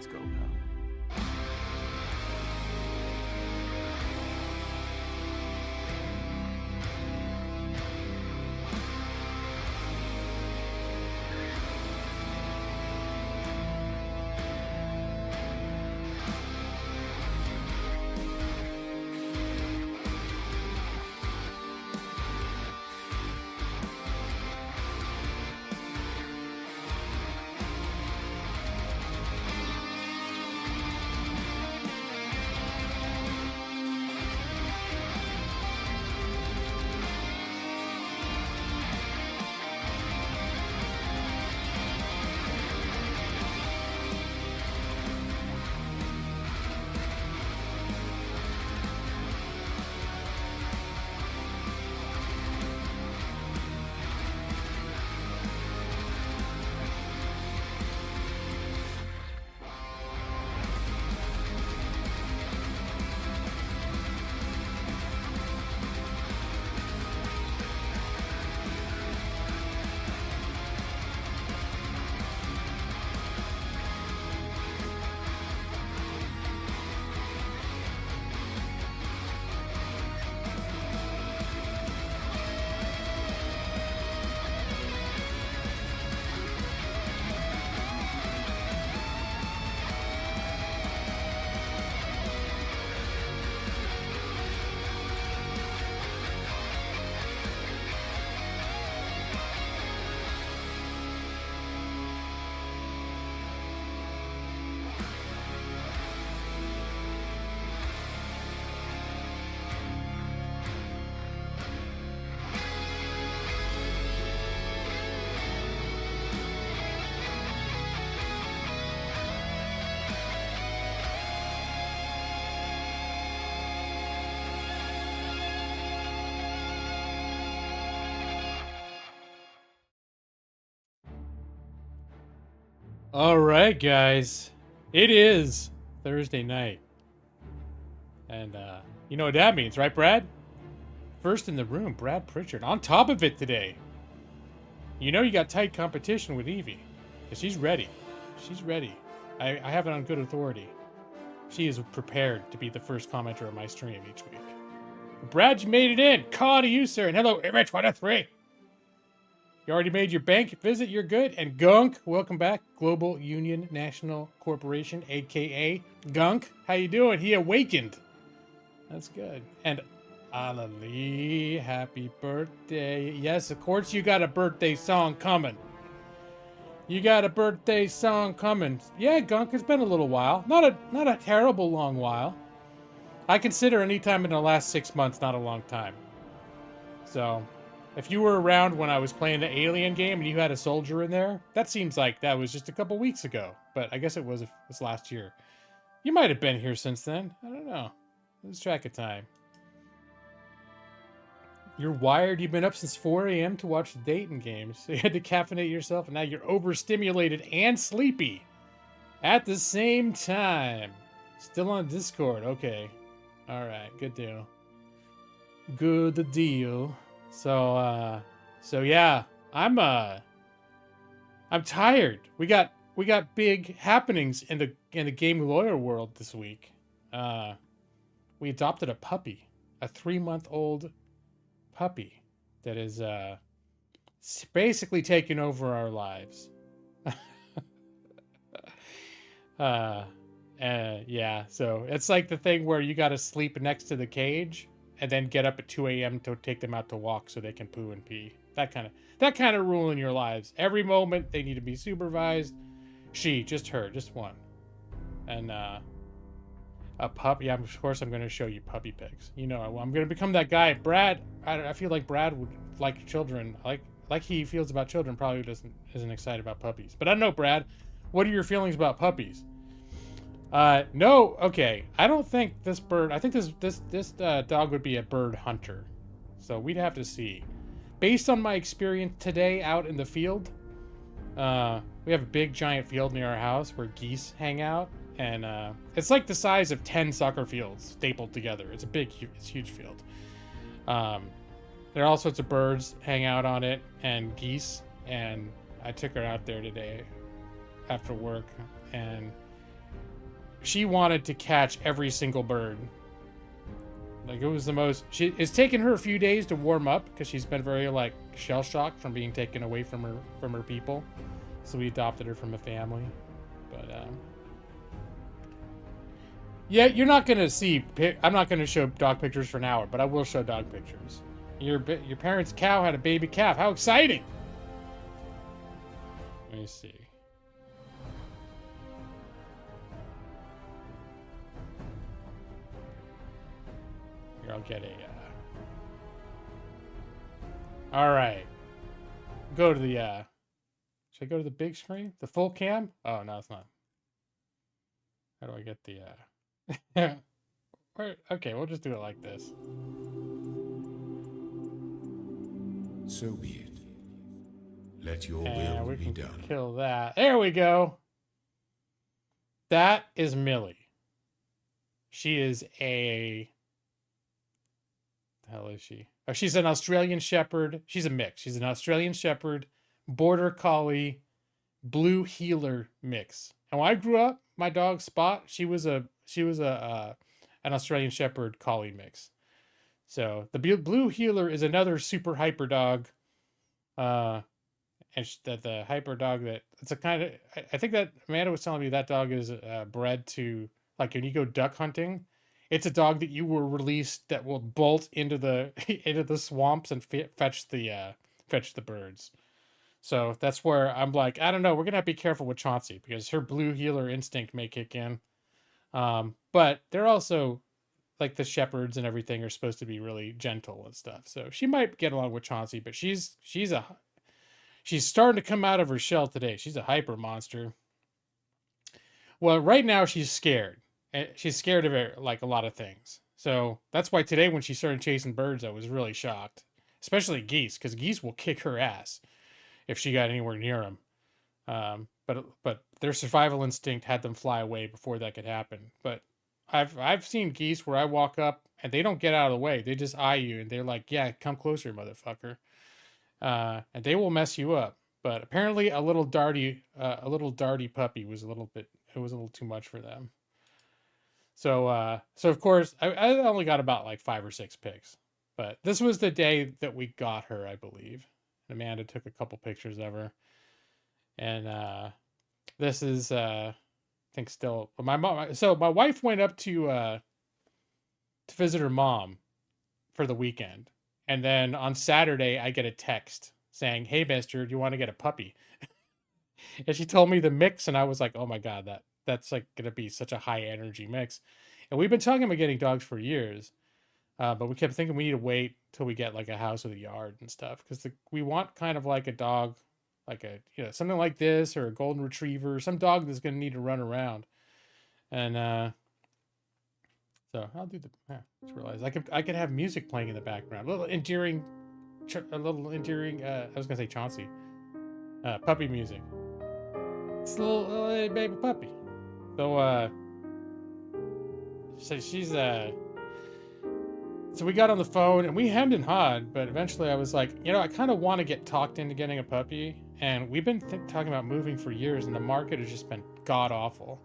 Let's go, pal. All right, guys. It is Thursday night. And you know what that means, right, Brad? First in the room, Brad Pritchard. On top of it today. You know you got tight competition with Evie. Because she's ready. She's ready. I have it on good authority. She is prepared to be the first commenter on my stream each week. Brad, you made it in. Call to you, sir. And hello, Rich103. You already made your bank visit. You're good. And Gunk, welcome back. Global Union National Corporation, a.k.a. Gunk. How you doing? He awakened. That's good. And Alali, happy birthday. Yes, of course you got a birthday song coming. You got a birthday song coming. Yeah, Gunk, it's been a little while. Not a terrible long while. I consider any time in the last 6 months not a long time. So, if you were around when I was playing the Alien game and you had a soldier in there, that seems like that was just a couple weeks ago. But I guess it was last year. You might have been here since then. I don't know. Lose track of time. You're wired. You've been up since 4 a.m. to watch the Dayton games. So you had to caffeinate yourself, and now you're overstimulated and sleepy at the same time. Still on Discord. Okay. All right. Good deal. Good deal. So yeah, I'm tired. We got big happenings in the game lawyer world this week. We adopted a puppy, a 3-month-old puppy that is basically taking over our lives. Yeah, so it's like the thing where you got to sleep next to the cage and then get up at 2 a.m. to take them out to walk so they can poo and pee. That kind of rule in your lives. Every moment they need to be supervised. Just one. And a pup. Yeah, of course I'm going to show you puppy pics. You know, I'm going to become that guy. Brad, I feel like Brad would like children. Like he feels about children, probably isn't excited about puppies. But I don't know, Brad. What are your feelings about puppies? No, okay. I don't think this bird. I think this dog would be a bird hunter. So we'd have to see. Based on my experience today out in the field, we have a big giant field near our house where geese hang out, and it's like the size of 10 soccer fields stapled together. It's it's a huge field. There are all sorts of birds hang out on it and geese, and I took her out there today after work, and she wanted to catch every single bird. Like, it was the most... It's taken her a few days to warm up because she's been very, like, shell-shocked from being taken away from her people. So we adopted her from a family. But, yeah, you're not going to see... I'm not going to show dog pictures for an hour, but I will show dog pictures. Your parents' cow had a baby calf. How exciting! Let me see. Here, I'll get a... Alright. Go to the... Should I go to the big screen? The full cam? Oh, no, it's not. How do I get the... Okay, we'll just do it like this. So be it. Let your And will we be can done. kill that. There we go. That is Millie. She is a... The hell is she? Oh, she's an Australian Shepherd. She's a mix. She's an Australian Shepherd, Border Collie, Blue Heeler mix. And when I grew up, my dog Spot, she was an Australian Shepherd Collie mix. So the Blue Heeler is another super hyper dog. And the hyper dog that it's a kind of... I think that Amanda was telling me that dog is bred to, like, when you go duck hunting, it's a dog that you were released that will bolt into the into the swamps and fetch the birds. So that's where I'm like, I don't know, we're gonna have to be careful with Chauncey because her Blue Heeler instinct may kick in. But they're also, like, the shepherds and everything are supposed to be really gentle and stuff. So she might get along with Chauncey, but she's starting to come out of her shell today. She's a hyper monster. Well, right now she's scared. She's scared of it, like a lot of things. So that's why today when she started chasing birds, I was really shocked. Especially geese, because geese will kick her ass if she got anywhere near them. But their survival instinct had them fly away before that could happen. But I've seen geese where I walk up and they don't get out of the way. They just eye you and they're like, yeah, come closer, motherfucker. And they will mess you up. But apparently a little darty puppy was a little too much for them. So of course I only got about like 5 or 6 pics, but this was the day that we got her, I believe. Amanda took a couple pictures of her, and this is I think still my mom. So my wife went up to visit her mom for the weekend, and then on Saturday I get a text saying, "Hey, Mister, do you want to get a puppy?" And she told me the mix, and I was like, "Oh my god, that's like gonna be such a high energy mix." And we've been talking about getting dogs for years, but we kept thinking we need to wait till we get like a house with a yard and stuff, because we want kind of like a dog, like a, you know, something like this, or a golden retriever, some dog that's gonna need to run around. And so I'll do the. Just realized I could have music playing in the background, a little endearing. I was gonna say Chauncey, puppy music. It's a little baby puppy. So she's so we got on the phone and we hemmed and hawed, but eventually I was like, you know, I kind of want to get talked into getting a puppy, and we've been talking about moving for years, and the market has just been god awful.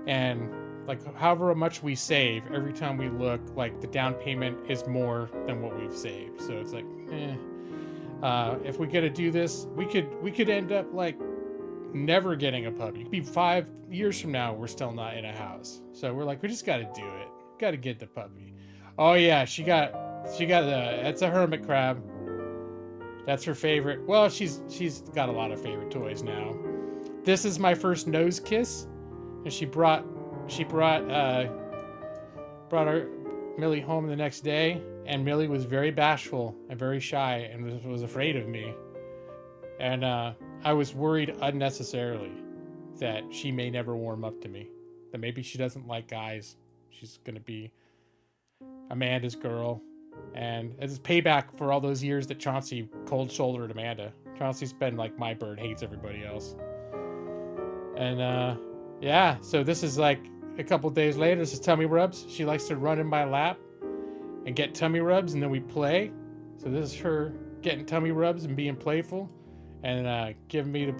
And like, however much we save, every time we look, like the down payment is more than what we've saved. So it's like, if we get to do this, we could end up like never getting a puppy. It could be 5 years from now, we're still not in a house. So we're like, we just got to do it. Got to get the puppy. Oh yeah, she got it's a hermit crab. That's her favorite. Well, she's got a lot of favorite toys now. This is my first nose kiss, and she brought our Millie home the next day, and Millie was very bashful and very shy and was afraid of me. And I was worried unnecessarily that she may never warm up to me. That maybe she doesn't like guys. She's going to be Amanda's girl. And it's payback for all those years that Chauncey cold-shouldered Amanda. Chauncey's been like my bird, hates everybody else. And yeah, so this is like a couple days later. This is tummy rubs. She likes to run in my lap and get tummy rubs, and then we play. So this is her getting tummy rubs and being playful, and giving me the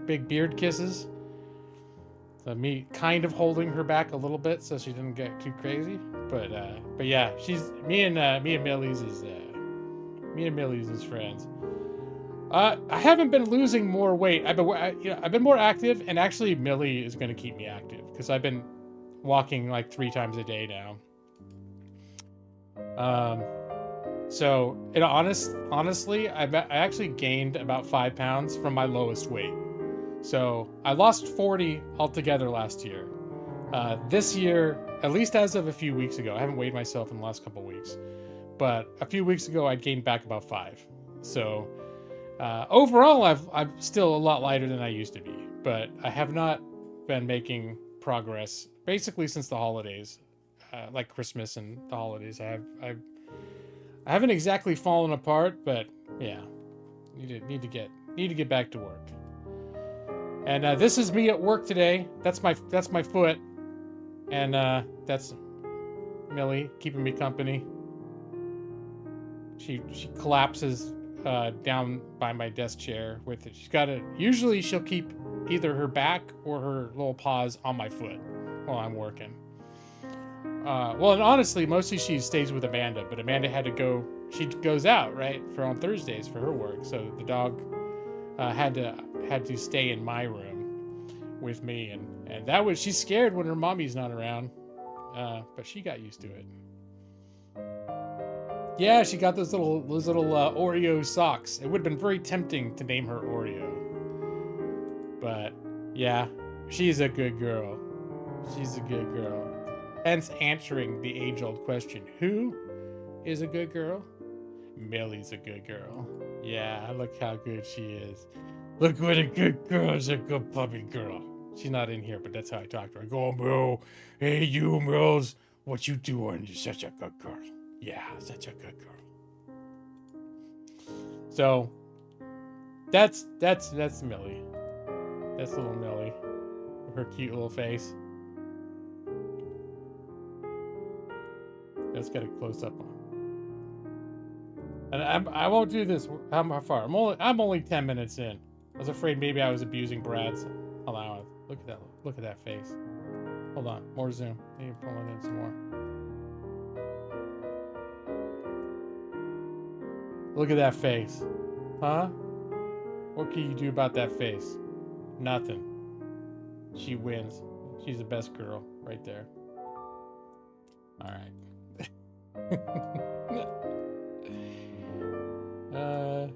big beard kisses. So me kind of holding her back a little bit so she didn't get too crazy. But yeah, she's me and Millie's is friends. I haven't been losing more weight. I've been more active, and actually Millie is going to keep me active because I've been walking like 3 times a day now. So honestly, I actually gained about 5 pounds from my lowest weight. So I lost 40 altogether last year. This year, at least as of a few weeks ago, I haven't weighed myself in the last couple weeks, but a few weeks ago I gained back about 5. So overall, I'm still a lot lighter than I used to be, but I have not been making progress basically since the holidays, like Christmas and the holidays. I haven't exactly fallen apart, but yeah, need to get back to work. And this is me at work today. That's my foot, and that's Millie keeping me company. She collapses down by my desk chair with it. Usually she'll keep either her back or her little paws on my foot while I'm working. Well, and honestly, mostly she stays with Amanda, but Amanda had to go. She goes out, right, on Thursdays for her work, so the dog had to stay in my room with me, and she's scared when her mommy's not around, but she got used to it. Yeah, she got those little Oreo socks. It would have been very tempting to name her Oreo, but yeah, she's a good girl. She's a good girl. Hence answering the age-old question: who is a good girl? Millie's a good girl. Yeah, look how good she is. Look what a good girl is, a good puppy girl. She's not in here, but that's how I talk to her. I go, Mill, hey you, Mills, what you doing? You're such a good girl. Yeah, such a good girl. So, that's Millie. That's little Millie. Her cute little face. Let's get a close up on. And I won't do this. How far? I'm only 10 minutes in. I was afraid maybe I was abusing Brad's allowance. Look at that face. Hold on, more zoom. Maybe pull it in some more. Look at that face. Huh? What can you do about that face? Nothing. She wins. She's the best girl right there. All right. Yeah,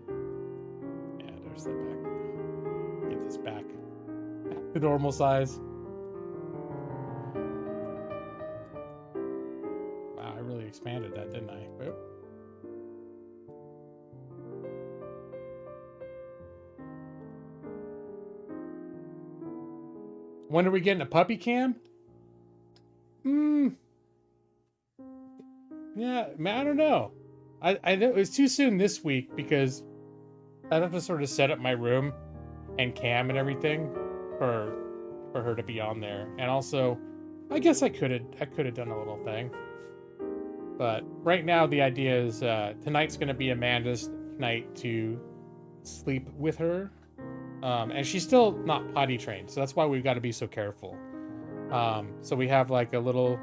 there's the back. Get this back to normal size. Wow, I really expanded that, didn't I? Whoop. When are we getting a puppy cam? Yeah, I don't know. I know it's too soon this week because I'd have to sort of set up my room and cam and everything for her to be on there. And also, I guess I could have done a little thing. But right now the idea is tonight's going to be Amanda's night to sleep with her. And she's still not potty trained, so that's why we've got to be so careful. So we have like a little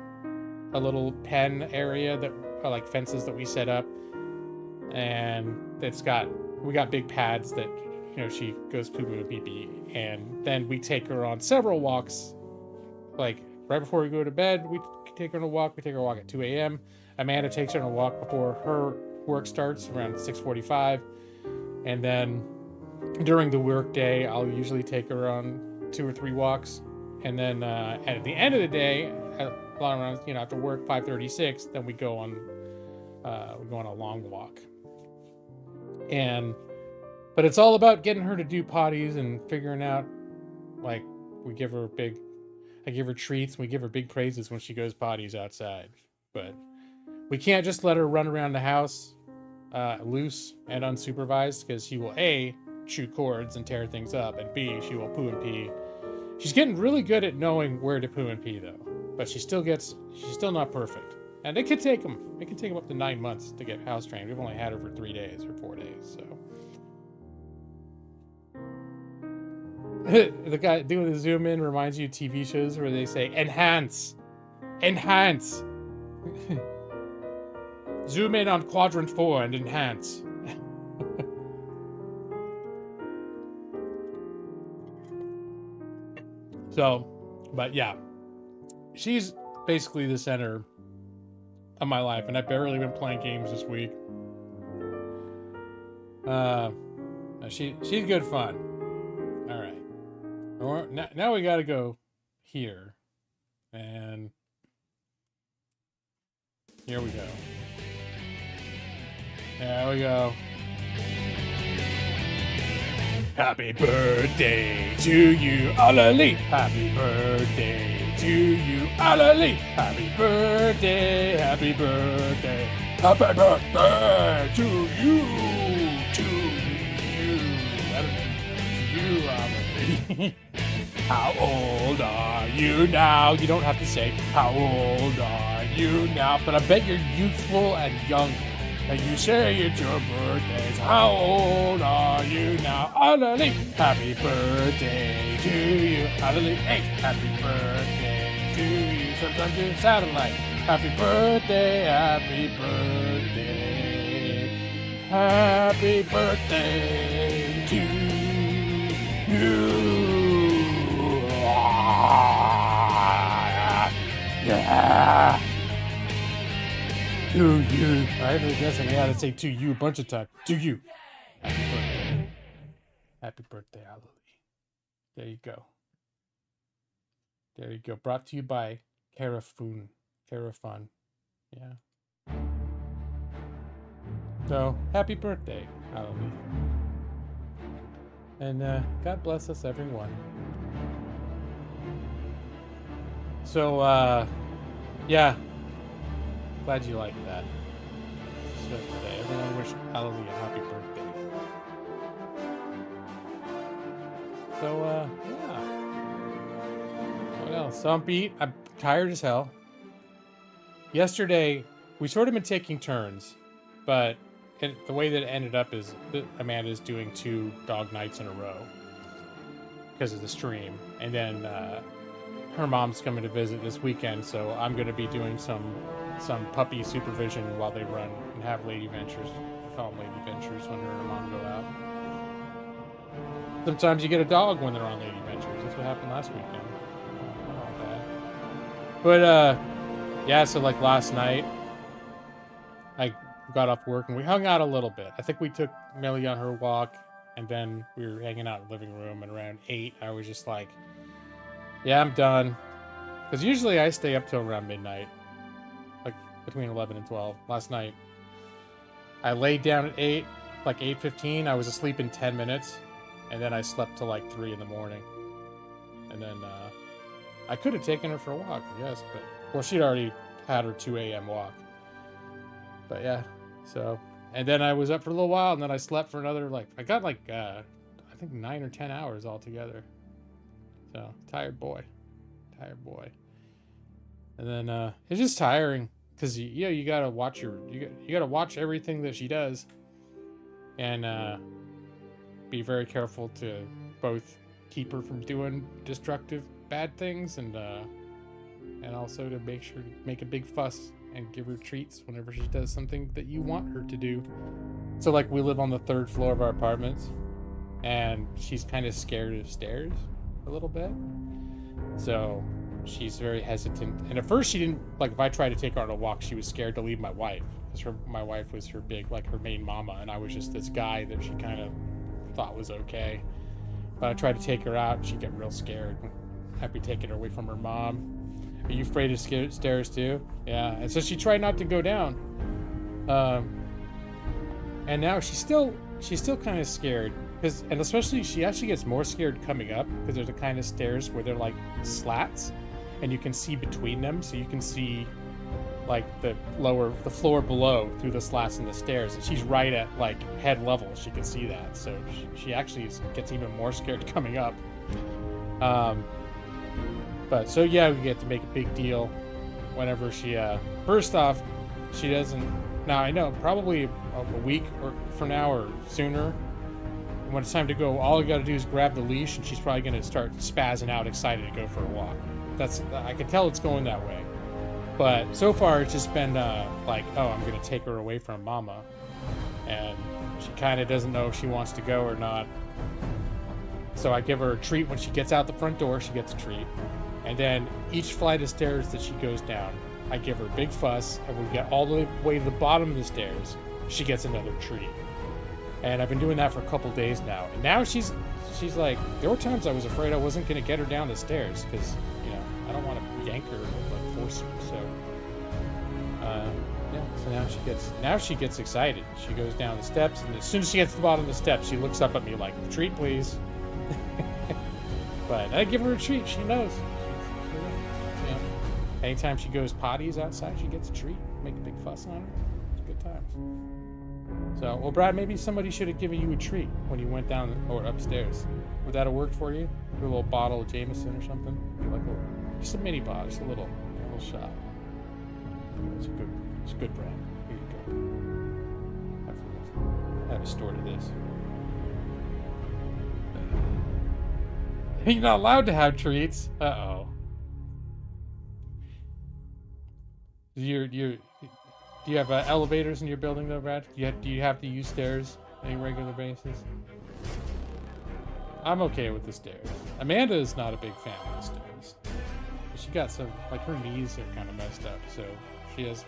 pen area that are like fences that we set up, and we got big pads that she goes poo poo pee pee, and then we take her on several walks. Like right before we go to bed, we take her on a walk. We take her a walk at 2 a.m. Amanda takes her on a walk before her work starts around 6:45, and then during the work day, I'll usually take her on 2 or 3 walks, and then at the end of the day, around after work 5:36, then we go on a long walk. But it's all about getting her to do potties and figuring out, like, I give her treats, and we give her big praises when she goes potties outside. But we can't just let her run around the house loose and unsupervised, because she will A, chew cords and tear things up, and B, she will poo and pee. She's getting really good at knowing where to poo and pee though, but she's still not perfect. And it could take them up to 9 months to get house trained. We've only had her for 3 days or 4 days, so. The guy doing the zoom in reminds you of TV shows where they say enhance, enhance. Zoom in on quadrant 4 and enhance. So, but yeah, she's basically the center of my life, and I've barely been playing games this week. She's good fun. All right, now we gotta go here, and here we go. There we go. Happy birthday to you, Alali. Happy birthday to you, Alali. Happy birthday, happy birthday. Happy birthday to you, to you. I don't know, to you, Alali. How old are you now? You don't have to say, how old are you now? But I bet you're youthful and young. And you say it's your birthdays. How old are you now? Alali. Happy birthday to you. Alali. Hey, happy birthday to you. Sometimes you sound like happy birthday, happy birthday. Happy birthday to you. Yeah. To you. I was guessing I had to say to you a bunch of times. To you. Happy birthday. Happy birthday, Alali. There you go. There you go. Brought to you by Carafun. Yeah. So, happy birthday, Alali. And God bless us, everyone. So, yeah. Glad you liked that. So today, everyone wish Alali a happy birthday. So, yeah. What else? So I'm beat. I'm tired as hell. Yesterday, we sort of been taking turns, but the way that it ended up is that Amanda's doing 2 dog nights in a row because of the stream, and then her mom's coming to visit this weekend, so I'm going to be doing some puppy supervision while they run and have lady ventures. I call them lady ventures when her and her mom go out. Sometimes you get a dog when they're on lady ventures. That's what happened last weekend. Not all bad. But yeah, so like last night, I got off work and we hung out a little bit. I think we took Millie on her walk, and then we were hanging out in the living room, and around 8 I was just like, yeah, I'm done. Because usually I stay up till around midnight. Between 11 and 12. Last night, I laid down at 8, like 8:15. I was asleep in 10 minutes, and then I slept till like 3 in the morning. And then I could have taken her for a walk, yes, but well, she'd already had her 2 a.m. walk. But yeah, so, and then I was up for a little while, and then I slept for another I got I think 9 or 10 hours altogether. So tired boy. And then it's just tiring. Because you gotta watch you gotta watch everything that she does, and be very careful to both keep her from doing destructive bad things, and also to make sure to make a big fuss and give her treats whenever she does something that you want her to do. So like we live on the 3rd floor of our apartments, and she's kind of scared of stairs a little bit, so she's very hesitant. And at first she didn't, if I tried to take her on a walk, she was scared to leave my wife, because my wife was her big, her main mama, and I was just this guy that she kind of thought was okay. But I tried to take her out, and she'd get real scared. I'd be taking her away from her mom. Are you afraid of stairs too? Yeah. And so she tried not to go down. And now she's still kind of scared. And especially she actually gets more scared coming up, because there's a kind of stairs where they're like slats, and you can see between them, so you can see the floor below through the slats in the stairs, and she's right at head level. She can see that, so she actually gets even more scared coming up. But so yeah, we get to make a big deal whenever she first off, she doesn't. Now I know probably a week or from now or sooner, And when it's time to go, all you got to do is grab the leash, and she's probably going to start spazzing out, excited to go for a walk. I can tell it's going that way. But so far, it's just been like, oh, I'm going to take her away from Mama. And she kind of doesn't know if she wants to go or not. So I give her a treat when she gets out the front door. She gets a treat. And then each flight of stairs that she goes down, I give her a big fuss. And we get all the way to the bottom of the stairs. She gets another treat. And I've been doing that for a couple days now. And now she's like, there were times I was afraid I wasn't going to get her down the stairs. Because, you know, I don't want to yank her or like, force her. So, yeah. So now she gets excited. She goes down the steps. And as soon as she gets to the bottom of the steps, she looks up at me like, treat, please. But I give her a treat. She knows. You know, anytime she goes potties outside, she gets a treat. Make a big fuss on her. It's good times. So, well, Brad, maybe somebody should have given you a treat when you went down or upstairs. Would that have worked for you? A little bottle of Jameson or something? Like just a mini bottle, just a little shot. It's good, Brad. Here you go. I have a store to this. You're not allowed to have treats. Uh-oh. Do you have elevators in your building though, Brad? Do you have to use stairs on a regular basis? I'm okay with the stairs. Amanda is not a big fan of the stairs. She got some, like her knees are kind of messed up, so she has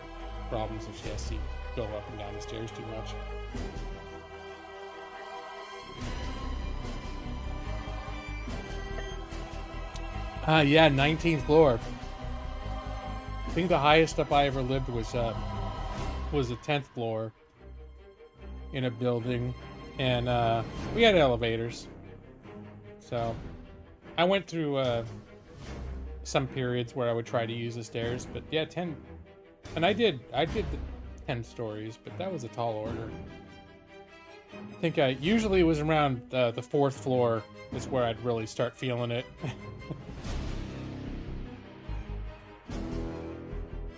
problems if she has to go up and down the stairs too much. Yeah, 19th floor. I think the highest up I ever lived was the 10th floor in a building, and we had elevators. So I went through some periods where I would try to use the stairs, but yeah, 10, and I did the 10 stories, but that was a tall order. I think usually it was around the 4th floor is where I'd really start feeling it.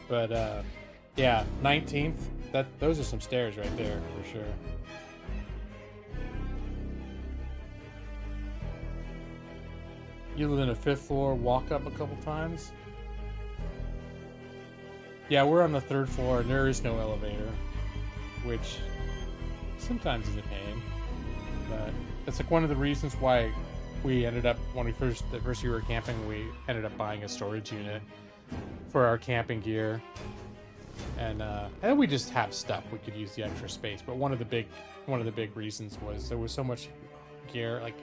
But yeah, 19th. Those are some stairs right there for sure. You live in a 5th floor, walk up a couple times. Yeah, we're on the 3rd floor and there is no elevator, which sometimes is a pain. But that's like one of the reasons why we ended up, when the first year we were camping, we ended up buying a storage unit for our camping gear. And then we just have stuff, we could use the extra space. But one of the big reasons was there was so much gear, like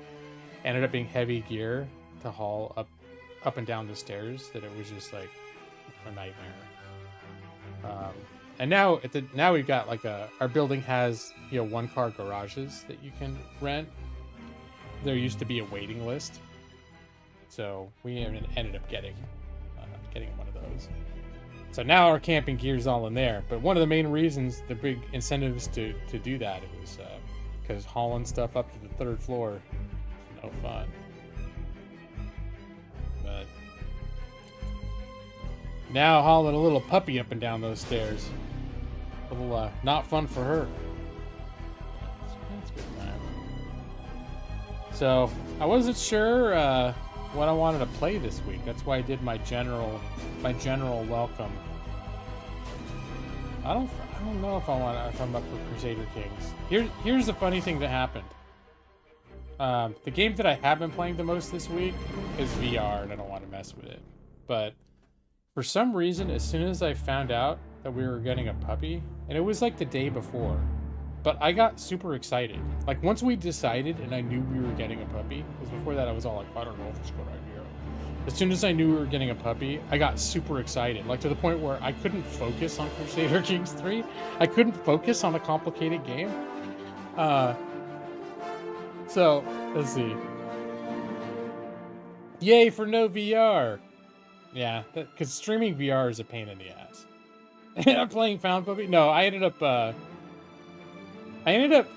ended up being heavy gear to haul up and down the stairs that it was just like a nightmare. And now we've got like our building has, you know, 1-car garages that you can rent. There used to be a waiting list, so we ended up getting one of those. So now our camping gear is all in there. But one of the main reasons, the big incentives to do that, it was because hauling stuff up to the 3rd floor is no fun. But now hauling a little puppy up and down those stairs, a little not fun for her. That's a good time. So I wasn't sure what I wanted to play this week. That's why I did my general welcome. I don't know if I'm up for Crusader Kings. Here's the funny thing that happened. The game that I have been playing the most this week is VR, and I don't want to mess with it. But for some reason, as soon as I found out that we were getting a puppy, and it was like the day before, but I got super excited. Like once we decided and I knew we were getting a puppy, because before that I was all like, I don't know if it's a good idea. As soon as I knew we were getting a puppy, I got super excited. Like to the point where I couldn't focus on Crusader Kings 3. I couldn't focus on a complicated game. So, let's see. Yay for no VR. Yeah, because streaming VR is a pain in the ass. I'm playing Found Puppy. No, I ended up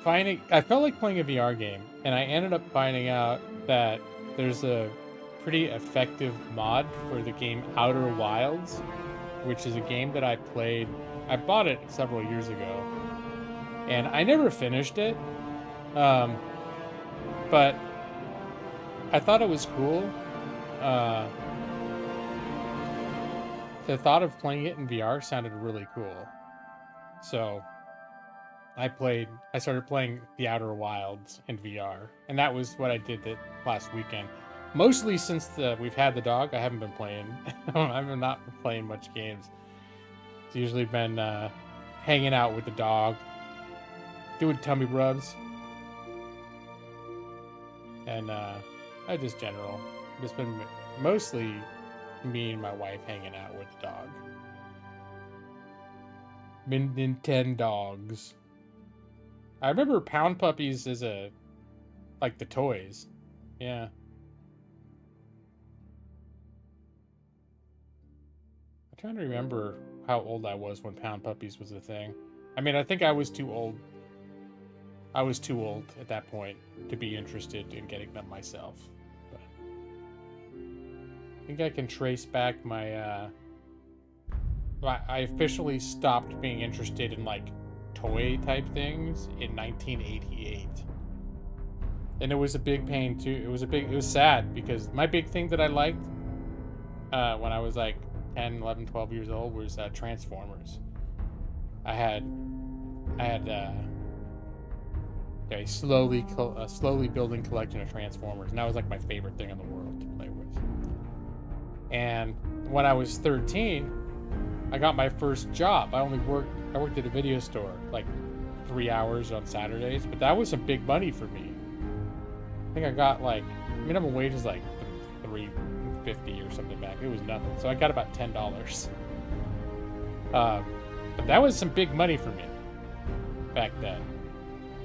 finding, I felt like playing a VR game, and I ended up finding out that there's a pretty effective mod for the game Outer Wilds, which is a game that I played. I bought it several years ago, and I never finished it. But I thought it was cool. The thought of playing it in VR sounded really cool. So I started playing The Outer Wilds in VR, and that was what I did that last weekend. Mostly since we've had the dog, I haven't been playing. I've not been playing much games. It's usually been hanging out with the dog, doing tummy rubs, and just been mostly me and my wife hanging out with the dog. Been 10 dogs. I remember pound puppies as like the toys. Yeah. I'm trying to remember how old I was when pound puppies was a thing. I mean, I think I was too old. I was too old at that point to be interested in getting them myself. But I think I can trace back my, I officially stopped being interested in like toy type things in 1988. And it was a big pain too. It was sad because my big thing that I liked when I was like 10, 11, 12 years old was Transformers. I had a slowly building collection of Transformers, and that was like my favorite thing in the world to play with. And when I was 13, I got my first job. I worked at a video store like 3 hours on Saturdays, but that was some big money for me. I think I got like minimum wage is like $3.50 or something back. It was nothing. So I got about $10. But that was some big money for me back then.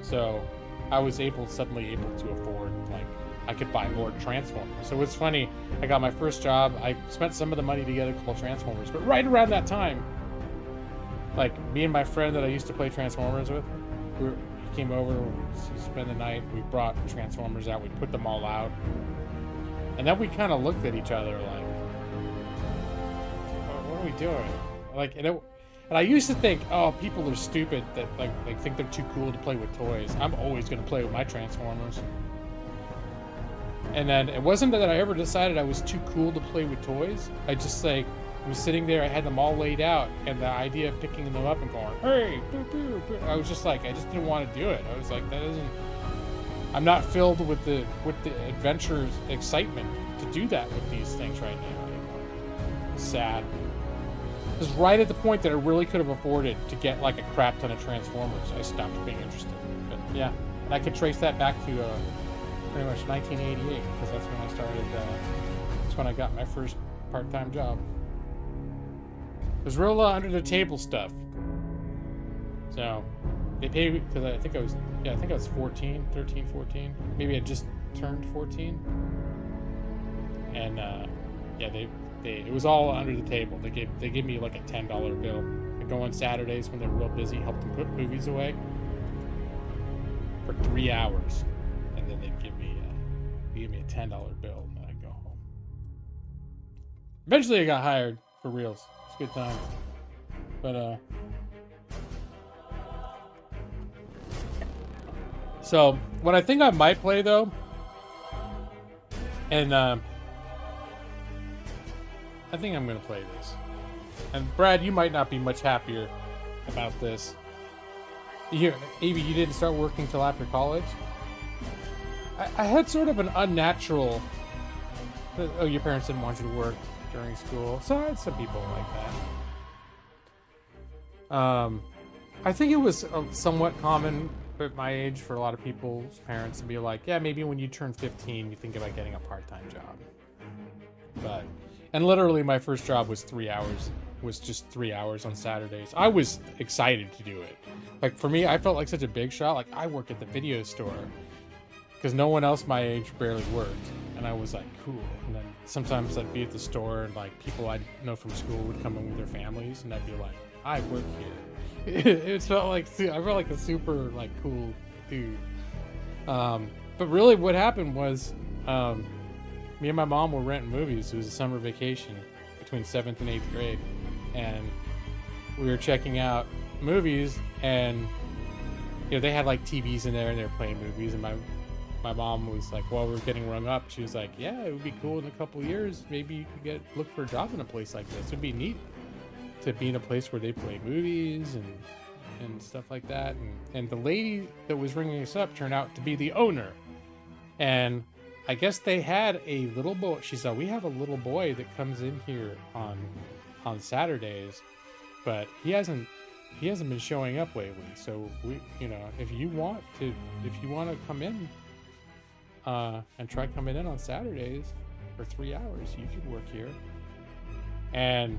So I was suddenly able to afford, like, I could buy more Transformers. So it's funny, I got my first job, I spent some of the money together to call Transformers, but right around that time, like, me and my friend that I used to play Transformers with, he came over, we spent the night, we brought Transformers out, we put them all out, and then we kind of looked at each other like, what are we doing? Like, and I used to think, oh, people are stupid that like think they're too cool to play with toys. I'm always going to play with my Transformers. And then it wasn't that I ever decided I was too cool to play with toys. I just like was sitting there, I had them all laid out, and the idea of picking them up and going, hey, boo, boo, boo, I was just like, I just didn't want to do it. I was like, I'm not filled with the adventure's excitement to do that with these things right now anymore. Sad. It was right at the point that I really could have afforded to get like a crap ton of Transformers. I stopped being interested. But yeah, and I could trace that back to pretty much 1988 because that's when I started. That's when I got my first part-time job. It was real under the table stuff. So they paid me because I think I was 13, 14. Maybe I just turned 14. And it was all under the table. They gave me like a $10 bill. I go on Saturdays when they're real busy, help them put movies away for 3 hours, and then they'd give me a $10 bill, and then I'd go home. Eventually, I got hired for reals. It's a good time, but so what I think I might play though, and I think I'm going to play this. And Brad, you might not be much happier about this. Avi, you didn't start working till after college? I had sort of an unnatural... Oh, your parents didn't want you to work during school. So I had some people like that. I think it was somewhat common at my age for a lot of people's parents to be like, yeah, maybe when you turn 15, you think about getting a part-time job. But... And literally my first job was 3 hours, was just 3 hours on Saturdays. I was excited to do it. Like for me, I felt like such a big shot. Like I worked at the video store because no one else my age barely worked. And I was like, cool. And then sometimes I'd be at the store and like people I know from school would come in with their families and I'd be like, I work here. I felt like a super like cool dude. But really what happened was, me and my mom were renting movies. It was a summer vacation between 7th and 8th grade. And we were checking out movies and, you know, they had like TVs in there and they were playing movies. And my my mom was like, while we were getting rung up, she was like, yeah, it would be cool in a couple years. Maybe you could look for a job in a place like this. It'd be neat to be in a place where they play movies and stuff like that. And the lady that was ringing us up turned out to be the owner. And I guess they had a little boy. She said, we have a little boy that comes in here on Saturdays, but he hasn't been showing up lately. So we, if you want to come in and try coming in on Saturdays for 3 hours, you could work here. And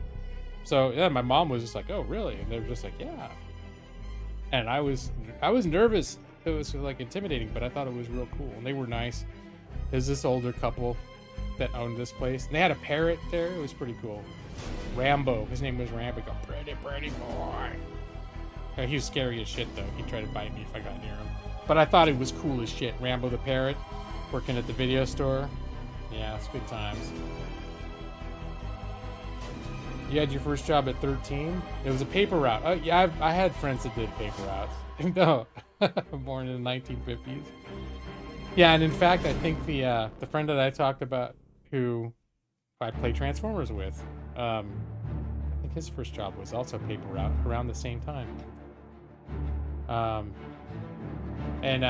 so yeah, my mom was just like, oh really? And they were just like, yeah. And I was nervous. It was like intimidating, but I thought it was real cool. And they were nice. There's this older couple that owned this place. And they had a parrot there. It was pretty cool. Rambo. His name was Rambo. Go, pretty boy. He was scary as shit, though. He'd try to bite me if I got near him. But I thought it was cool as shit. Rambo the parrot, working at the video store. Yeah, it's good times. You had your first job at 13? It was a paper route. Oh, yeah, I had friends that did paper routes. No, born in the 1950s. Yeah, and in fact, I think the friend that I talked about who I play Transformers with, I think his first job was also paper route around the same time. And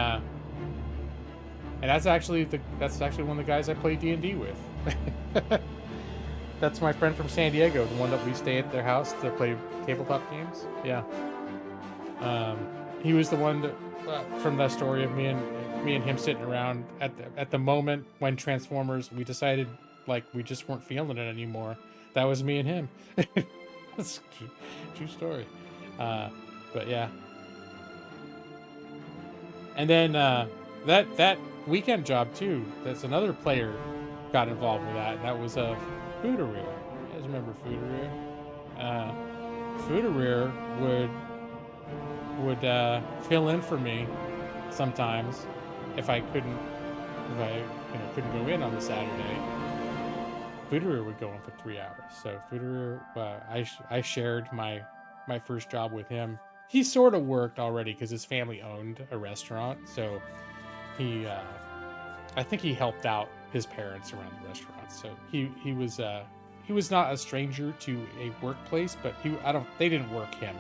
that's actually one of the guys I play D&D with. That's my friend from San Diego, the one that we stay at their house to play tabletop games. Yeah. He was the one that, from that story of me and him sitting around at the moment when Transformers, we decided like we just weren't feeling it anymore. That was me and him. That's true story. But yeah. And then that weekend job too. That's another player got involved with that. And that was Foodareer. You guys remember Foodareer? Foodareer would fill in for me sometimes if I couldn't go in on the Saturday. Foodareer would go in for 3 hours. So Foodareer, I shared my first job with him. He sort of worked already because his family owned a restaurant. So I think he helped out his parents around the restaurant. So he was not a stranger to a workplace, but they didn't work him.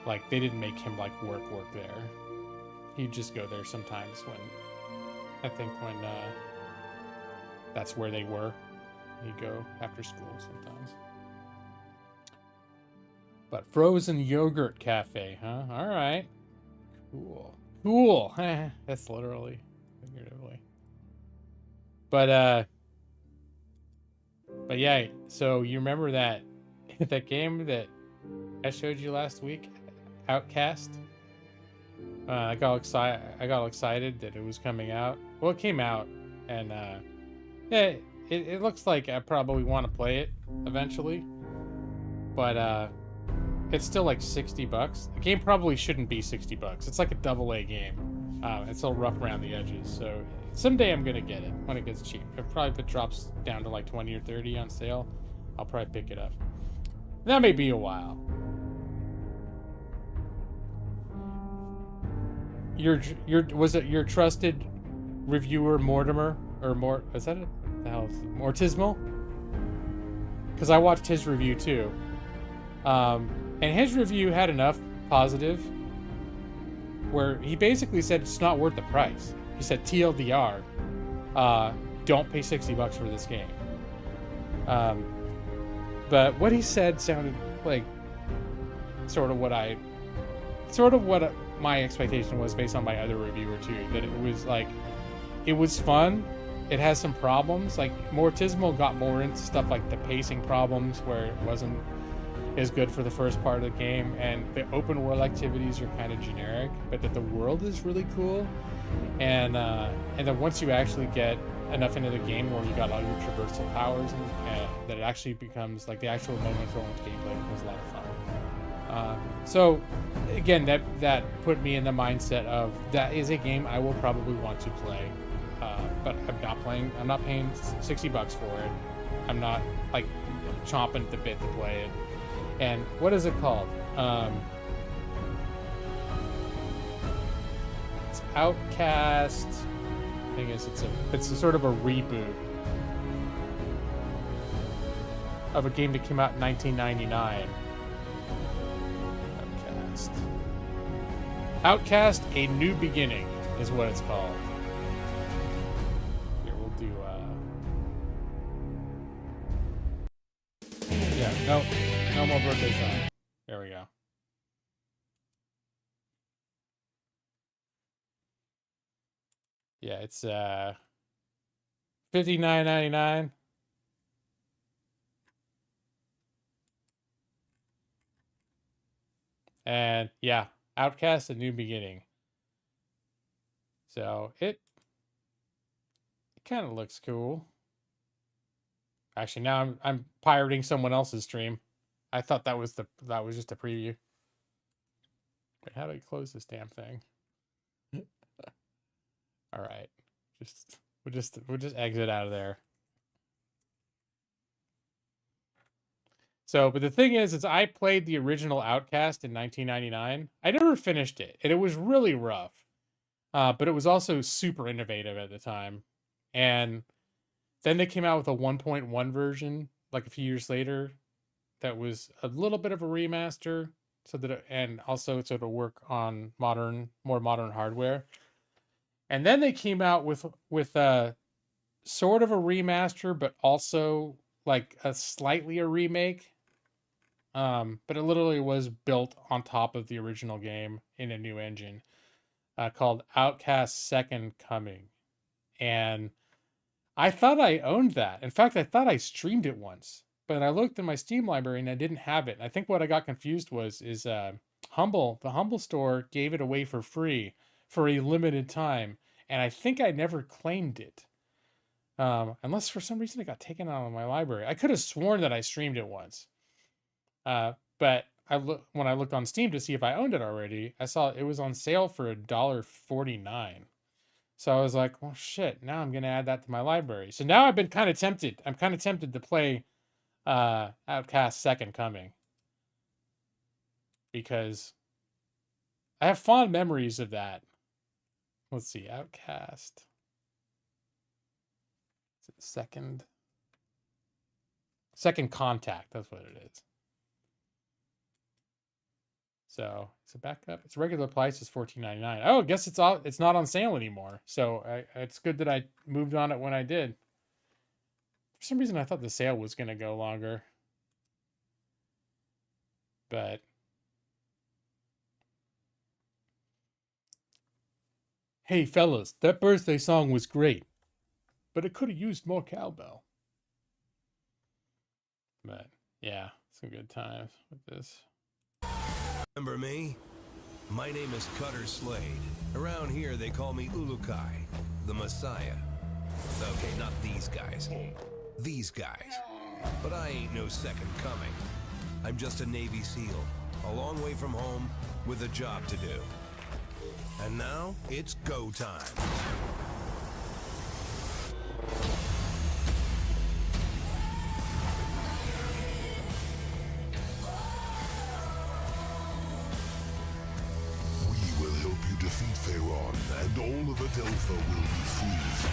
Like they didn't make him like work there. He'd just go there sometimes when that's where they were. He'd go after school sometimes. But frozen yogurt cafe, huh? All right. Cool. That's literally, figuratively. But yeah, so you remember that game that I showed you last week, Outcast? I got excited that it was coming out. Well, it came out, and yeah, it looks like I probably want to play it eventually, but it's still like $60. The game probably shouldn't be $60. It's like a AA game. It's all rough around the edges, so someday I'm gonna get it when it gets cheap. If it drops down to like 20 or 30 on sale, I'll probably pick it up. That may be a while. Was it your trusted reviewer Mortimer or is that it? The hell is it? Mortismal? Because I watched his review too, and his review had enough positive where he basically said it's not worth the price. He said TLDR, don't pay $60 for this game. But what he said sounded like sort of what my expectation was based on my other reviewer too, that it was fun. It has some problems. Like Mortismal got more into stuff like the pacing problems where it wasn't as good for the first part of the game, and the open world activities are kind of generic, but that the world is really cool. And then once you actually get enough into the game where you got all your traversal powers and that it actually becomes like the actual moment for gameplay becomes a lot of fun. So again, that put me in the mindset of that is a game I will probably want to play, but I'm not paying $60 for it. I'm not like chomping at the bit to play it. And what is it called? It's Outcast. thing is, it's a sort of a reboot of a game that came out in 1999. Outcast: A New Beginning is what it's called. Here, we'll do, yeah, no more birthday song. There we go. Yeah, it's, $59.99. And, yeah, Outcast: A New Beginning. So, it kind of looks cool. Actually, now I'm pirating someone else's stream. I thought that was just a preview. Wait, how do I close this damn thing? All right, we'll just exit out of there. So, but the thing is I played the original Outcast in 1999. I never finished it, and it was really rough. But it was also super innovative at the time. And then they came out with a 1.1 version, like a few years later, that was a little bit of a remaster, and also to work on more modern hardware. And then they came out with a sort of a remaster, but also like a slightly a remake. But it literally was built on top of the original game in a new engine, called Outcast Second Coming. And I thought I owned that. In fact, I thought I streamed it once, but I looked in my Steam library and I didn't have it. And I think what I got confused is the Humble store gave it away for free for a limited time, and I think I never claimed it. Unless for some reason it got taken out of my library. I could have sworn that I streamed it once. But when I looked on Steam to see if I owned it already, I saw it was on sale for $1.49. So I was like, well, shit, now I'm going to add that to my library. So now I've been kind of tempted. I'm kind of tempted to play Outcast Second Coming, because I have fond memories of that. Let's see, Outcast. Is it Second Contact, that's what it is. So it's a backup. Its regular price is $14.99. Oh, I guess it's not on sale anymore. So it's good that I moved on it when I did. For some reason, I thought the sale was going to go longer. But hey, fellas, that birthday song was great, but it could have used more cowbell. But yeah, some good times with this. Remember me? My name is Cutter Slade. Around here they call me Ulukai, the Messiah. Okay, not these guys. These guys. But I ain't no second coming. I'm just a Navy SEAL, a long way from home, with a job to do. And now, it's go time. Defeat Pharaon, and all of Adelpha will be free.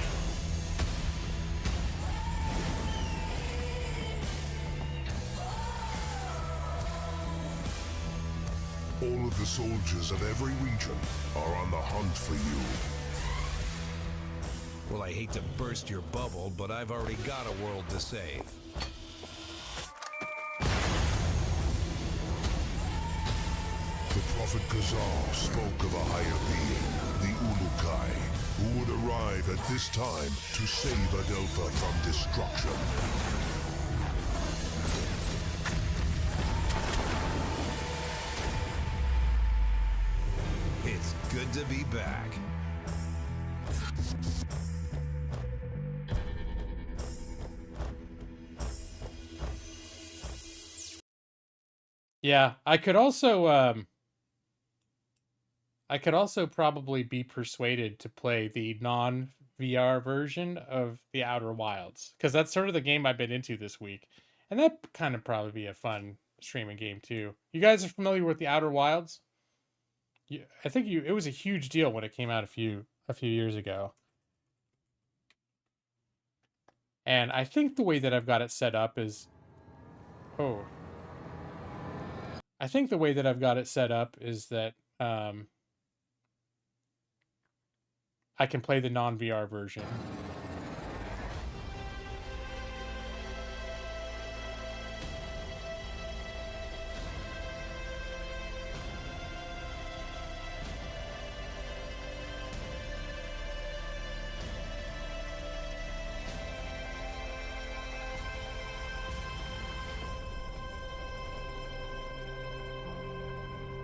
All of the soldiers of every region are on the hunt for you. Well, I hate to burst your bubble, but I've already got a world to save. The Prophet Khazar spoke of a higher being, the Ulukai, who would arrive at this time to save Adelpha from destruction. It's good to be back. Yeah, I could also probably be persuaded to play the non-VR version of The Outer Wilds, because that's sort of the game I've been into this week. And that kind of probably be a fun streaming game too. You guys are familiar with The Outer Wilds? I think it was a huge deal when it came out a few years ago. And I think the way that I've got it set up is... Oh. I think the way that I've got it set up is that I can play the non-VR version.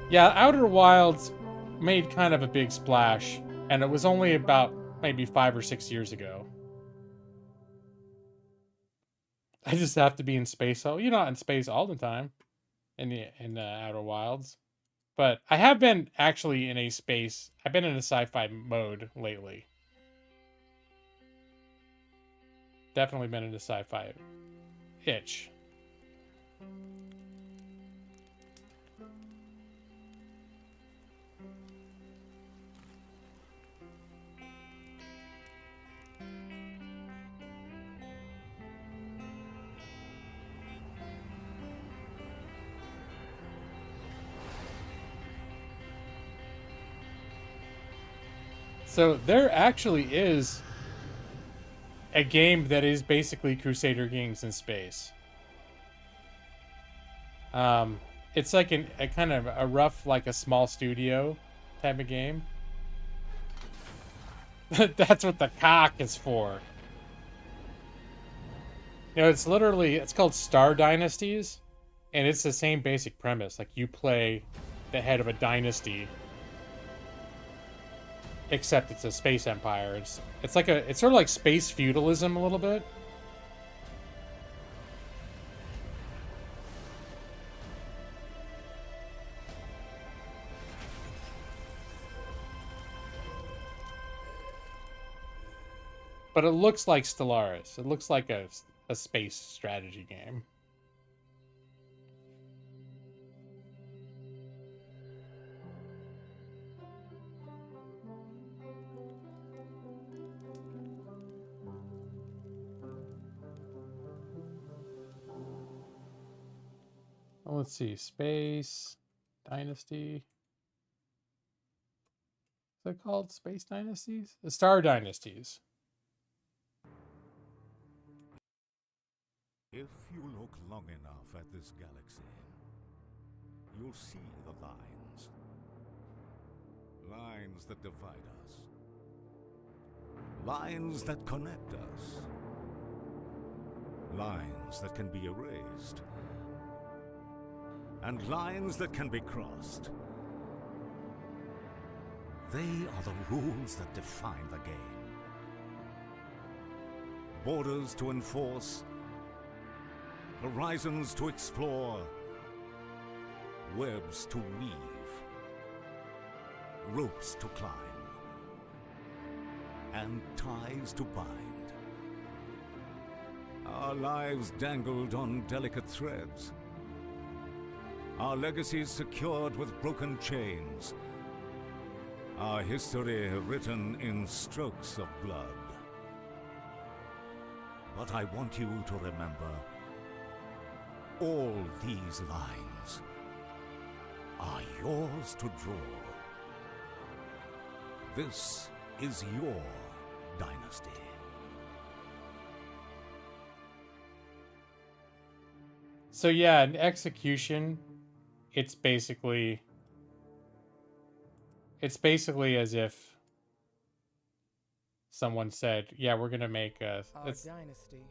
Yeah, Outer Wilds made kind of a big splash, and it was only about maybe 5 or 6 years ago. I just have to be in space. Oh, you're not in space all the time in the Outer Wilds, but I have been actually in a space. I've been in a sci-fi mode lately. Definitely been in a sci-fi itch. So there actually is a game that is basically Crusader Kings in space. It's like a kind of a rough, like a small studio type of game. That's what the cock is for. You know, it's called Star Dynasties, and it's the same basic premise. Like, you play the head of a dynasty, except it's a space empire. It's sort of like space feudalism a little bit. But it looks like Stellaris. It looks like a space strategy game. Well, let's see. Space Dynasty. Is it called Space Dynasties? The Star Dynasties. If you look long enough at this galaxy, you'll see the lines. Lines that divide us. Lines that connect us. Lines that can be erased. And lines that can be crossed. They are the rules that define the game. Borders to enforce. Horizons to explore, webs to weave, ropes to climb, and ties to bind. Our lives dangled on delicate threads, our legacies secured with broken chains, our history written in strokes of blood. But I want you to remember, all these lines are yours to draw. This is your dynasty. So yeah, in execution, it's basically as if someone said, "Yeah, we're gonna make a." Our dynasty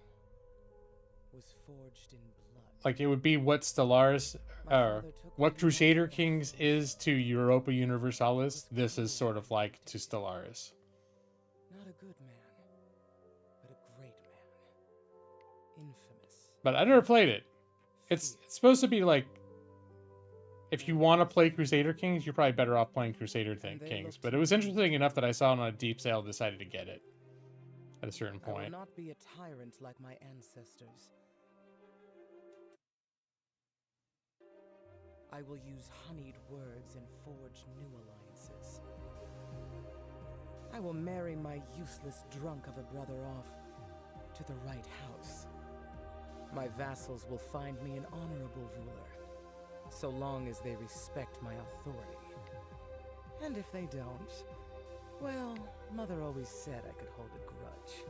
was forged in blood. Like, it would be what Stellaris, or what Crusader Kings is to Europa Universalis. This is sort of like to Stellaris. Not a good man, but a great man. Infamous. But I never played it. It's Fierce. supposed to be like, if you want to play Crusader Kings, you're probably better off playing Crusader Kings. But it was interesting enough that I saw it on a deep sale and decided to get it at a certain I will point. not be a tyrant like my ancestors. I will use honeyed words and forge new alliances. I will marry my useless drunk of a brother off to the right house. My vassals will find me an honorable ruler, so long as they respect my authority. And if they don't, well, Mother always said I could hold a grudge.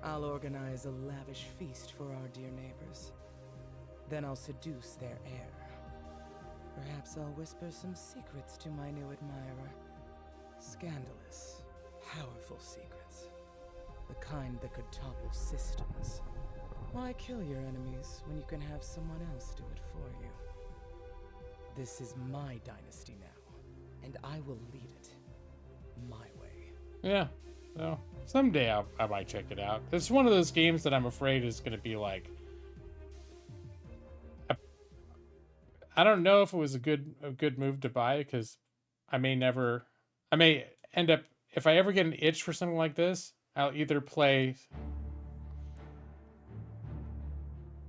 I'll organize a lavish feast for our dear neighbors. Then I'll seduce their heir. Perhaps I'll whisper some secrets to my new admirer. Scandalous, powerful secrets. The kind that could topple systems. Why kill your enemies when you can have someone else do it for you? This is my dynasty now, and I will lead it my way. Yeah, so someday I might check it out. It's one of those games that I'm afraid is going to be like, I don't know if it was a good move to buy, because I may end up, if I ever get an itch for something like this, I'll either play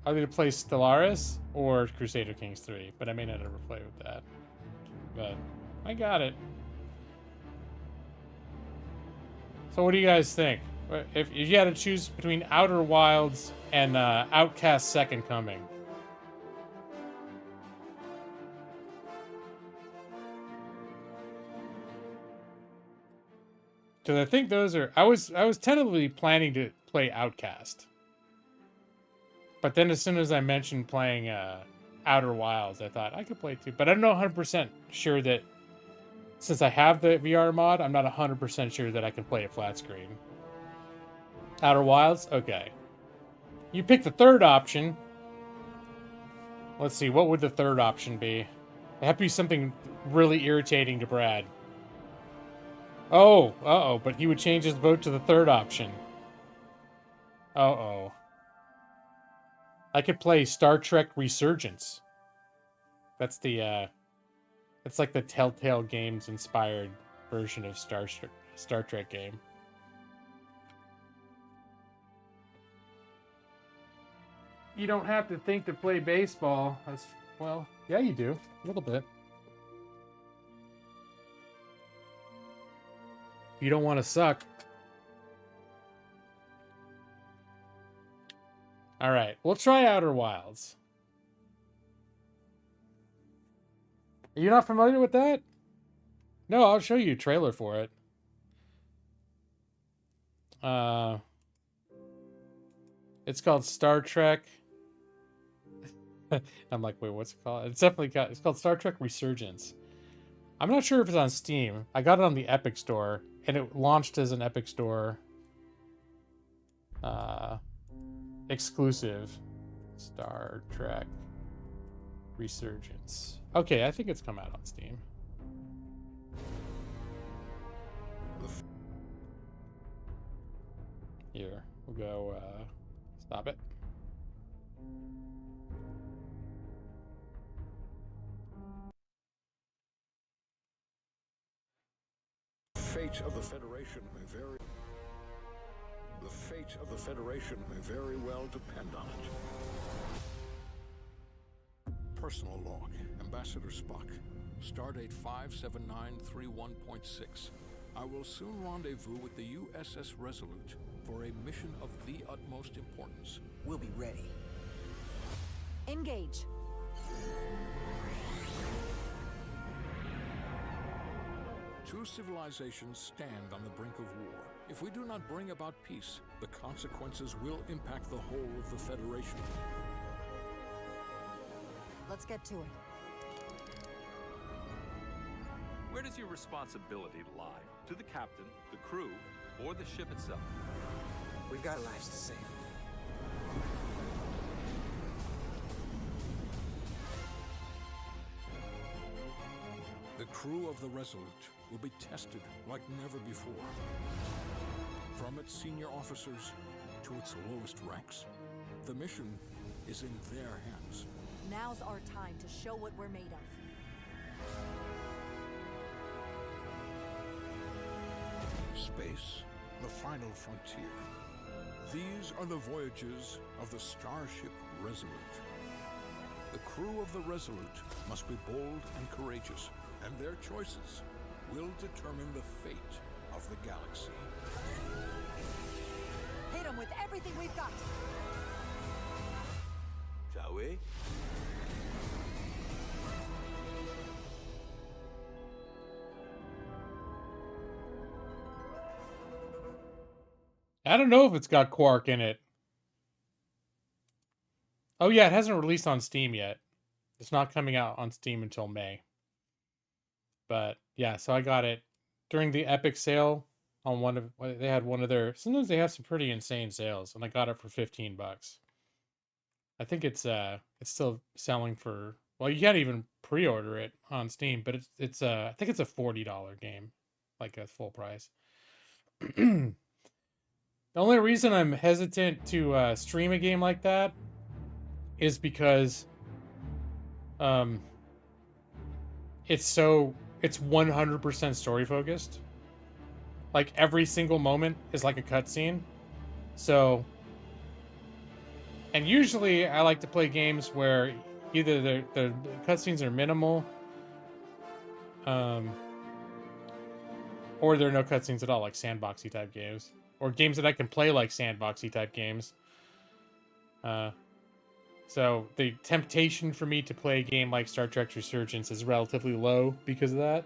Stellaris or Crusader Kings 3, but I may not ever play with that. But I got it. So what do you guys think? If you had to choose between Outer Wilds and Outcast Second Coming? Because I think those are... I was tentatively planning to play Outcast. But then as soon as I mentioned playing Outer Wilds, I thought I could play too. But I'm not 100% sure that... Since I have the VR mod, I'm not 100% sure that I can play it flat screen. Outer Wilds? Okay. You pick the third option. Let's see, what would the third option be? It have to be something really irritating to Brad. Oh, uh-oh, but he would change his vote to the third option. Uh-oh. I could play Star Trek Resurgence. That's the, it's like the Telltale Games inspired version of Star Trek game. You don't have to think to play baseball. Well, yeah, you do. A little bit. You don't want to suck. All right, we'll try Outer Wilds. Are you not familiar with that? No, I'll show you a trailer for it. It's called Star Trek. I'm like, wait, what's it called? It's called Star Trek Resurgence. I'm not sure if it's on Steam. I got it on the Epic Store, and it launched as an Epic Store exclusive. Star Trek Resurgence. Okay, I think it's come out on Steam. Here, we'll go, stop it. Fate of the Federation may vary. The fate of the Federation may very well depend on it. Personal log, Ambassador Spock. Stardate 57931.6. I will soon rendezvous with the USS Resolute for a mission of the utmost importance. We'll be ready. Engage. Two civilizations stand on the brink of war. If we do not bring about peace, the consequences will impact the whole of the Federation. Let's get to it. Where does your responsibility lie? To the captain, the crew, or the ship itself? We've got lives to save. The crew of the Resolute will be tested like never before. From its senior officers to its lowest ranks, the mission is in their hands. Now's our time to show what we're made of. Space, the final frontier. These are the voyages of the starship Resolute. The crew of the Resolute must be bold and courageous, and their choices will determine the fate of the galaxy. Hit them with everything we've got. Shall we? I don't know if it's got Quark in it. Oh yeah, it hasn't released on Steam yet. It's not coming out on Steam until May. But yeah, so I got it during the Epic sale on one of they had one of their sometimes they have some pretty insane sales, and I got it for $15. I think it's still selling for, well, you can't even pre-order it on Steam, but it's I think it's a $40 game, like a full price. The only reason I'm hesitant to stream a game like that is because it's 100% story focused. Like every single moment is like a cutscene. So, and usually I like to play games where either the cutscenes are minimal, or there are no cutscenes at all, like sandboxy type games, or games that I can play like sandboxy type games. So the temptation for me to play a game like Star Trek Resurgence is relatively low because of that.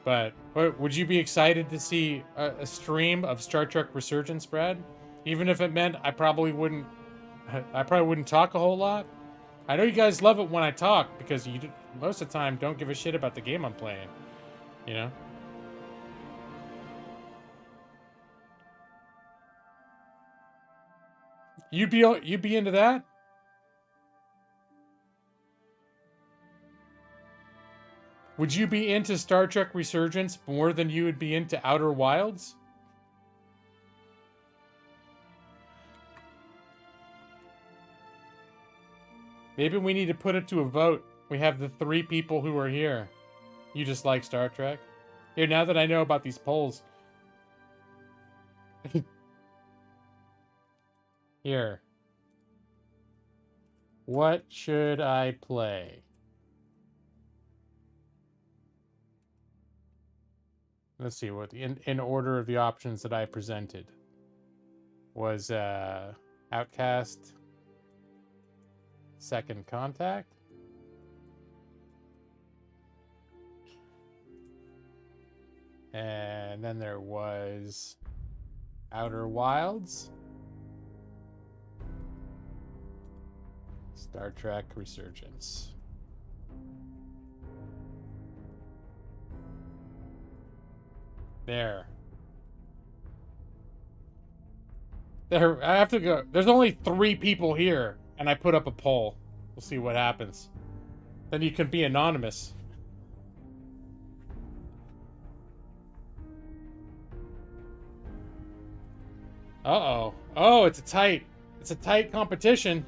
But would you be excited to see a stream of Star Trek Resurgence, Brad? Even if it meant I probably wouldn't talk a whole lot. I know you guys love it when I talk because you most of the time don't give a shit about the game I'm playing. You know? You'd be into that? Would you be into Star Trek Resurgence more than you would be into Outer Wilds? Maybe we need to put it to a vote. We have the 3 people who are here. You just like Star Trek? Here, now that I know about these polls. Here. What should I play? Let's see what in order of the options that I presented was Outcast, Second Contact, and then there was Outer Wilds, Star Trek Resurgence. There, I have to go. There's only 3 people here, and I put up a poll. We'll see what happens. Then you can be anonymous. Uh-oh. Oh, it's a tight competition.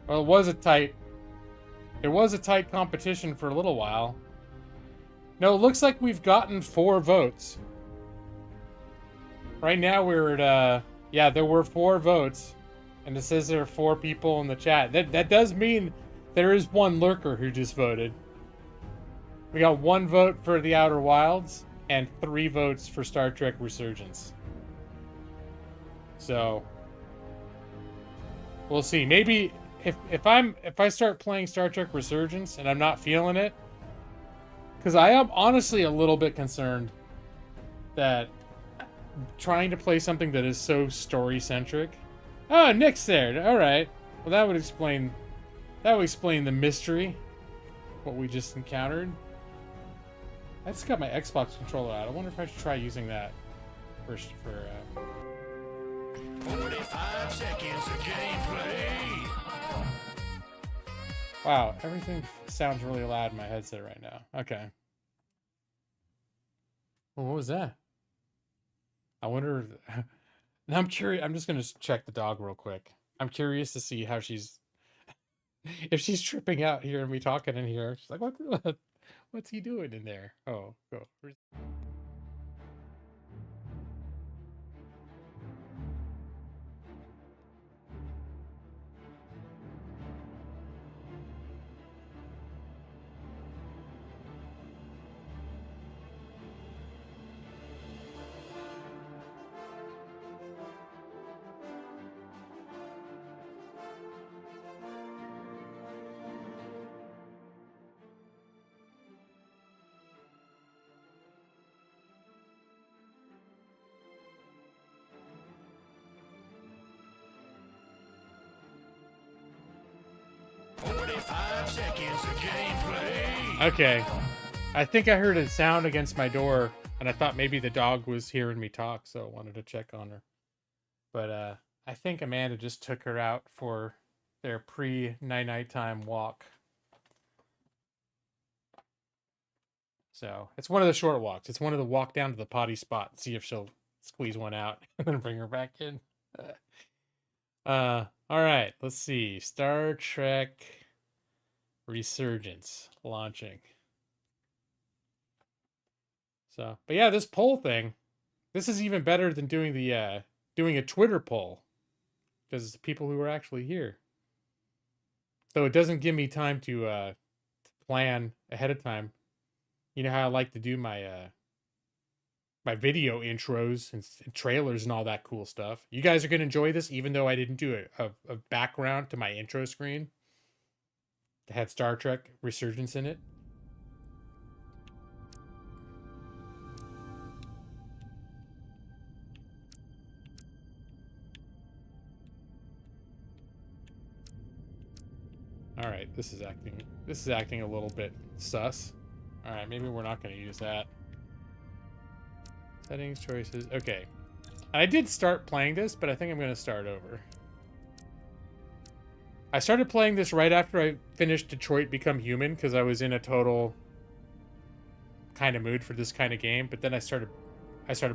Well, it was a tight competition for a little while. No, it looks like we've gotten 4 votes. Right now we're at, yeah, there were 4 votes. And it says there are 4 people in the chat. That does mean there is 1 lurker who just voted. We got 1 vote for the Outer Wilds and 3 votes for Star Trek Resurgence. So, we'll see. Maybe if I start playing Star Trek Resurgence and I'm not feeling it, because I am honestly a little bit concerned that trying to play something that is so story centric. Oh, Nick's there. All right. Well, that would explain the mystery, what we just encountered. I just got my Xbox controller out. I wonder if I should try using that for 45 seconds of gameplay. Wow, everything sounds really loud in my headset right now. Okay. Well, what was that? I wonder. Now I'm curious. I'm just gonna check the dog real quick. I'm curious to see how she's. If she's tripping out hearing me talking in here. She's like, what's he doing in there? Oh, go. 5 seconds of gameplay. Okay. I think I heard a sound against my door, and I thought maybe the dog was hearing me talk, so I wanted to check on her. But I think Amanda just took her out for their pre-night time walk. So it's one of the short walks. It's one of the walk down to the potty spot, see if she'll squeeze one out and then bring her back in. All right, let's see. Star Trek Resurgence launching. So, but yeah, this poll thing, this is even better than doing the doing a Twitter poll, because it's the people who are actually here. So it doesn't give me time to plan ahead of time. You know how I like to do my my video intros and trailers and all that cool stuff. You guys are going to enjoy this, even though I didn't do a background to my intro screen that had Star Trek Resurgence in it. All right, this is acting a little bit sus. All right, maybe we're not going to use that. Settings, choices. Okay. I did start playing this, but I think I'm going to start over. I started playing this right after I finished Detroit Become Human, because I was in a total kind of mood for this kind of game, but then I started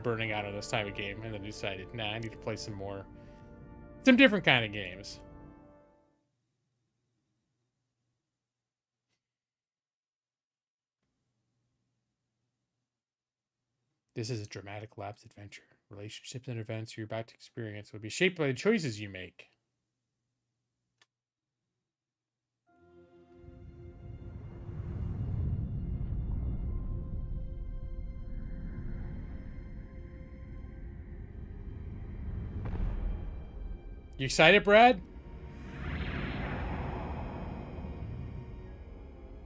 burning out on this type of game, and then decided, nah, I need to play some different kind of games. This is a dramatic lapse adventure. Relationships and events you're about to experience will be shaped by the choices you make. You excited, Brad?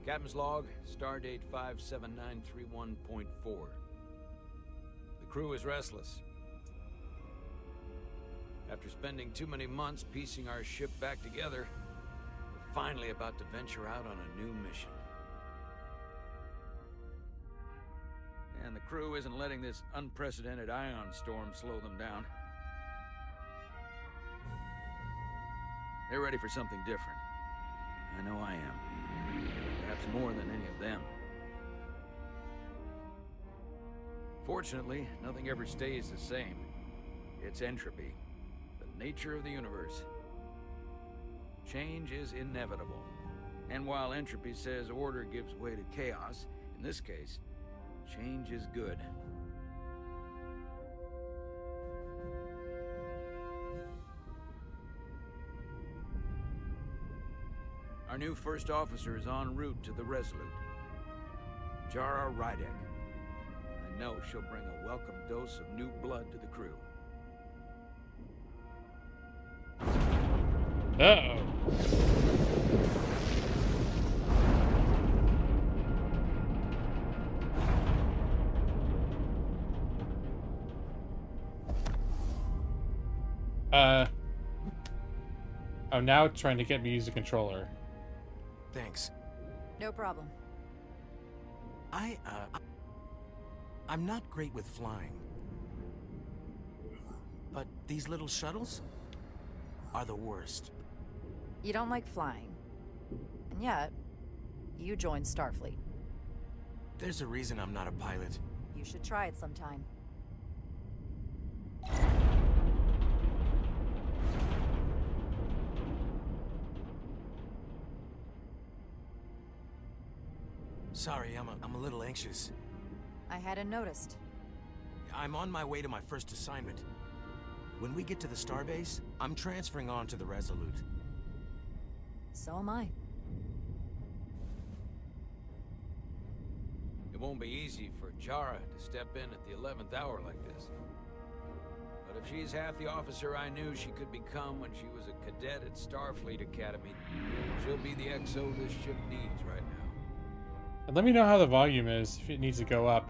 Captain's log, stardate 57931.4. The crew is restless. After spending too many months piecing our ship back together, we're finally about to venture out on a new mission. And the crew isn't letting this unprecedented ion storm slow them down. They're ready for something different. I know I am. Perhaps more than any of them. Fortunately, nothing ever stays the same. It's entropy, the nature of the universe. Change is inevitable. And while entropy says order gives way to chaos, in this case, change is good. Our new first officer is en route to the Resolute. Jara Rydek. I know she'll bring a welcome dose of new blood to the crew. Uh-oh. Oh, now it's trying to get me to use the controller. Thanks. No problem. I'm not great with flying. But these little shuttles are the worst. You don't like flying. And yet, you joined Starfleet. There's a reason I'm not a pilot. You should try it sometime. Sorry, I'm a little anxious. I hadn't noticed. I'm on my way to my first assignment. When we get to the starbase, I'm transferring on to the Resolute. So am I. It won't be easy for Jara to step in at the 11th hour like this. But if she's half the officer I knew she could become when she was a cadet at Starfleet Academy, she'll be the XO this ship needs right now. And let me know how the volume is, if it needs to go up.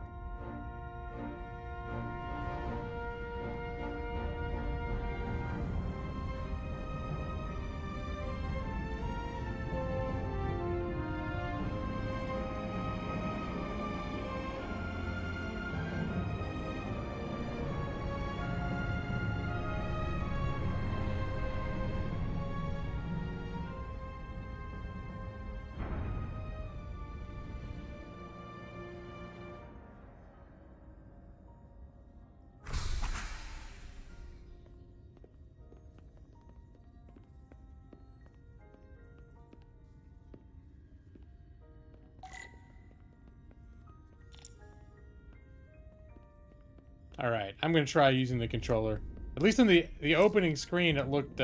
Alright, I'm gonna try using the controller. At least in the opening screen, it looked,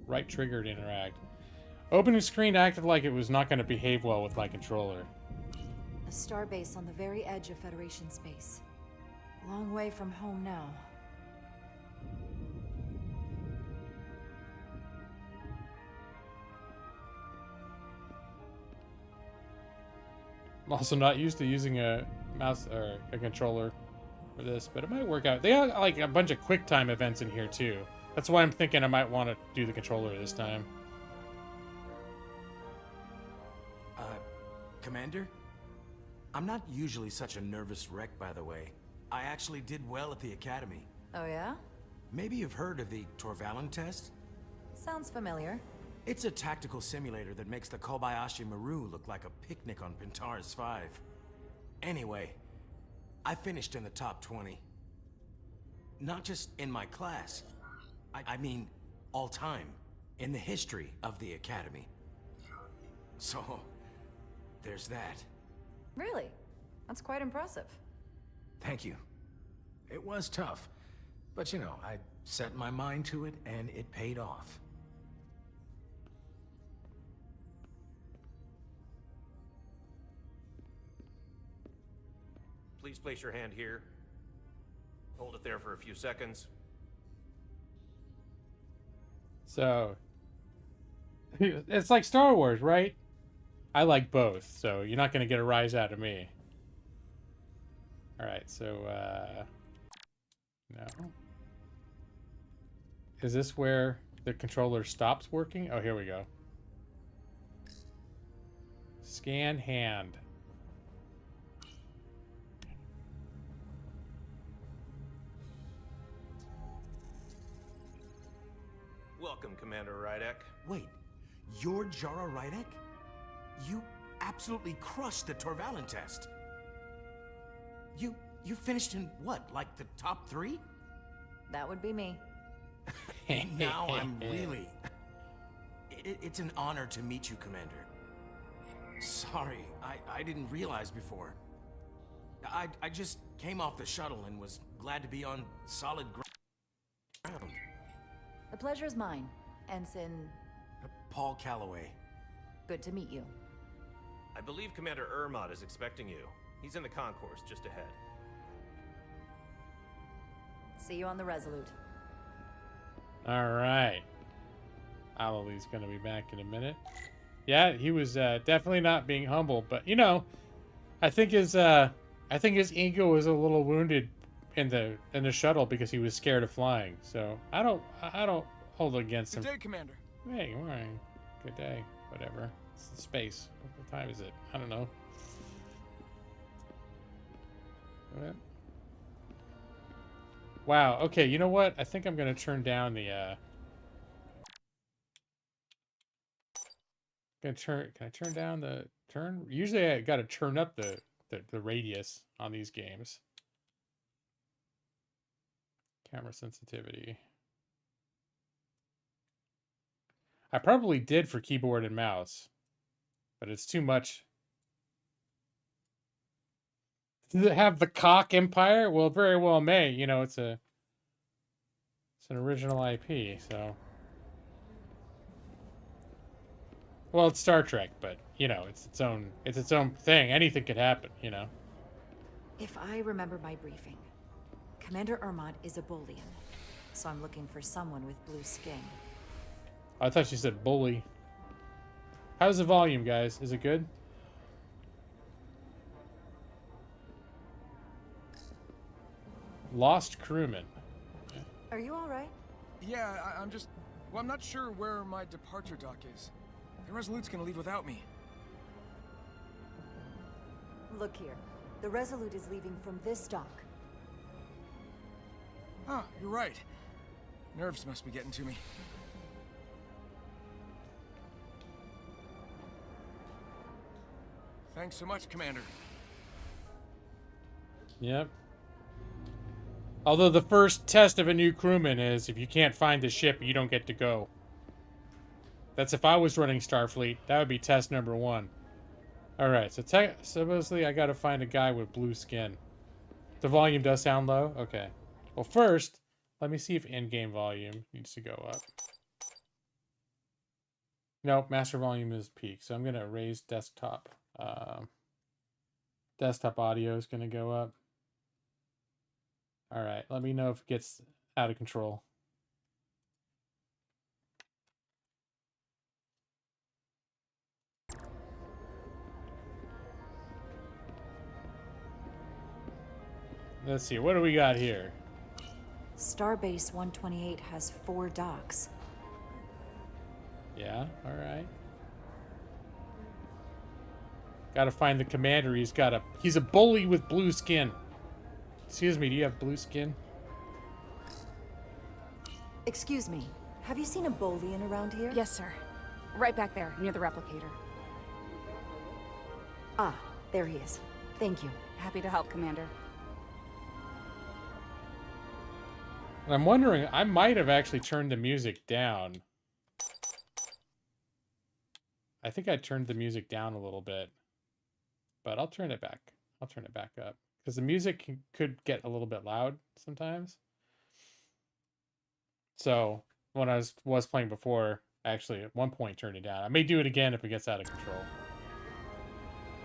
right trigger to interact. Opening screen acted like it was not gonna behave well with my controller. A starbase on the very edge of Federation space. Long way from home now. I'm also not used to using a mouse or a controller for this, but it might work out. They have like a bunch of quick time events in here too. That's why I'm thinking I might want to do the controller this time. Commander? I'm not usually such a nervous wreck, by the way. I actually did well at the Academy. Oh yeah? Maybe you've heard of the Torvalin test? Sounds familiar. It's a tactical simulator that makes the Kobayashi Maru look like a picnic on Pintaris 5. Anyway, I finished in the top 20. Not just in my class. I mean, all time. In the history of the Academy. So, there's that. Really? That's quite impressive. Thank you. It was tough. But you know, I set my mind to it and it paid off. Please place your hand here. Hold it there for a few seconds. So, it's like Star Wars, right? I like both, so you're not going to get a rise out of me. Alright, so, no. Is this where the controller stops working? Oh, here we go. Scan hand. Welcome, Commander Rydek. Wait, you're Jara Rydek? You absolutely crushed the Torvalin test. You finished in what, like the top 3? That would be me. Now I'm really... It's an honor to meet you, Commander. Sorry, I didn't realize before. I just came off the shuttle and was glad to be on solid ground. The pleasure's mine, Ensign... Paul Calloway. Good to meet you. I believe Commander Ermot is expecting you. He's in the concourse just ahead. See you on the Resolute. Alright. Alali's gonna be back in a minute. Yeah, he was definitely not being humble, but you know, I think his ego was a little wounded in the shuttle because he was scared of flying. So I don't hold it against him. Good day, Commander. Hey, good morning. Good day. Whatever. It's space. What time is it? I don't know. What? Wow. Okay. You know what? I think I'm gonna turn down the. Can I turn down the turn? Usually I gotta turn up the radius on these games. Camera sensitivity. I probably did for keyboard and mouse, but it's too much. Does it have the cock empire? Well, very well may. You know, it's an original IP, so. Well, it's Star Trek, but you know, it's its own thing. Anything could happen, you know. If I remember my briefing, Commander Ermot is a Bolian, so I'm looking for someone with blue skin. I thought she said bully. How's the volume, guys? Is it good? Lost crewman. Are you all right? Yeah, I'm just... Well, I'm not sure where my departure dock is. The Resolute's gonna leave without me. Look here. The Resolute is leaving from this dock. Ah, you're right. Nerves must be getting to me. Thanks so much, Commander. Yep. Although the first test of a new crewman is if you can't find the ship, you don't get to go. That's if I was running Starfleet. That would be test number 1. Alright, so supposedly I gotta find a guy with blue skin. The volume does sound low? Okay. Well, first, let me see if in-game volume needs to go up. Nope, master volume is peak. So I'm going to raise desktop. Desktop audio is going to go up. All right, let me know if it gets out of control. Let's see, what do we got here? Starbase 128 has 4 docks. Yeah, all right. Gotta find the commander. He's a bully with blue skin. Excuse me, do you have blue skin? Excuse me, have you seen a Bolian around here? Yes, sir. Right back there, near the replicator. Ah, there he is. Thank you. Happy to help, Commander. I'm wondering, I might have actually turned the music down. I think I turned the music down a little bit. But I'll turn it back. I'll turn it back up. Because the music could get a little bit loud sometimes. So, when I was playing before, actually at one point turned it down. I may do it again if it gets out of control.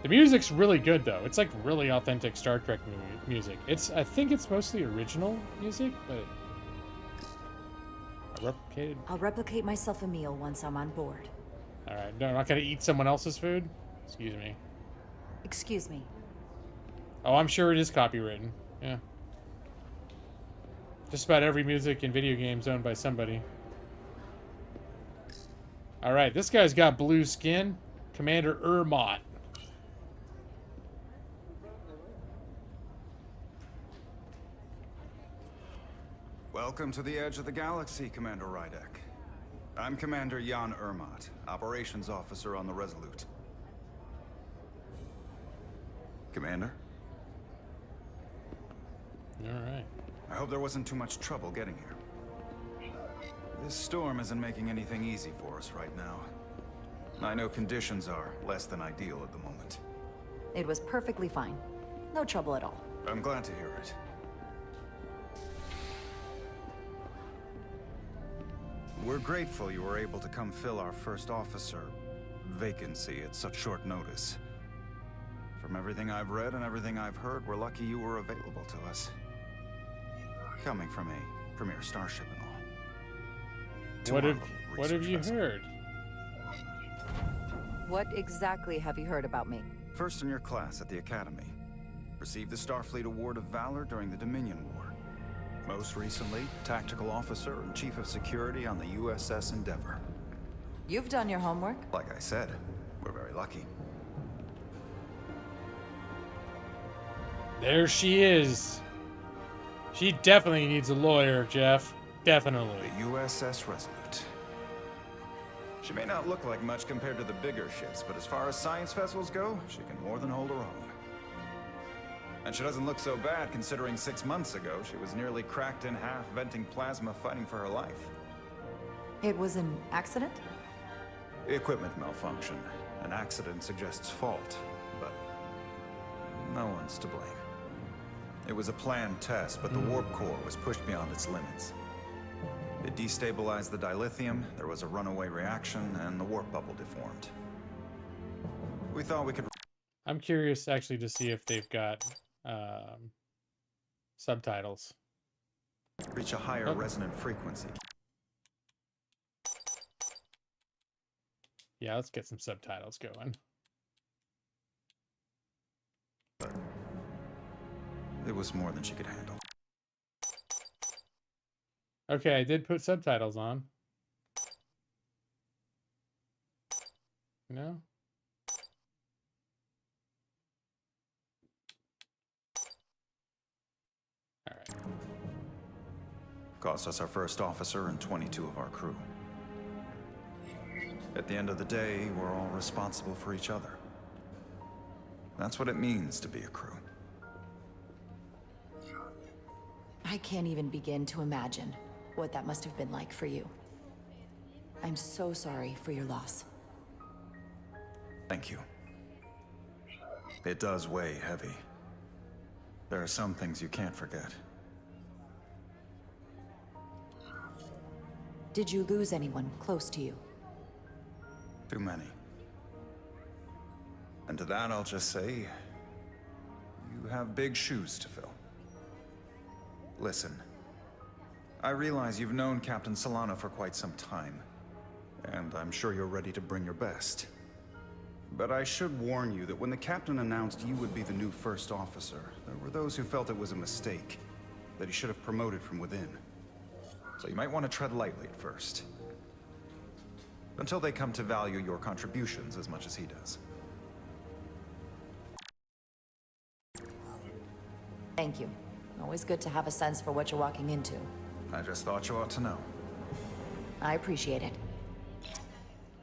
The music's really good though. It's like really authentic Star Trek music. I think it's mostly original music, but replicated. I'll replicate myself a meal once I'm on board. Alright, no, I'm not gonna eat someone else's food? Excuse me. Excuse me. Oh, I'm sure it is copywritten. Yeah. Just about every music in video games owned by somebody. Alright, this guy's got blue skin. Commander Ermot. Welcome to the edge of the galaxy, Commander Rydek. I'm Commander Jan Ermot, Operations Officer on the Resolute. Commander? Alright. I hope there wasn't too much trouble getting here. This storm isn't making anything easy for us right now. I know conditions are less than ideal at the moment. It was perfectly fine. No trouble at all. I'm glad to hear it. We're grateful you were able to come fill our first officer vacancy at such short notice. From everything I've read and everything I've heard, we're lucky you were available to us. Coming from a premier starship and all. What have you heard? What exactly have you heard about me? First in your class at the Academy. Received the Starfleet Award of Valor during the Dominion War. Most recently, Tactical Officer and Chief of Security on the USS Endeavor. You've done your homework? Like I said, we're very lucky. There she is. She definitely needs a lawyer, Jeff. Definitely. The USS Resolute. She may not look like much compared to the bigger ships, but as far as science vessels go, she can more than hold her own. And she doesn't look so bad considering 6 months ago she was nearly cracked in half, venting plasma, fighting for her life. It was an accident? Equipment malfunction. An accident suggests fault, but no one's to blame. It was a planned test, but the warp core was pushed beyond its limits. It destabilized the dilithium, there was a runaway reaction, and the warp bubble deformed. We thought we could... I'm curious actually to see if they've got subtitles. Reach a higher resonant frequency. Yeah, let's get some subtitles going. But it was more than she could handle. Okay, I did put subtitles on. No? Alright. Cost us our first officer and 22 of our crew. At the end of the day, we're all responsible for each other. That's what it means to be a crew. I can't even begin to imagine what that must have been like for you. I'm so sorry for your loss. Thank you. It does weigh heavy. There are some things you can't forget. Did you lose anyone close to you? Too many. And to that I'll just say, you have big shoes to fill. Listen, I realize you've known Captain Solano for quite some time, and I'm sure you're ready to bring your best. But I should warn you that when the captain announced you would be the new first officer, there were those who felt it was a mistake, that he should have promoted from within. So you might want to tread lightly at first. Until they come to value your contributions as much as he does. Thank you. Always good to have a sense for what you're walking into. I just thought you ought to know. I appreciate it.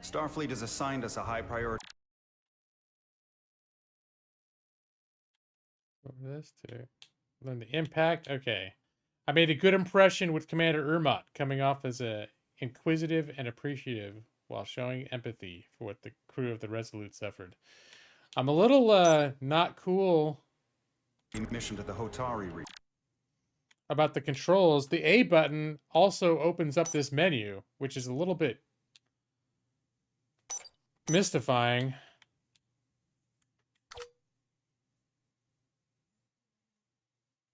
Starfleet has assigned us a high priority. This too. Then the impact. Okay. I made a good impression with Commander Ermot, coming off as inquisitive and appreciative while showing empathy for what the crew of the Resolute suffered. I'm a little not cool Mission to the Hotari region. About the controls. The A button also opens up this menu, which is a little bit mystifying.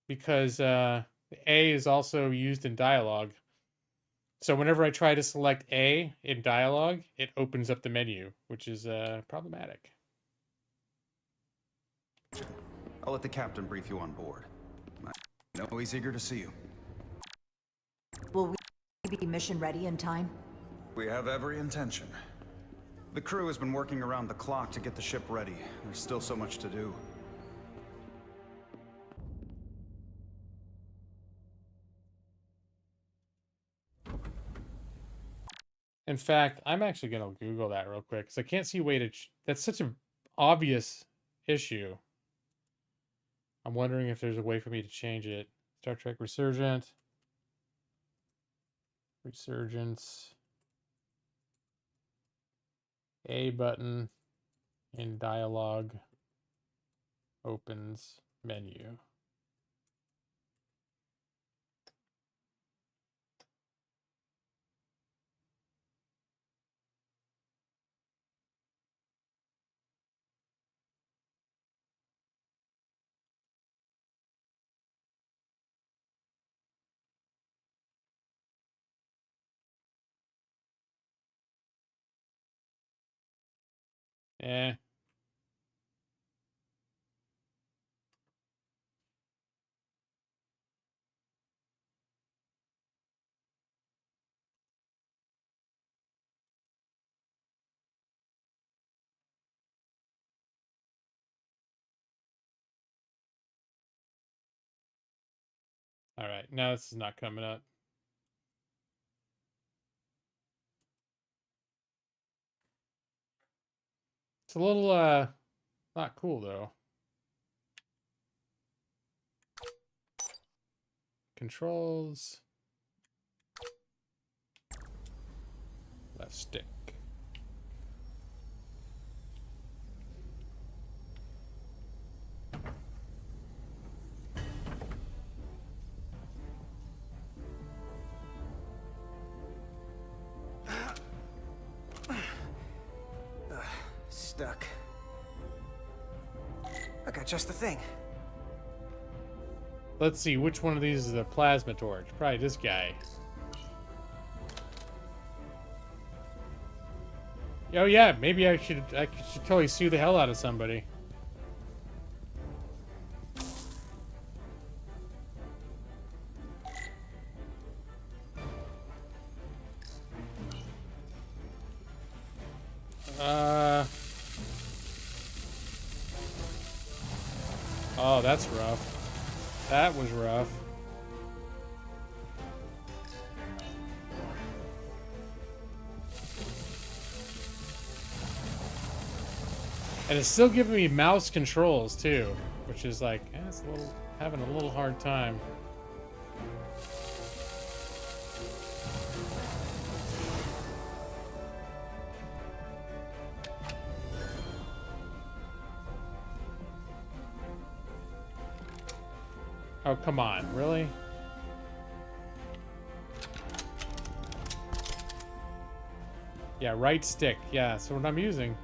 Because the A is also used in dialogue. So whenever I try to select A in dialogue, it opens up the menu, which is problematic. I'll let the captain brief you on board. I know he's eager to see you. Will we be mission ready in time? We have every intention. The crew has been working around the clock to get the ship ready. There's still so much to do. In fact, I'm actually going to Google that real quick because I can't see a way to... That's such an obvious issue. I'm wondering if there's a way for me to change it. Star Trek Resurgence. A button in dialogue opens menu. Eh. All right, now this is not coming up. It's a little, not cool, though. Controls. Left stick. Stuck. I got just the thing. Let's see, which one of these is a plasma torch? Probably this guy. Oh yeah, maybe I should totally sue the hell out of somebody. Oh, that's rough. That was rough. And it's still giving me mouse controls too, which is like, it's a little, having a little hard time. Oh, come on. Really? Yeah, right stick. Yeah, that's what I'm using.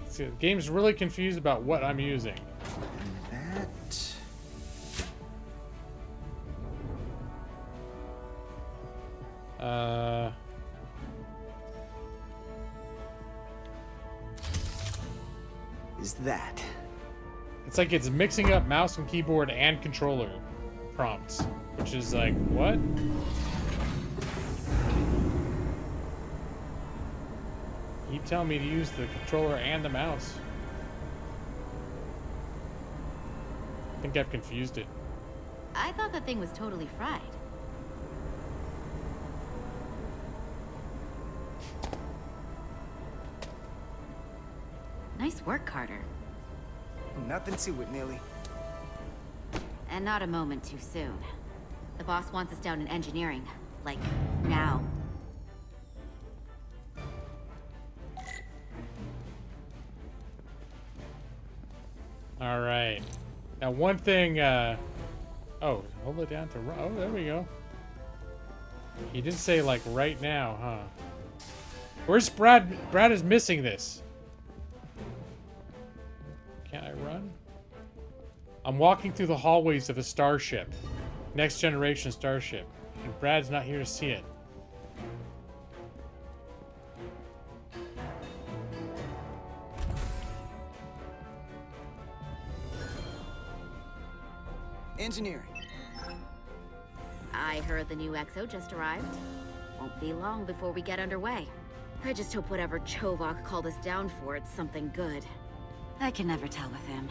See, the game's really confused about what I'm using. Is that? It's like it's mixing up mouse and keyboard and controller prompts, which is like, what? Keep telling me to use the controller and the mouse. I think I've confused it. I thought that thing was totally fried. Nice work, Carter. Nothing to it, Neely. And not a moment too soon. The boss wants us down in engineering. Like, now. Alright. Now one thing, oh, hold it down to, oh, there we go. He did say, like, right now, huh? Where's Brad? Brad is missing this. Can't I run? I'm walking through the hallways of a starship. Next generation starship. And Brad's not here to see it. Engineering. I heard the new XO just arrived. Won't be long before we get underway. I just hope whatever Chovak called us down for, it's something good. I can never tell with him.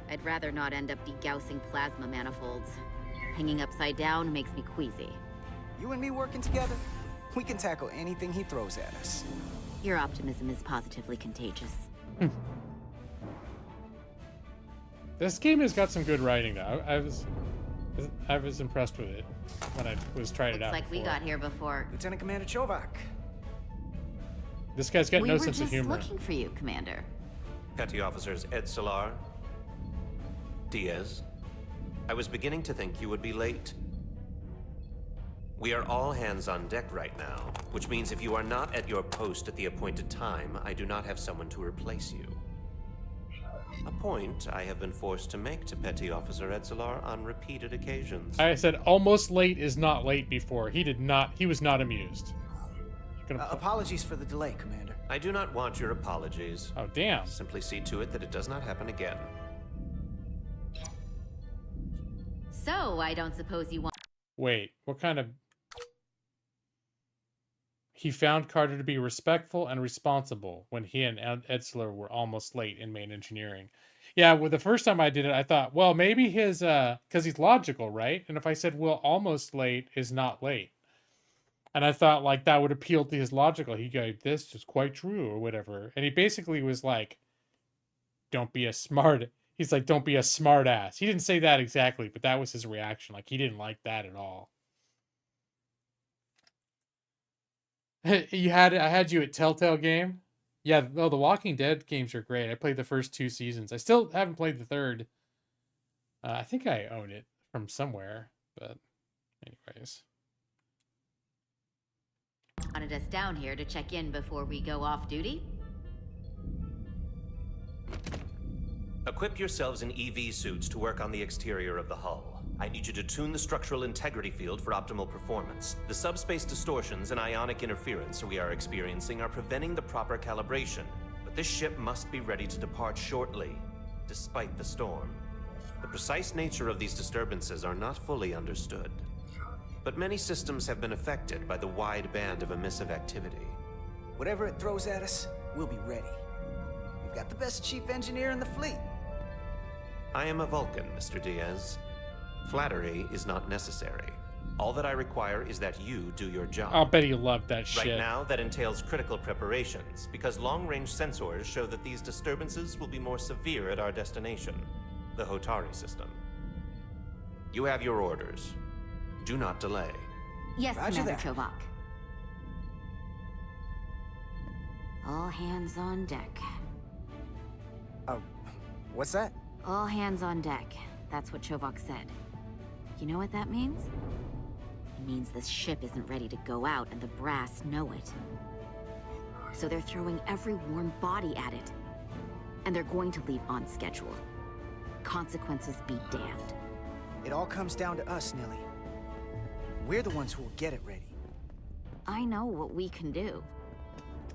I'd rather not end up degaussing plasma manifolds. Hanging upside down makes me queasy. You and me working together, we can tackle anything he throws at us. Your optimism is positively contagious. This game has got some good writing though. I was impressed with it when I was trying it out. Looks like we got here before. Lieutenant Commander Chovak. This guy's got no sense of humor. We were just looking for you, Commander. Petty Officers Edselar, Diaz. I was beginning to think you would be late. We are all hands on deck right now, which means if you are not at your post at the appointed time, I do not have someone to replace you. A point I have been forced to make to Petty Officer Edselar on repeated occasions. I said almost late is not late before. He was not amused. Apologies for the delay, Commander. I do not want your apologies. Oh, damn. Simply see to it that it does not happen again. So, I don't suppose you want... Wait, what kind of... He found Carter to be respectful and responsible when he and Edselar were almost late in main engineering. Yeah, well, the first time I did it, I thought, well, maybe his... Because he's logical, right? And if I said, well, almost late is not late. And I thought, like, that would appeal to his logical. He go, this is quite true, or whatever. And he basically was like, don't be a smart... He's like, don't be a smart ass. He didn't say that exactly, but that was his reaction. Like, he didn't like that at all. I had you at Telltale game. Yeah, no, the Walking Dead games are great. I played the first 2 seasons. I still haven't played the third. I think I own it from somewhere, but anyways. Wanted us down here to check in before we go off duty? Equip yourselves in EV suits to work on the exterior of the hull. I need you to tune the structural integrity field for optimal performance. The subspace distortions and ionic interference we are experiencing are preventing the proper calibration. But this ship must be ready to depart shortly, despite the storm. The precise nature of these disturbances are not fully understood. But many systems have been affected by the wide band of emissive activity. Whatever it throws at us, we'll be ready. We've got the best chief engineer in the fleet. I am a Vulcan, Mr. Diaz. Flattery is not necessary. All that I require is that you do your job. I'll bet you love that shit. Right now, that entails critical preparations, because long-range sensors show that these disturbances will be more severe at our destination, the Hotari system. You have your orders. Do not delay. Yes, Commander Chovak. All hands on deck. What's that? All hands on deck. That's what Chovok said. You know what that means? It means this ship isn't ready to go out, and the brass know it. So they're throwing every warm body at it. And they're going to leave on schedule. Consequences be damned. It all comes down to us, Nilly. We're the ones who will get it ready. I know what we can do.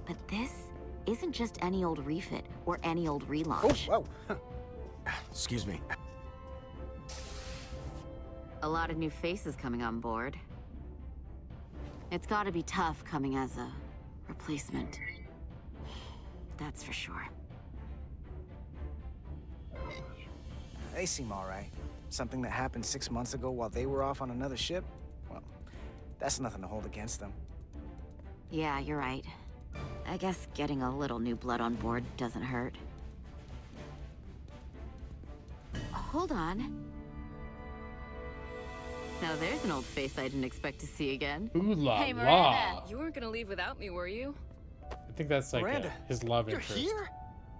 But this isn't just any old refit or any old relaunch. Oh, whoa. Excuse me. A lot of new faces coming on board. It's gotta be tough coming as a replacement. That's for sure. They seem alright. Something that happened 6 months ago while they were off on another ship? Well, that's nothing to hold against them. Yeah, you're right. I guess getting a little new blood on board doesn't hurt. Hold on. Now there's an old face I didn't expect to see again. Ooh la Hey, Miranda, la. you weren't gonna leave without me, were you? I think that's like Miranda, his love you're interest. here?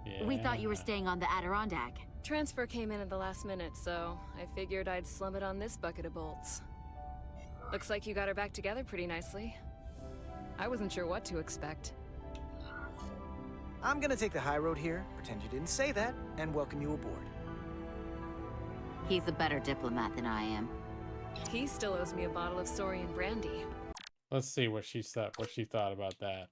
Yeah. We thought you were staying on the Adirondack. Transfer came in at the last minute, so I figured I'd slum it on this bucket of bolts. Looks like you got her back together pretty nicely. I wasn't sure what to expect. I'm gonna take the high road here, pretend you didn't say that, and welcome you aboard. He's a better diplomat than I am. He still owes me a bottle of Saurian brandy. Let's see what she thought about that.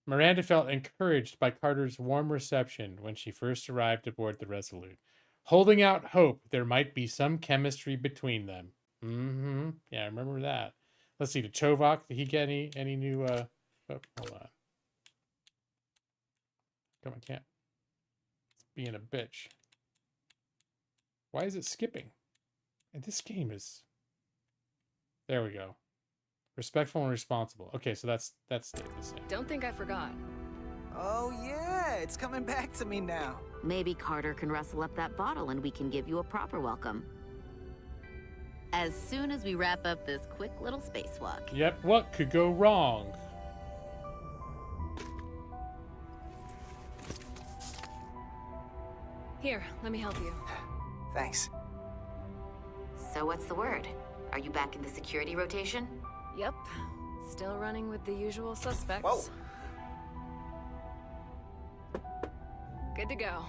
Miranda felt encouraged by Carter's warm reception when she first arrived aboard the Resolute, holding out hope there might be some chemistry between them. Mm-hmm. Yeah, I remember that. Let's see, did Chovok, did he get any new, oh, hold on. Come on, can't. It's being a bitch. Why is it skipping? And this game is... There we go. Respectful and responsible. Okay, so that's stayed the same. Don't think I forgot. Oh yeah, it's coming back to me now. Maybe Carter can rustle up that bottle and we can give you a proper welcome. As soon as we wrap up this quick little spacewalk. Yep, what could go wrong? Here, let me help you. Thanks. So what's the word? Are you back in the security rotation? Yep. Still running with the usual suspects. Whoa. Good to go.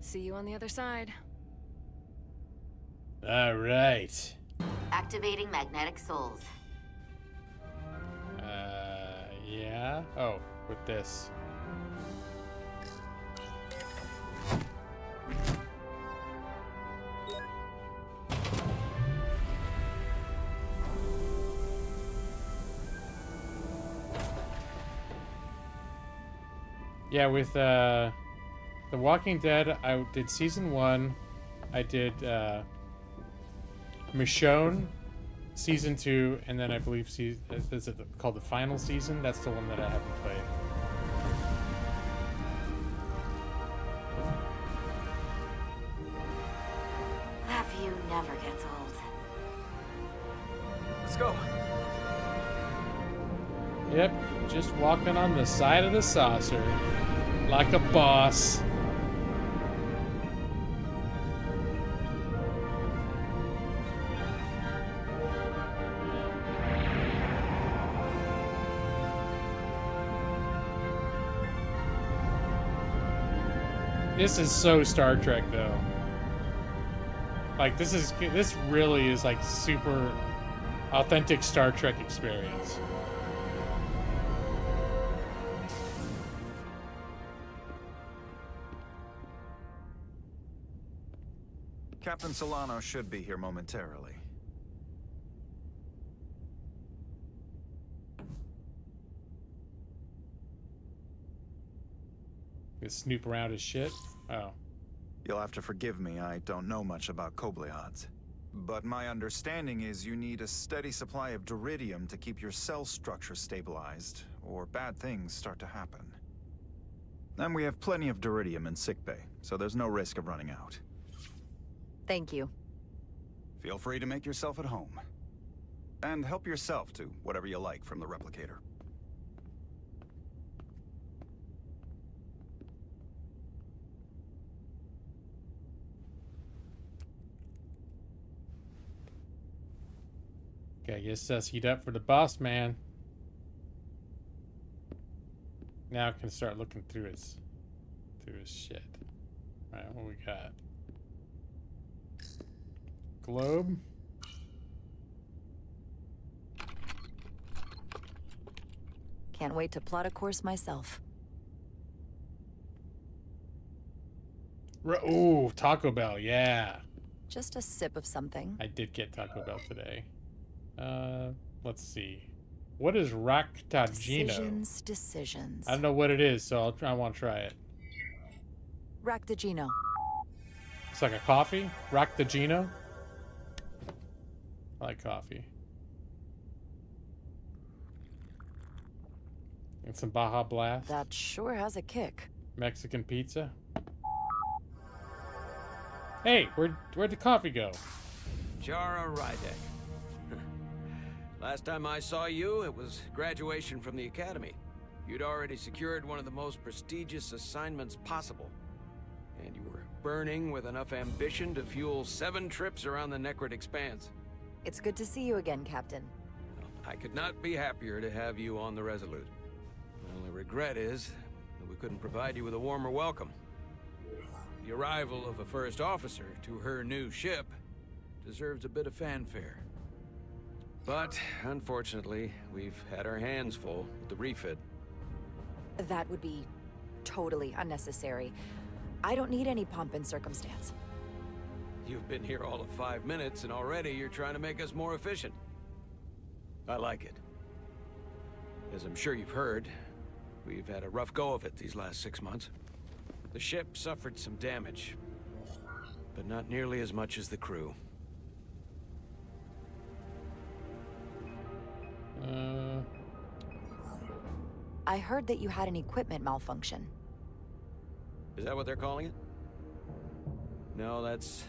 See you on the other side. All right. Activating magnetic souls. Yeah. Oh, with this. Yeah, with The Walking Dead, I did season 1. I did Michonne season 2, and then I believe is it called the final season? That's the one that I haven't played. Love you never gets old. Let's go. Yep, just walking on the side of the saucer like a boss. This is so Star Trek, though. Like, this really is like super authentic Star Trek experience. Captain Solano should be here momentarily. You snoop around his shit? Oh. You'll have to forgive me, I don't know much about Kobleods. But my understanding is you need a steady supply of duridium to keep your cell structure stabilized, or bad things start to happen. And we have plenty of duridium in sickbay, so there's no risk of running out. Thank you. Feel free to make yourself at home. And help yourself to whatever you like from the replicator. Okay, I guess that's heat up for the boss man. Now I can start looking through his shit. Alright, what we got? Globe. Can't wait to plot a course myself. Ooh, Taco Bell, yeah. Just a sip of something. I did get Taco Bell today. Let's see. What is Ractagino? Decisions. I don't know what it is, so I want to try it. Ractagino. It's like a coffee? Ractagino? I like coffee. And some Baja Blast. That sure has a kick. Mexican pizza. Hey, where'd the coffee go? Jara Rydek. Last time I saw you, it was graduation from the academy. You'd already secured one of the most prestigious assignments possible. And you were burning with enough ambition to fuel 7 trips around the Necrid Expanse. It's good to see you again, Captain. I could not be happier to have you on the Resolute. My only regret is that we couldn't provide you with a warmer welcome. The arrival of a first officer to her new ship deserves a bit of fanfare. But, unfortunately, we've had our hands full with the refit. That would be totally unnecessary. I don't need any pomp and circumstance. You've been here all of 5 minutes, and already you're trying to make us more efficient. I like it. As I'm sure you've heard, we've had a rough go of it these last 6 months. The ship suffered some damage, but not nearly as much as the crew. I heard that you had an equipment malfunction. Is that what they're calling it? No, that's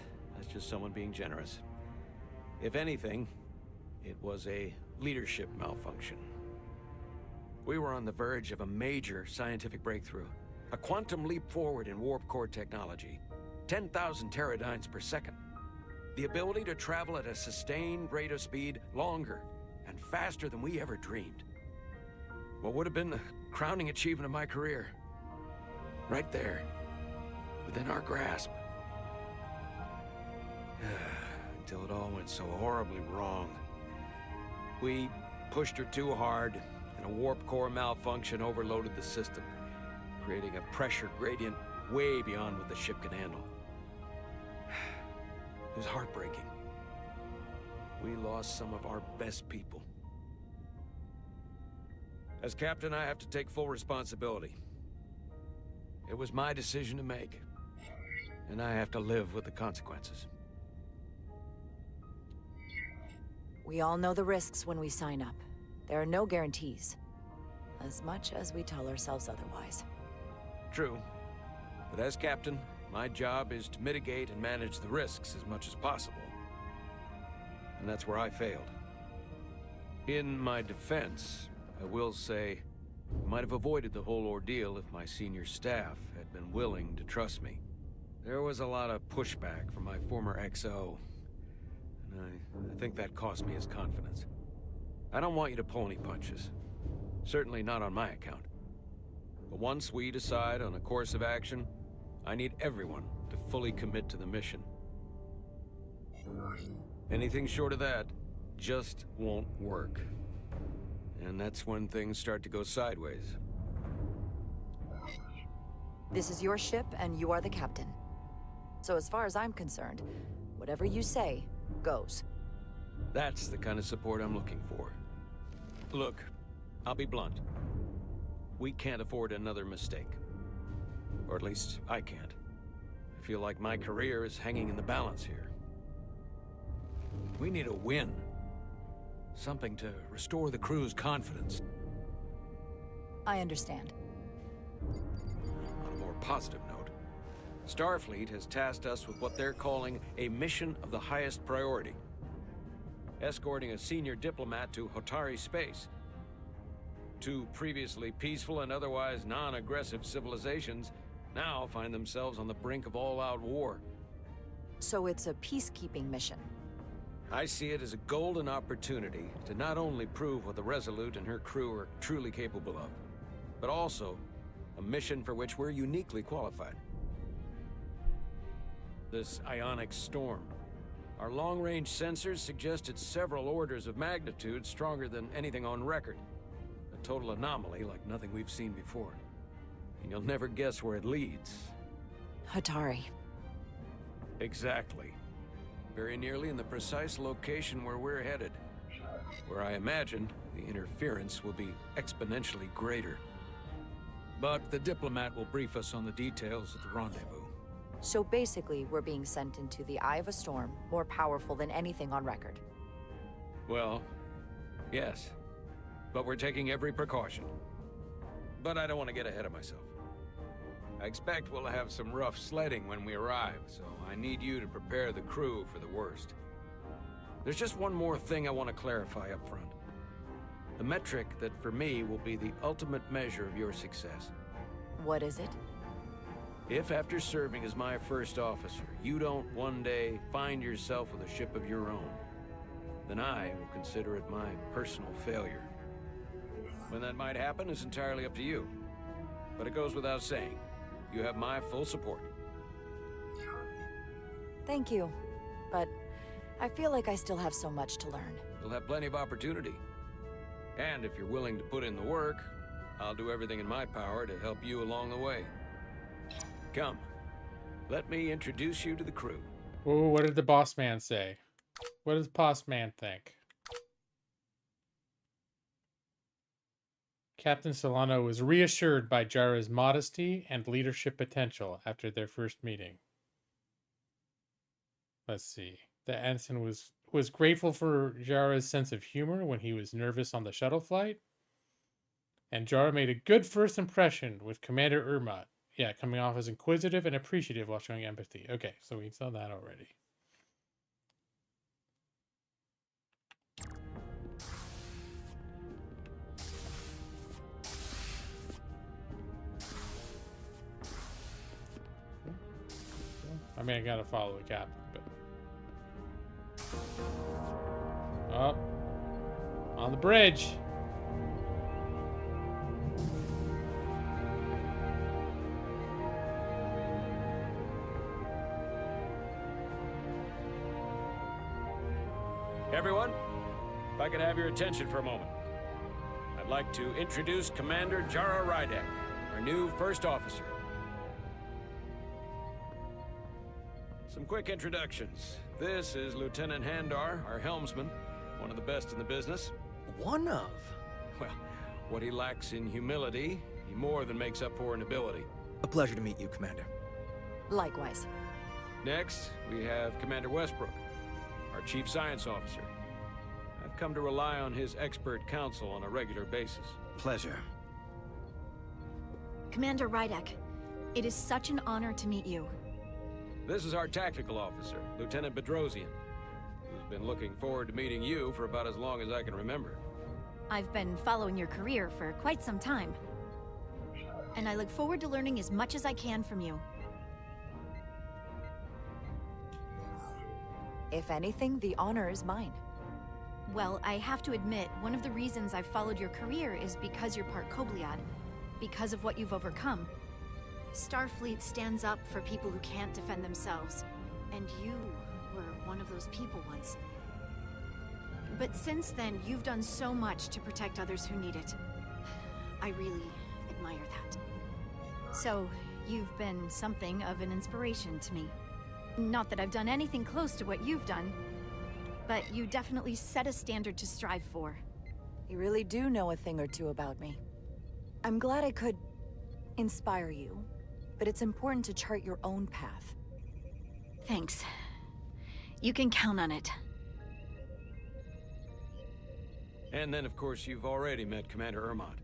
just someone being generous. If anything, it was a leadership malfunction. We were on the verge of a major scientific breakthrough. A quantum leap forward in warp core technology. 10,000 teradynes per second. The ability to travel at a sustained rate of speed longer and faster than we ever dreamed. What would have been the crowning achievement of my career. Right there, within our grasp. Until it all went so horribly wrong. We pushed her too hard, and a warp core malfunction overloaded the system, creating a pressure gradient way beyond what the ship could handle. It was heartbreaking. We lost some of our best people. As captain, I have to take full responsibility. It was my decision to make, and I have to live with the consequences. We all know the risks when we sign up. There are no guarantees, as much as we tell ourselves otherwise. True. But as captain, my job is to mitigate and manage the risks as much as possible. And that's where I failed. In my defense, I will say, I might have avoided the whole ordeal if my senior staff had been willing to trust me. There was a lot of pushback from my former XO, and I think that cost me his confidence. I don't want you to pull any punches. Certainly not on my account. But once we decide on a course of action, I need everyone to fully commit to the mission. Anything short of that just won't work. And that's when things start to go sideways. This is your ship, and you are the captain. So as far as I'm concerned, whatever you say, goes. That's the kind of support I'm looking for. Look, I'll be blunt. We can't afford another mistake. Or at least, I can't. I feel like my career is hanging in the balance here. We need a win. Something to restore the crew's confidence. I understand. On a more positive note, Starfleet has tasked us with what they're calling a mission of the highest priority. escorting a senior diplomat to Hotari space. Two previously peaceful and otherwise non-aggressive civilizations now find themselves on the brink of all-out war. So it's a peacekeeping mission. I see it as a golden opportunity to not only prove what the Resolute and her crew are truly capable of, but also a mission for which we're uniquely qualified. This ionic storm. Our long-range sensors suggest it's several orders of magnitude stronger than anything on record. A total anomaly like nothing we've seen before. And you'll never guess where it leads. Hotari. Exactly. Very nearly in the precise location where we're headed. Where I imagine the interference will be exponentially greater. But the diplomat will brief us on the details at the rendezvous. So basically, we're being sent into the eye of a storm, more powerful than anything on record. Well, yes. But we're taking every precaution. But I don't want to get ahead of myself. I expect we'll have some rough sledding when we arrive, so I need you to prepare the crew for the worst. There's just one more thing I want to clarify up front. The metric that for me will be the ultimate measure of your success. What is it? If after serving as my first officer, you don't one day find yourself with a ship of your own, then I will consider it my personal failure. When that might happen is entirely up to you. But it goes without saying, you have my full support. Thank you, but I feel like I still have so much to learn. You'll have plenty of opportunity. And if you're willing to put in the work, I'll do everything in my power to help you along the way. Come, let me introduce you to the crew. Whoa, what did the boss man say? What does boss man think? Captain Solano was reassured by Jara's modesty and leadership potential after their first meeting. Let's see. The ensign was grateful for Jara's sense of humor when he was nervous on the shuttle flight. And Jara made a good first impression with Commander Urmat. Yeah, coming off as inquisitive and appreciative while showing empathy. Okay, so we saw that already. I mean, I gotta follow the captain, but... Up. On the bridge. Everyone, if I could have your attention for a moment. I'd like to introduce Commander Jara Rydek, our new first officer. Some quick introductions. This is Lieutenant Handar, our helmsman, one of the best in the business. One of? Well, what he lacks in humility, he more than makes up for in ability. A pleasure to meet you, Commander. Likewise. Next, we have Commander Westbrook, our Chief Science Officer. I've come to rely on his expert counsel on a regular basis. Pleasure. Commander Rydek, it is such an honor to meet you. This is our tactical officer, Lieutenant Bedrosian, who's been looking forward to meeting you for about as long as I can remember. I've been following your career for quite some time, and I look forward to learning as much as I can from you. If anything, the honor is mine. Well, I have to admit, one of the reasons I've followed your career is because you're part Kobliad, because of what you've overcome. Starfleet stands up for people who can't defend themselves, and you were one of those people once. But since then, you've done so much to protect others who need it. I really admire that. So, you've been something of an inspiration to me. Not that I've done anything close to what you've done, but you definitely set a standard to strive for. You really do know a thing or two about me. I'm glad I could inspire you, but it's important to chart your own path. Thanks. You can count on it. And then, of course, you've already met Commander Urmat.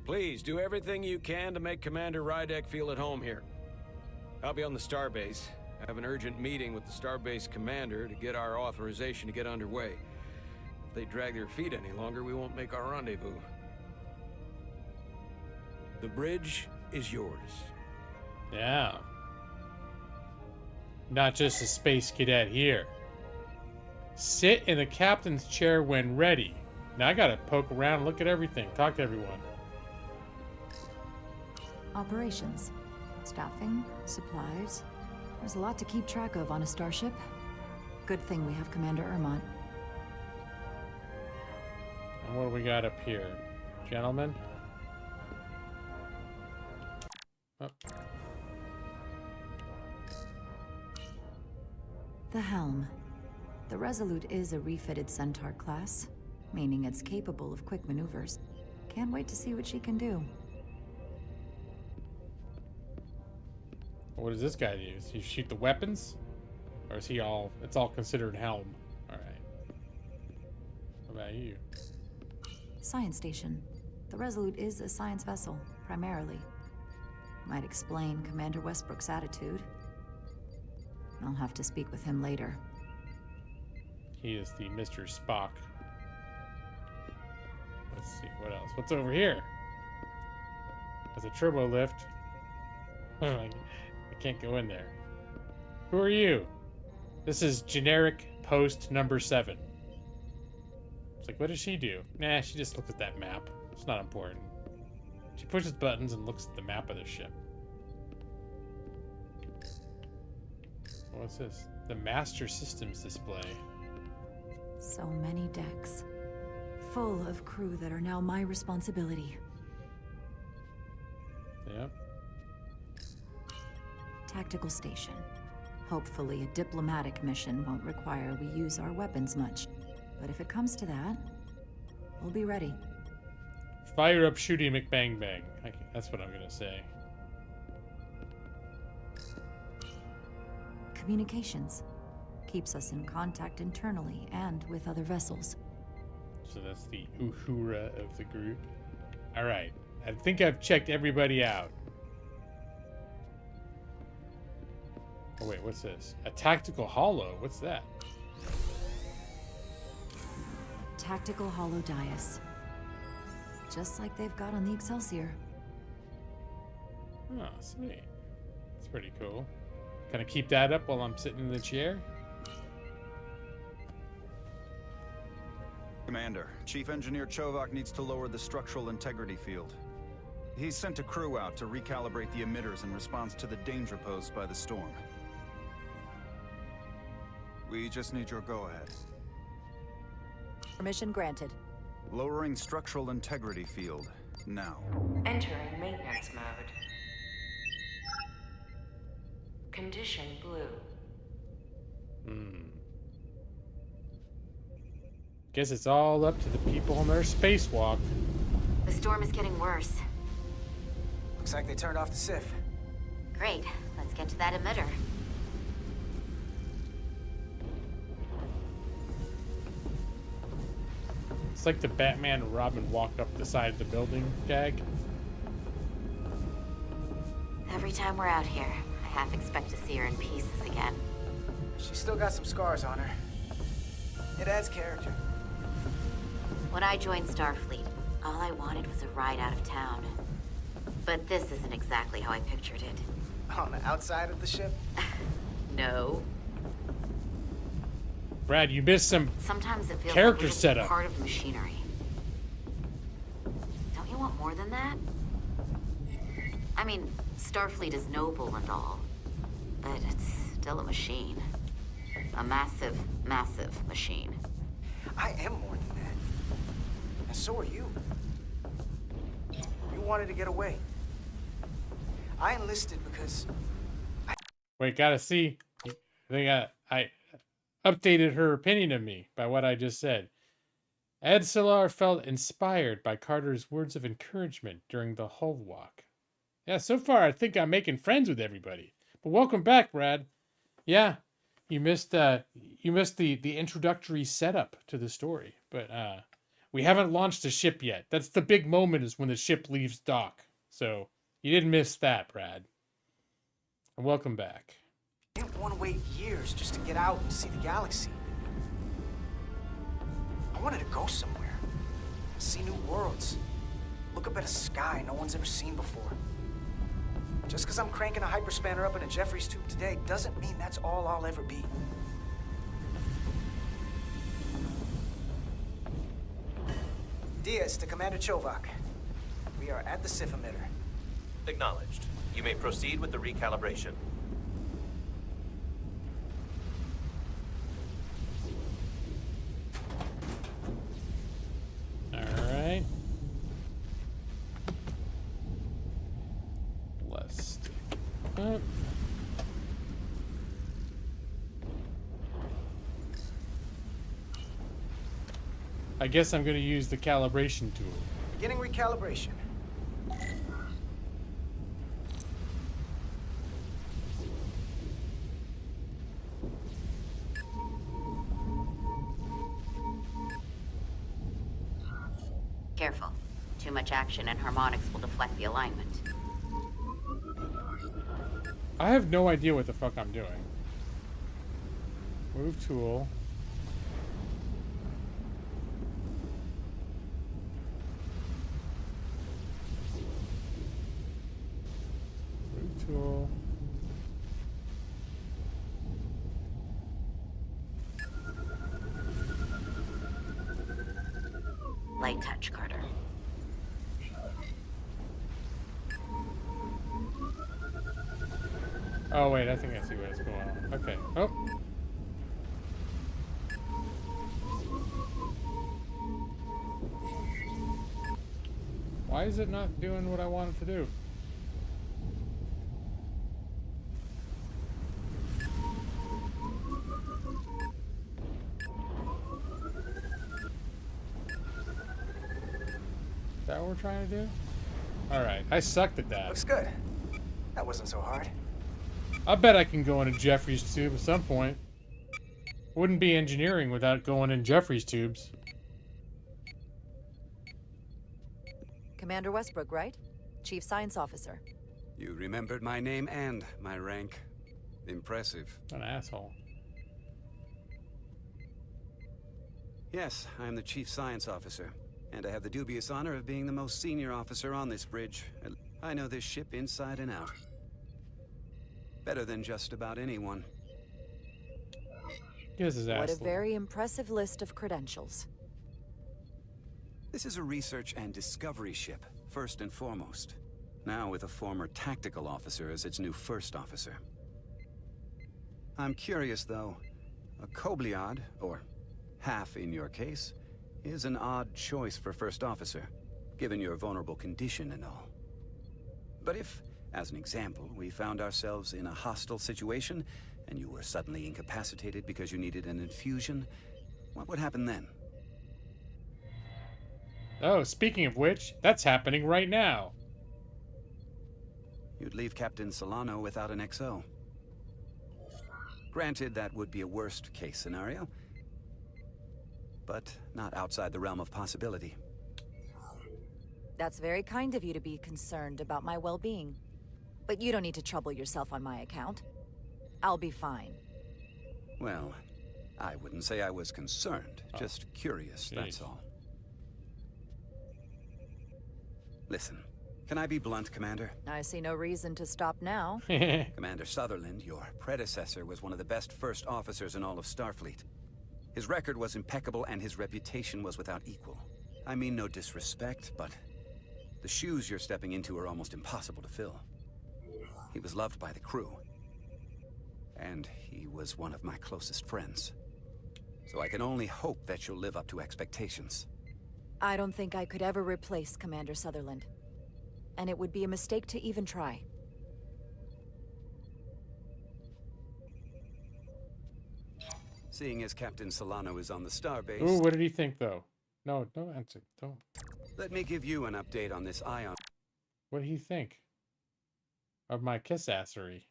Please, do everything you can to make Commander Rydek feel at home here. I'll be on the starbase, Have an urgent meeting with the Starbase commander to get our authorization to get underway. If they drag their feet any longer, we won't make our rendezvous. The bridge is yours. Yeah. Not just a space cadet here. Sit in the captain's chair when ready. Now I gotta poke around and look at everything. Talk to everyone. Operations. Staffing. Supplies. There's a lot to keep track of on a starship. Good thing we have Commander Ermont. And what do we got up here? Gentlemen? Oh. The helm. The Resolute is a refitted Centaur class, meaning it's capable of quick maneuvers. Can't wait to see what she can do. What does this guy do? Does he shoot the weapons? Or is he all... It's all considered helm. Alright. What about you? Science station. The Resolute is a science vessel, primarily. Might explain Commander Westbrook's attitude. I'll have to speak with him later. He is the Mr. Spock. Let's see, what else? What's over here? There's a turbo lift. I can't go in there. Who are you? This is generic post number 7. It's like, what does she do? Nah, she just looks at that map. It's not important. She pushes buttons and looks at the map of the ship. What's this? The Master Systems display. So many decks. Full of crew that are now my responsibility. Yep. Tactical station. Hopefully a diplomatic mission won't require we use our weapons much. But if it comes to that, we'll be ready. Fire up Shooty McBang Bang. That's what I'm gonna say. Communications. Keeps us in contact internally and with other vessels. So that's the Uhura of the group. Alright. I think I've checked everybody out. Oh wait, what's this? A tactical holo? What's that? Tactical holo dais. Just like they've got on the Excelsior. Oh, sweet. That's pretty cool. Can I keep that up while I'm sitting in the chair? Commander, Chief Engineer Chovak needs to lower the structural integrity field. He's sent a crew out to recalibrate the emitters in response to the danger posed by the storm. We just need your go-ahead. Permission granted. Lowering structural integrity field, now. Entering maintenance mode. Condition blue. Guess it's all up to the people on their spacewalk. The storm is getting worse. Looks like they turned off the SIF. Great. Let's get to that emitter. It's like the Batman and Robin walk up the side of the building gag. Every time we're out here, I half expect to see her in pieces again. She's still got some scars on her. It adds character. When I joined Starfleet, all I wanted was a ride out of town. But this isn't exactly how I pictured it. On the outside of the ship? No. Brad, you missed some Sometimes it feels character like we're just setup. part of machinery. Don't you want more than that? I mean, Starfleet is noble and all, but it's still a machine. A massive, massive machine. I am more than that. And so are you. You wanted to get away. I enlisted because... Wait, gotta see. I think I updated her opinion of me by what I just said. Ed Solar felt inspired by Carter's words of encouragement during the hull walk. Yeah, so far I think I'm making friends with everybody. But welcome back, Brad. Yeah, you missed the introductory setup to the story. But we haven't launched the ship yet. That's the big moment, is when the ship leaves dock. So you didn't miss that, Brad. And welcome back. I didn't want to wait years just to get out and see the galaxy. I wanted to go somewhere, see new worlds, look up at a sky no one's ever seen before. Just because I'm cranking a hyperspanner up in a Jeffries tube today doesn't mean that's all I'll ever be. Diaz to Commander Chovak. We are at the Sif emitter. Acknowledged. You may proceed with the recalibration. Alright. Let's stick up. I guess I'm going to use the calibration tool. Beginning recalibration. Careful. Too much action and harmonics will deflect the alignment. I have no idea what the fuck I'm doing. Move tool. Move tool. Light touch, Carter. Oh wait, I think I see what's going on. Okay. Oh. Why is it not doing what I want it to do? Is that what we're trying to do? Alright, I sucked at that. Looks good. That wasn't so hard. I bet I can go in a Jeffries tube at some point. Wouldn't be engineering without going in Jeffries tubes. Commander Westbrook, right? Chief Science Officer. You remembered my name and my rank. Impressive. An asshole. Yes, I'm the Chief Science Officer, and I have the dubious honor of being the most senior officer on this bridge. I know this ship inside and out. Better than just about anyone. Here's his What ass. a very impressive list of credentials. This is a research and discovery ship, first and foremost. Now with a former tactical officer as its new first officer. I'm curious, though. A Kobliad, or half in your case, is an odd choice for first officer, given your vulnerable condition and all. But if, as an example, we found ourselves in a hostile situation, and you were suddenly incapacitated because you needed an infusion, what would happen then? Oh, speaking of which, that's happening right now. You'd leave Captain Solano without an XO. Granted, that would be a worst-case scenario, but not outside the realm of possibility. That's very kind of you to be concerned about my well-being. But you don't need to trouble yourself on my account. I'll be fine. Well, I wouldn't say I was concerned, just curious, that's all. Listen, can I be blunt, Commander? I see no reason to stop now. Commander Sutherland, your predecessor, was one of the best first officers in all of Starfleet. His record was impeccable and his reputation was without equal. I mean no disrespect, but the shoes you're stepping into are almost impossible to fill. He was loved by the crew. And he was one of my closest friends. So I can only hope that you'll live up to expectations. I don't think I could ever replace Commander Sutherland. And it would be a mistake to even try. Seeing as Captain Solano is on the starbase... Ooh, what did he think, though? No, don't answer. Don't. Let me give you an update on this ion. What did he think of my kiss-assery?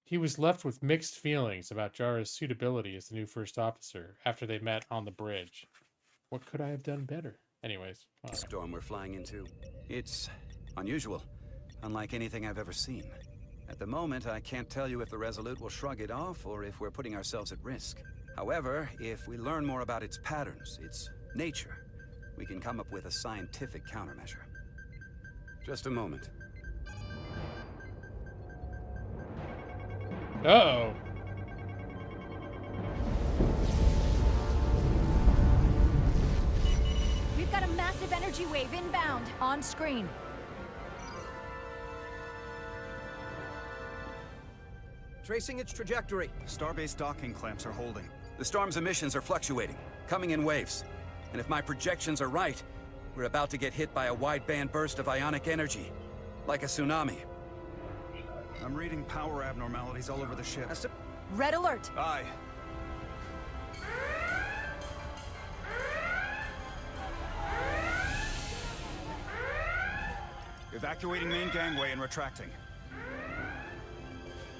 He was left with mixed feelings about Jara's suitability as the new first officer after they met on the bridge. What could I have done better? Anyways. Storm we're flying into. It's unusual, unlike anything I've ever seen. At the moment, I can't tell you if the Resolute will shrug it off or if we're putting ourselves at risk. However, if we learn more about its patterns, its nature, we can come up with a scientific countermeasure. Just a moment. Uh-oh. We've got a massive energy wave inbound. On screen. Tracing its trajectory. Starbase docking clamps are holding. The storm's emissions are fluctuating, coming in waves. And if my projections are right, we're about to get hit by a wide-band burst of ionic energy. Like a tsunami. I'm reading power abnormalities all over the ship. Red alert. Aye. Evacuating main gangway and retracting.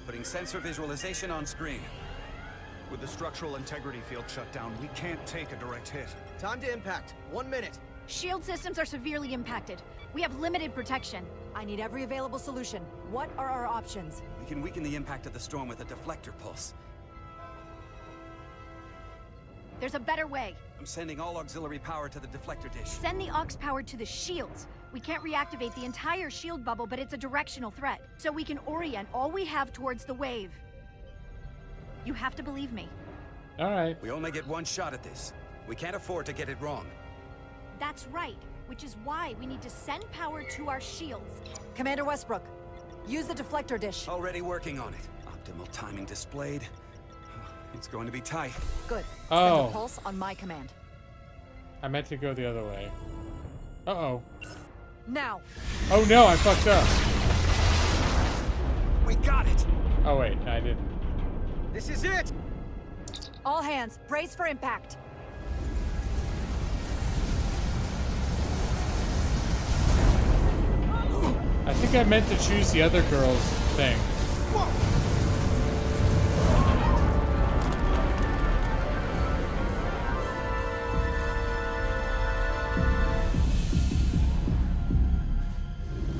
Putting sensor visualization on screen. With the structural integrity field shut down, we can't take a direct hit. Time to impact. 1 minute. Shield systems are severely impacted. We have limited protection. I need every available solution. What are our options? We can weaken the impact of the storm with a deflector pulse. There's a better way. I'm sending all auxiliary power to the deflector dish. Send the aux power to the shields. We can't reactivate the entire shield bubble, but it's a directional threat. So we can orient all we have towards the wave. You have to believe me. All right. We only get one shot at this. We can't afford to get it wrong. That's right, which is why we need to send power to our shields. Commander Westbrook, use the deflector dish. Already working on it. Optimal timing displayed. It's going to be tight. Good. Oh. Send the pulse on my command. I meant to go the other way. Uh-oh. Now. Oh no, I fucked up. We got it. Oh wait, I didn't. This is it! All hands, brace for impact. I think I meant to choose the other girl's thing.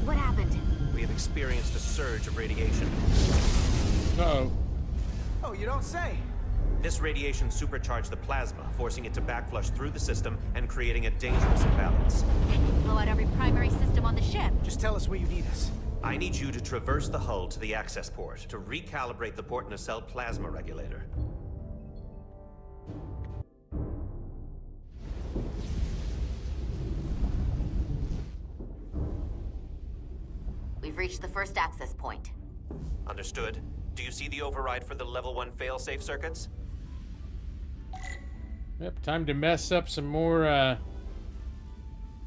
What happened? We have experienced a surge of radiation. Uh-oh. Oh, you don't say. This radiation supercharged the plasma, forcing it to backflush through the system and creating a dangerous imbalance. Blow out every primary system on the ship. Just tell us where you need us. I need you to traverse the hull to the access port to recalibrate the port nacelle plasma regulator. We've reached the first access point. Understood. Do you see the override for the level 1 failsafe circuits? Yep, time to mess up some more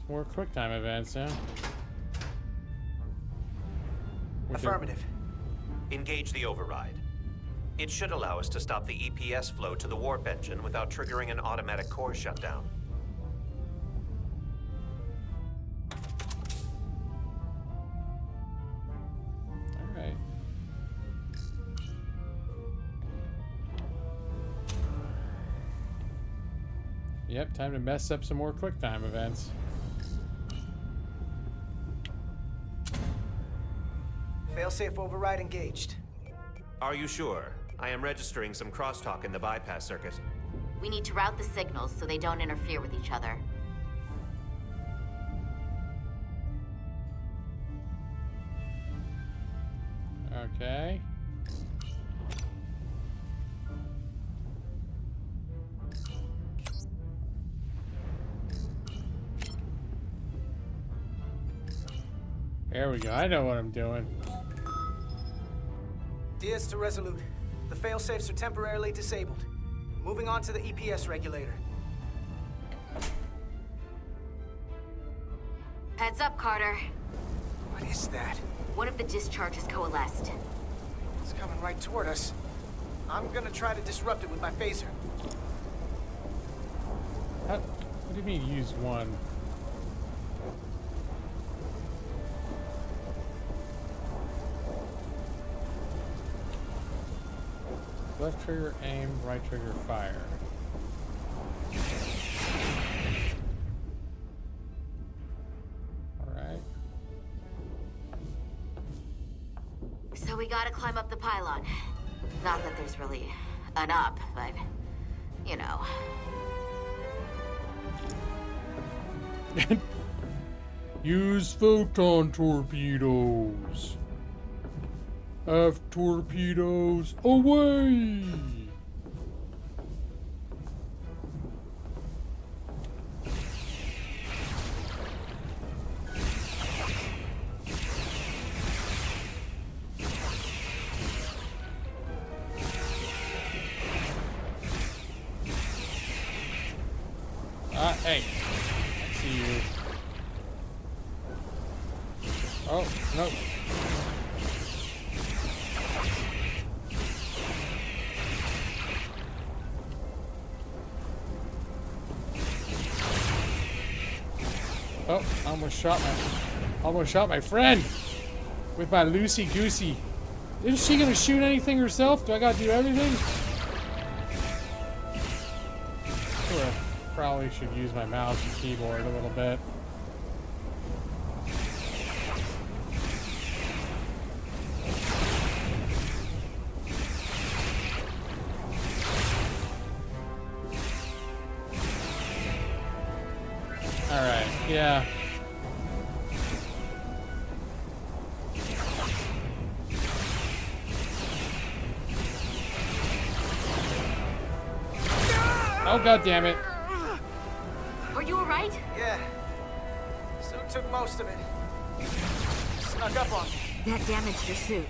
QuickTime events, huh? Affirmative. Engage the override. It should allow us to stop the EPS flow to the warp engine without triggering an automatic core shutdown. Alright. Yep, time to mess up some more QuickTime events. Failsafe override engaged. Are you sure? I am registering some crosstalk in the bypass circuit. We need to route the signals so they don't interfere with each other. Okay. There we go. I know what I'm doing. Diaz to Resolute. The failsafes are temporarily disabled. Moving on to the EPS regulator. Heads up, Carter. What is that? One of the discharges coalesced. It's coming right toward us. I'm gonna try to disrupt it with my phaser. What do you mean use one? Left trigger aim, right trigger fire. So So we gotta climb up the pylon. Not that there's really an up, but, you know. Use photon torpedoes. Have torpedoes away! Hey. I see you. Oh, no. Oh, I almost shot my friend with my loosey goosey. Isn't she gonna shoot anything herself? Do I gotta do everything? Sure, probably should use my mouse and keyboard a little bit. Alright, yeah. Oh, god damn it. Are you alright? Yeah. Suit took most of it. Snuck up on me. That damaged your suit.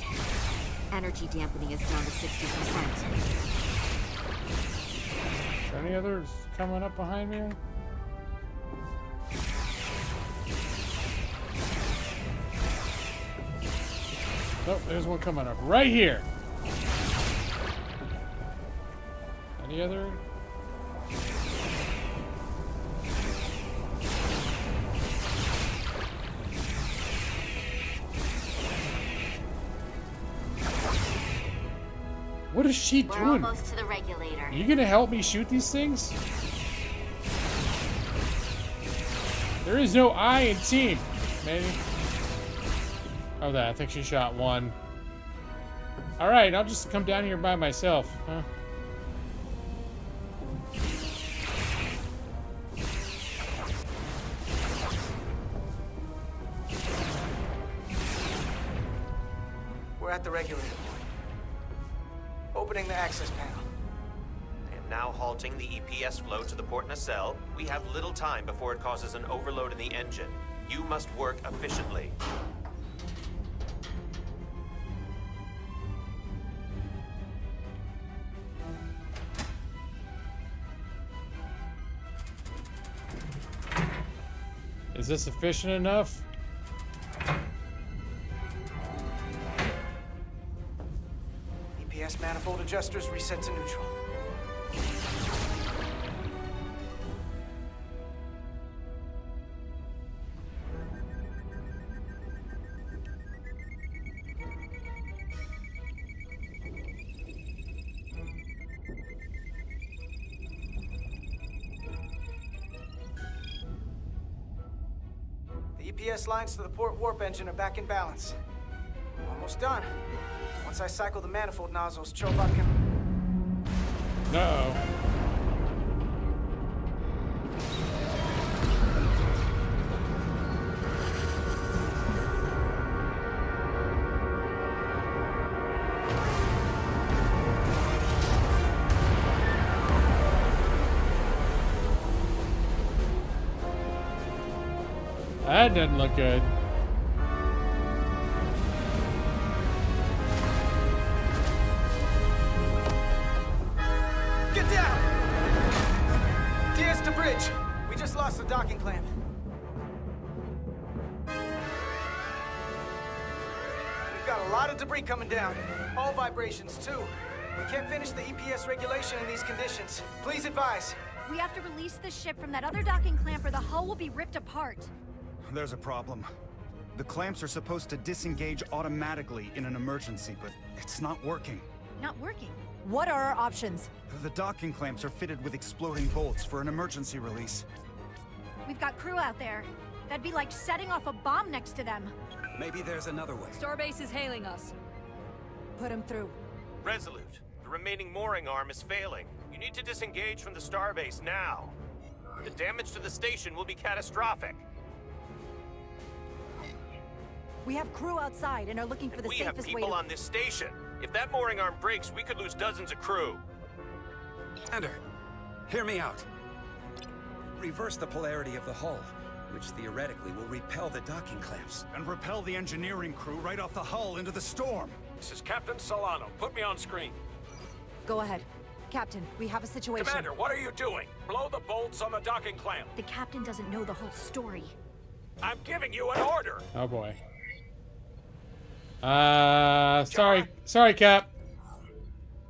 Energy dampening is down to 60%. Any others coming up behind me? Oh, there's one coming up right here. Any other? What is she doing? We're almost to the regulator. Are you gonna help me shoot these things? There is no I in team. Maybe. Oh, I think she shot one. Alright, I'll just come down here by myself, huh? We're at the regulator. Opening the access panel. I am now halting the EPS flow to the port nacelle. We have little time before it causes an overload in the engine. You must work efficiently. Is this efficient enough? EPS manifold adjusters reset to neutral. The EPS lines to the port warp engine are back in balance. Almost done. Once I cycle the manifold nozzles, Chobot can... Uh-oh. That doesn't look good. Get down! DS to bridge. We just lost the docking clamp. We've got a lot of debris coming down. All vibrations, too. We can't finish the EPS regulation in these conditions. Please advise. We have to release the ship from that other docking clamp or the hull will be ripped apart. There's a problem. The clamps are supposed to disengage automatically in an emergency, but it's not working. Not working? What are our options? The docking clamps are fitted with exploding bolts for an emergency release. We've got crew out there. That'd be like setting off a bomb next to them. Maybe there's another way. Starbase is hailing us. Put him through. Resolute, the remaining mooring arm is failing. You need to disengage from the starbase now. The damage to the station will be catastrophic. We have crew outside and are looking for the We have safest way people to... on this station. If that mooring arm breaks, we could lose dozens of crew. Commander, hear me out. Reverse the polarity of the hull, which theoretically will repel the docking clamps. And repel the engineering crew right off the hull into the storm. This is Captain Solano. Put me on screen. Go ahead. Captain, we have a situation. Commander, what are you doing? Blow the bolts on the docking clamp. The captain doesn't know the whole story. I'm giving you an order. Oh boy. Sorry, Cap.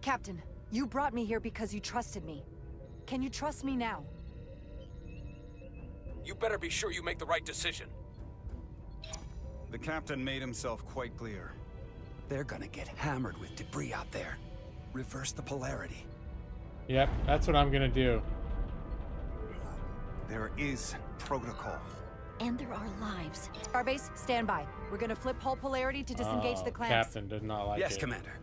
Captain, you brought me here because you trusted me. Can you trust me now? You better be sure you make the right decision. The captain made himself quite clear. They're gonna get hammered with debris out there. Reverse the polarity. Yep, that's what I'm gonna do. There is protocol. And there are lives. Starbase, stand by. We're gonna flip hull polarity to disengage the clamps. Captain did not like it. Yes, Commander.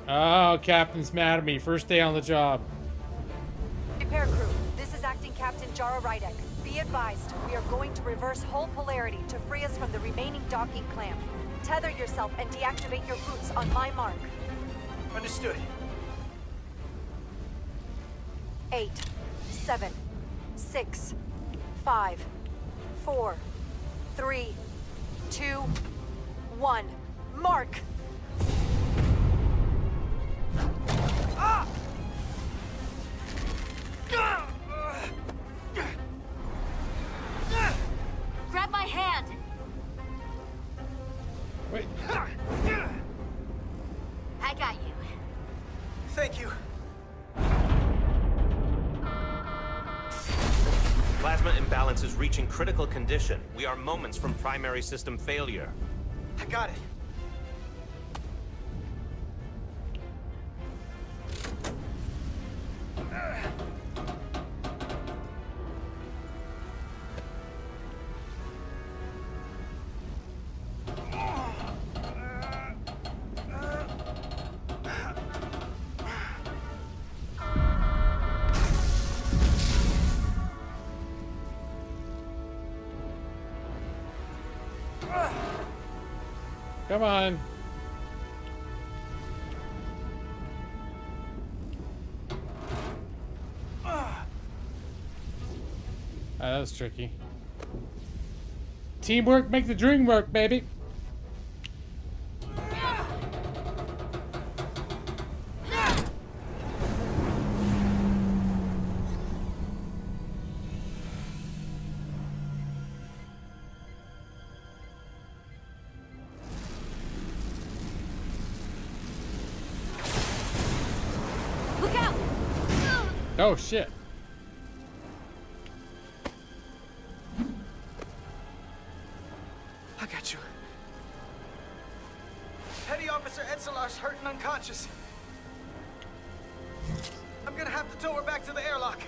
Oh, Captain's mad at me. First day on the job. Repair crew, this is Acting Captain Jara Rydek. Be advised, we are going to reverse hull polarity to free us from the remaining docking clamp. Tether yourself and deactivate your boots on my mark. Understood. 8, 7, 6, 5, 4, 3, 2, 1. Mark! Ah! Grab my hand! Wait. I got you. Thank you. Plasma imbalance is reaching critical condition. We are moments from primary system failure. I got it. Come on. That was tricky. Teamwork make the dream work, baby. Look out! Oh shit. I got you. Petty Officer Edselar's hurt and unconscious. I'm gonna have to tow her back to the airlock.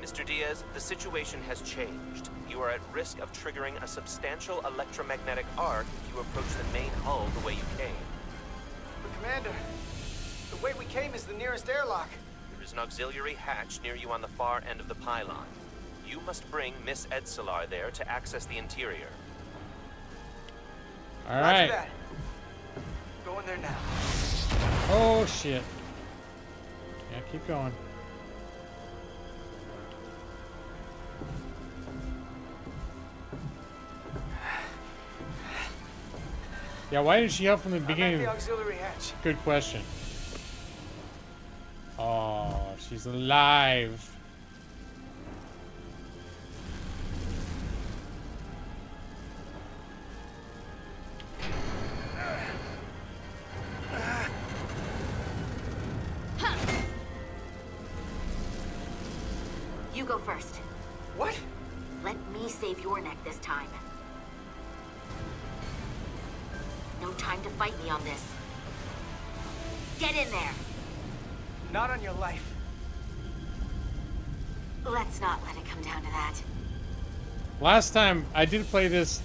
Mr. Diaz, the situation has changed. You are at risk of triggering a substantial electromagnetic arc if you approach the main hull the way you came. But Commander, the way we came is the nearest airlock. There is an auxiliary hatch near you on the far end of the pylon. You must bring Miss Edselar there to access the interior. All right. Roger that. Going there now. Oh shit. Yeah, keep going. Yeah, why didn't she help from the beginning? I'm at the auxiliary hatch. Good question. Oh, she's alive. You go first. What? Let me save your neck this time. No time to fight me on this. Get in there! Not on your life. Let's not let it come down to that. Last time I did play this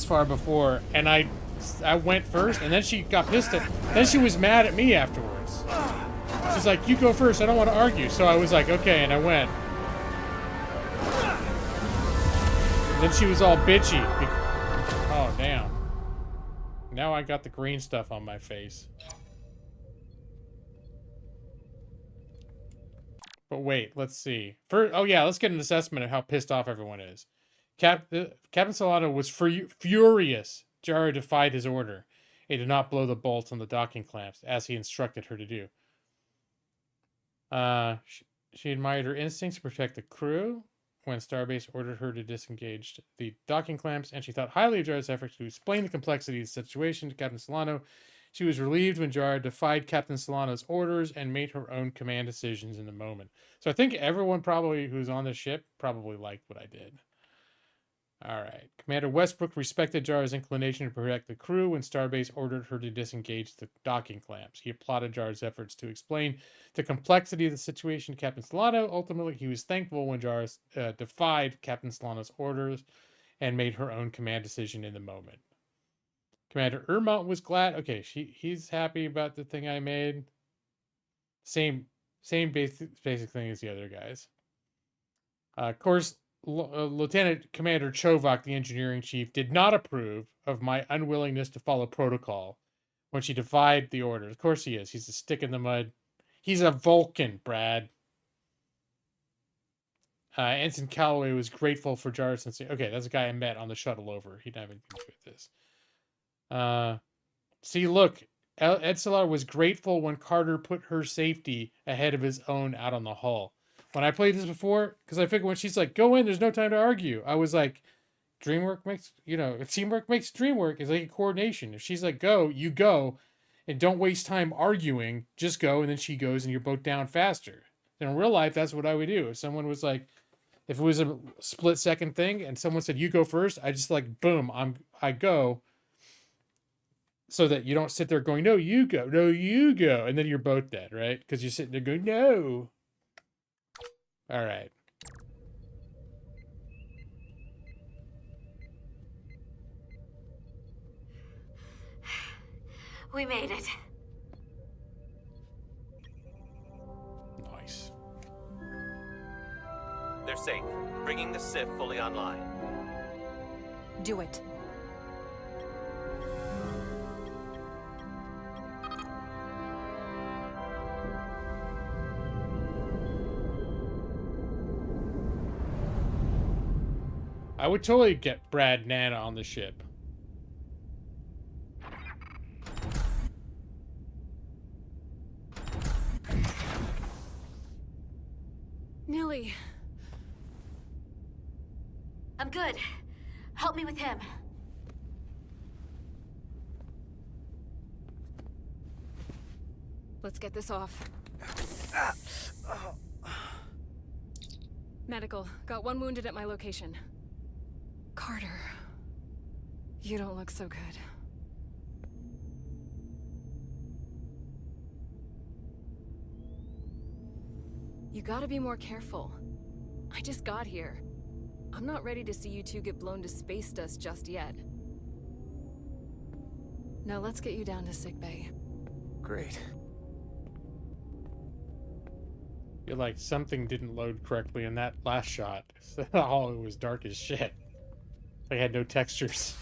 far before, and I I went first, and then she got pissed at. Then she was mad at me afterwards. She's like, "You go first. I don't want to argue." So I was like, "Okay," and I went. And then she was all bitchy. Oh damn! Now I got the green stuff on my face. But wait, let's see. Oh yeah, let's get an assessment of how pissed off everyone is. Captain Solano was furious. Jara defied his order. He did not blow the bolts on the docking clamps, as he instructed her to do. She admired her instincts to protect the crew when Starbase ordered her to disengage the docking clamps, and she thought highly of Jara's efforts to explain the complexity of the situation to Captain Solano. She was relieved when Jara defied Captain Solano's orders and made her own command decisions in the moment. So I think everyone probably who's on the ship probably liked what I did. Alright. Commander Westbrook respected Jara's inclination to protect the crew when Starbase ordered her to disengage the docking clamps. He applauded Jara's efforts to explain the complexity of the situation to Captain Solano. Ultimately, he was thankful when Jara defied Captain Solano's orders and made her own command decision in the moment. Commander Ermont was glad. Okay, he's happy about the thing I made. Same basic thing as the other guys. Of course, Lieutenant Commander Chovak, the engineering chief, did not approve of my unwillingness to follow protocol when she defied the orders. Of course he is. He's a stick in the mud. He's a Vulcan, Brad. Ensign Calloway was grateful for Jara's sincere. Okay, that's a guy I met on the shuttle over. He didn't have anything to do with this. See, look, Edsela was grateful when Carter put her safety ahead of his own out on the hull. When I played this before, because I figured when she's like, "Go in, there's no time to argue," I was like, teamwork makes dream work. It's like a coordination. If she's like, "Go," you go, and don't waste time arguing. Just go, and then she goes, and you're both down faster. And in real life, that's what I would do. If someone was like, if it was a split second thing, and someone said, "You go first," I just like, boom, I go. So that you don't sit there going, "No, you go. No, you go." And then you're both dead, right? Because you're sitting there going, "No." All right. We made it. Nice. They're safe. Bringing the SIF fully online. Do it. I would totally get Brad Nana on the ship. Nilly. I'm good. Help me with him. Let's get this off. Medical. Got one wounded at my location. Carter. You don't look so good. You gotta be more careful. I just got here. I'm not ready to see you two get blown to space dust just yet. Now let's get you down to sickbay. Great. You're like, something didn't load correctly in that last shot. Oh, it was dark as shit. I had no textures.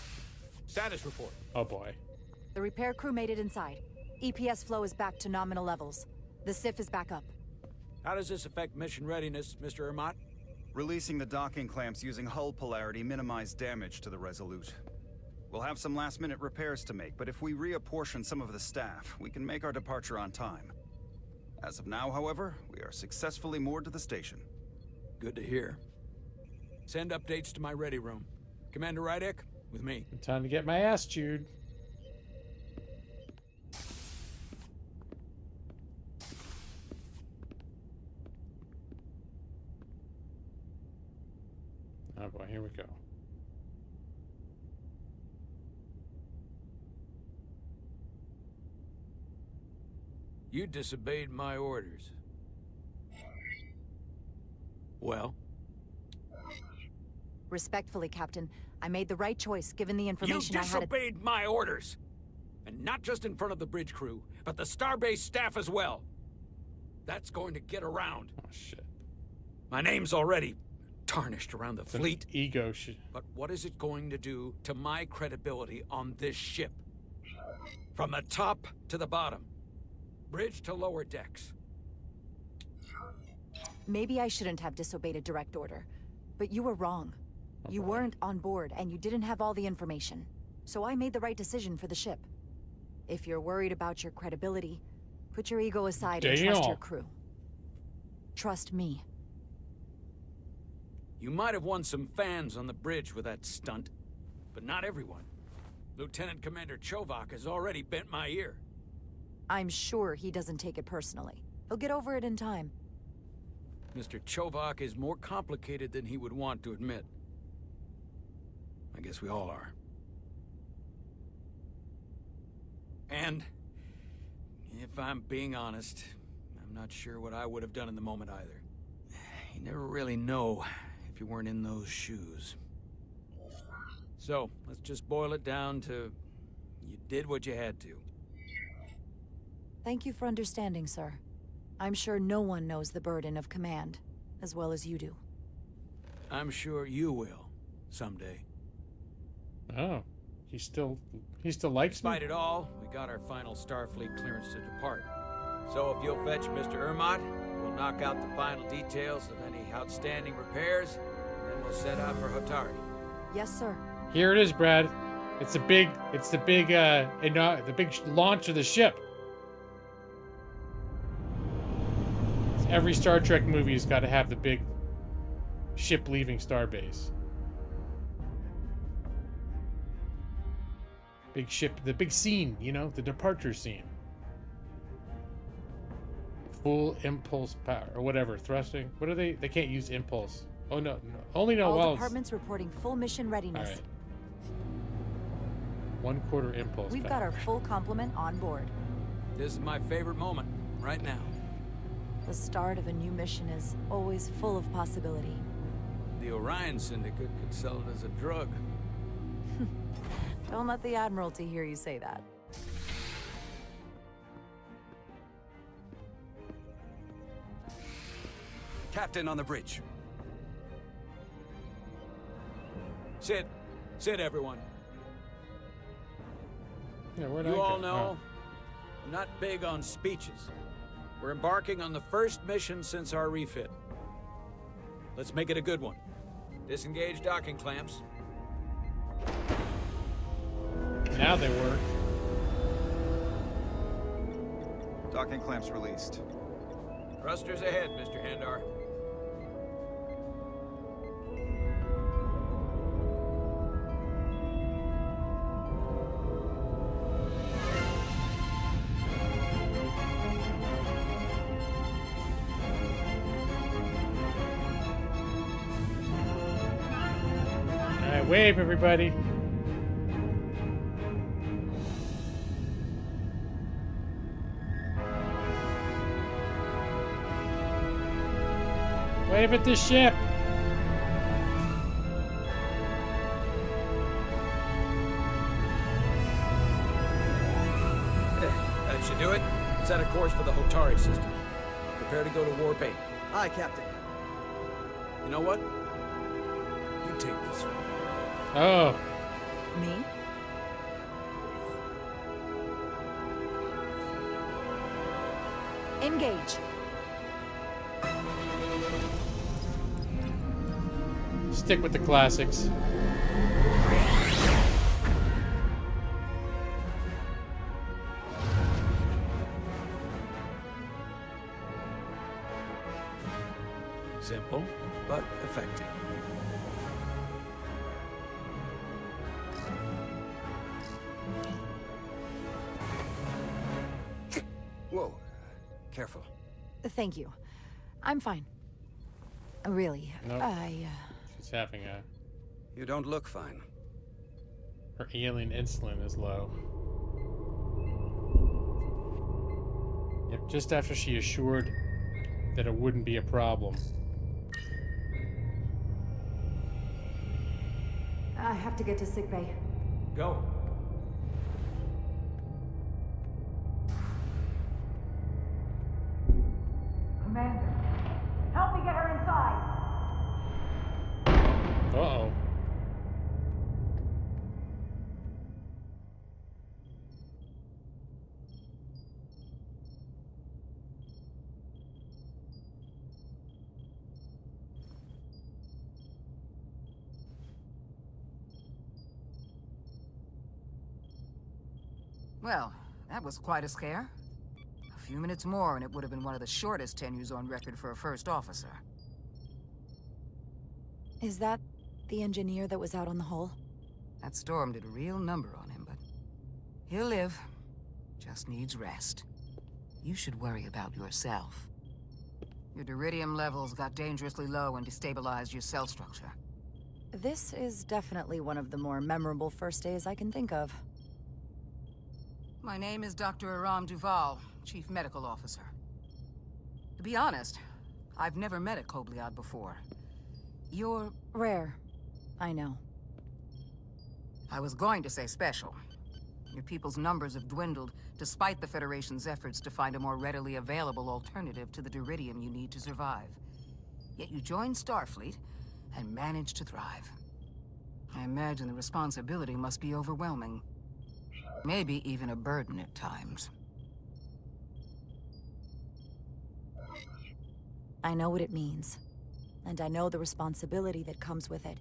Status report. Oh boy. The repair crew made it inside. EPS flow is back to nominal levels. The SIF is back up. How does this affect mission readiness, Mr. Ermont? Releasing the docking clamps using hull polarity minimized damage to the Resolute. We'll have some last-minute repairs to make, but if we reapportion some of the staff, we can make our departure on time. As of now, however, we are successfully moored to the station. Good to hear. Send updates to my ready room. Commander Rydek, with me. Time to get my ass chewed. Oh boy, here we go. You disobeyed my orders. Well? Respectfully, Captain, I made the right choice given the information You I had. disobeyed my orders! And not just in front of the bridge crew, but the Starbase staff as well. That's going to get around. Oh, shit. My name's already tarnished around the fleet. Ego shit. But what is it going to do to my credibility on this ship? From the top to the bottom. Bridge to lower decks. Maybe I shouldn't have disobeyed a direct order, but you were wrong. You weren't on board, and you didn't have all the information. So I made the right decision for the ship. If you're worried about your credibility, put your ego aside and trust your crew. Trust me. You might have won some fans on the bridge with that stunt, but not everyone. Lieutenant Commander Chovak has already bent my ear. I'm sure he doesn't take it personally. He'll get over it in time. Mr. Chovak is more complicated than he would want to admit. I guess we all are. And, if I'm being honest, I'm not sure what I would have done in the moment either. You never really know if you weren't in those shoes. So, let's just boil it down to, you did what you had to. Thank you for understanding, sir. I'm sure no one knows the burden of command as well as you do. I'm sure you will, someday. Oh, he still likes me? Despite it all, we got our final Starfleet clearance to depart. So if you'll fetch Mr. Ermont, we'll knock out the final details of any outstanding repairs, and then we'll set out for Hotari. Yes, sir. Here it is, Brad. It's the big launch of the ship. Every Star Trek movie's got to have the big ship leaving Starbase. Big ship, the big scene, you know, the departure scene. Full impulse power, or whatever, thrusting. What are they? They can't use impulse. Oh, no. Only no All wells. departments reporting full mission readiness. All right. 1/4 impulse We've power. got our full complement on board. This is my favorite moment, right now. The start of a new mission is always full of possibility. The Orion Syndicate could sell it as a drug. Don't let the Admiralty hear you say that. Captain on the bridge. Sit, everyone. Yeah, where'd You I all go? know, I'm not big on speeches. We're embarking on the first mission since our refit. Let's make it a good one. Disengage docking clamps. Now they work. Docking clamps released. Thrusters ahead, Mr. Handar. All right, wave, everybody. Wave at the ship. That should do it. Set a course for the Hotari system. Prepare to go to Warp 8. Aye, Captain. You know what? You take this one. Oh. Me? Engage. Stick with the classics. Simple, but effective. Whoa. Careful. Thank you. I'm fine. Really, Nope. I... She's having a... You don't look fine. Her alien insulin is low. Yep, just after she assured that it wouldn't be a problem. I have to get to sickbay. Go. Commander, help me get her inside. Uh-oh. Well, that was quite a scare. A few minutes more and it would have been one of the shortest tenures on record for a first officer. Is that the engineer that was out on the hull? That storm did a real number on him, but he'll live. Just needs rest. You should worry about yourself. Your duridium levels got dangerously low and destabilized your cell structure. This is definitely one of the more memorable first days I can think of. My name is Dr. Aram Duval, Chief Medical Officer. To be honest, I've never met a Kobliad before. You're... rare. I know. I was going to say special. Your people's numbers have dwindled, despite the Federation's efforts to find a more readily available alternative to the duridium you need to survive. Yet you joined Starfleet, and managed to thrive. I imagine the responsibility must be overwhelming. Maybe even a burden at times. I know what it means. And I know the responsibility that comes with it.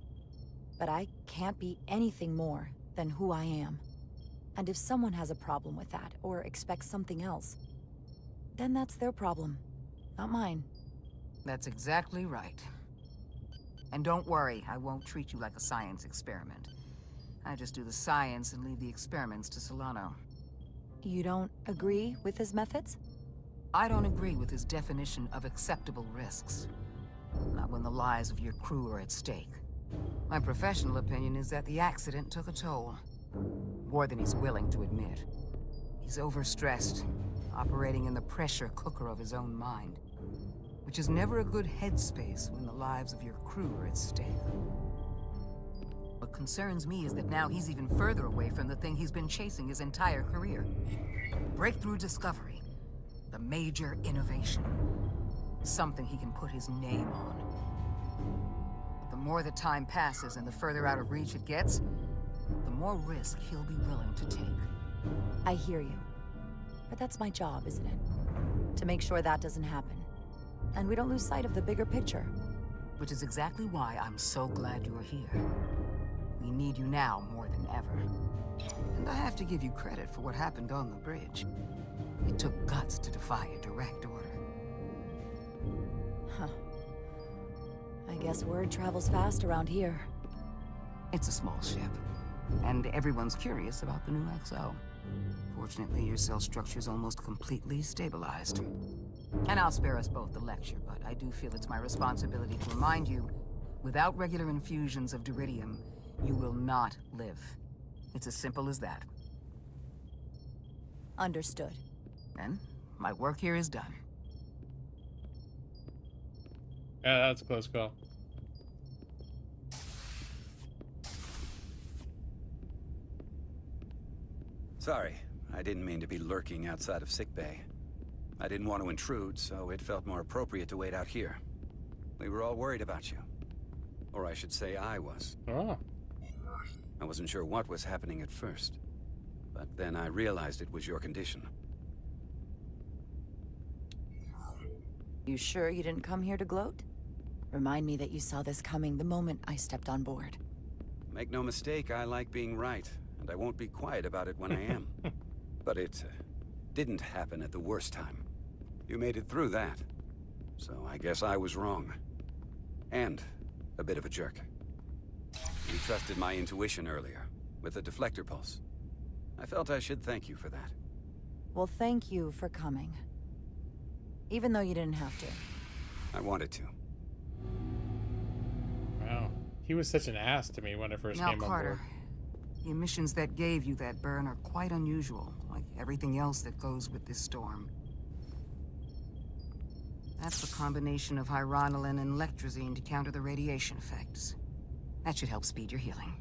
But I can't be anything more than who I am. And if someone has a problem with that, or expects something else, then that's their problem, not mine. That's exactly right. And don't worry, I won't treat you like a science experiment. I just do the science and leave the experiments to Solano. You don't agree with his methods? I don't agree with his definition of acceptable risks. Not when the lives of your crew are at stake. My professional opinion is that the accident took a toll. More than he's willing to admit. He's overstressed, operating in the pressure cooker of his own mind. Which is never a good headspace when the lives of your crew are at stake. What concerns me is that now he's even further away from the thing he's been chasing his entire career. Breakthrough discovery. The major innovation. Something he can put his name on. But the more the time passes and the further out of reach it gets, the more risk he'll be willing to take. I hear you. But that's my job, isn't it? To make sure that doesn't happen. And we don't lose sight of the bigger picture. Which is exactly why I'm so glad you're here. We need you now more than ever. And I have to give you credit for what happened on the bridge. It took guts to defy a direct order. Huh. I guess word travels fast around here. It's a small ship. And everyone's curious about the new XO. Fortunately, your cell structure's almost completely stabilized. And I'll spare us both the lecture, but I do feel it's my responsibility to remind you, without regular infusions of duridium, you will not live. It's as simple as that. Understood. Then, my work here is done. Yeah, that's a close call. Sorry, I didn't mean to be lurking outside of sickbay. I didn't want to intrude, so it felt more appropriate to wait out here. We were all worried about you. Or I should say I was. Oh. I wasn't sure what was happening at first. But then I realized it was your condition. You sure you didn't come here to gloat? Remind me that you saw this coming the moment I stepped on board. Make no mistake, I like being right, and I won't be quiet about it when I am. But it didn't happen at the worst time. You made it through that. So I guess I was wrong. And a bit of a jerk. You trusted my intuition earlier, with the deflector pulse. I felt I should thank you for that. Well, thank you for coming. Even though you didn't have to. I wanted to. Wow. He was such an ass to me when I first Now, came on Carter, board. the emissions that gave you that burn are quite unusual, like everything else that goes with this storm. That's the combination of hyronolin and lectrazine to counter the radiation effects. That should help speed your healing.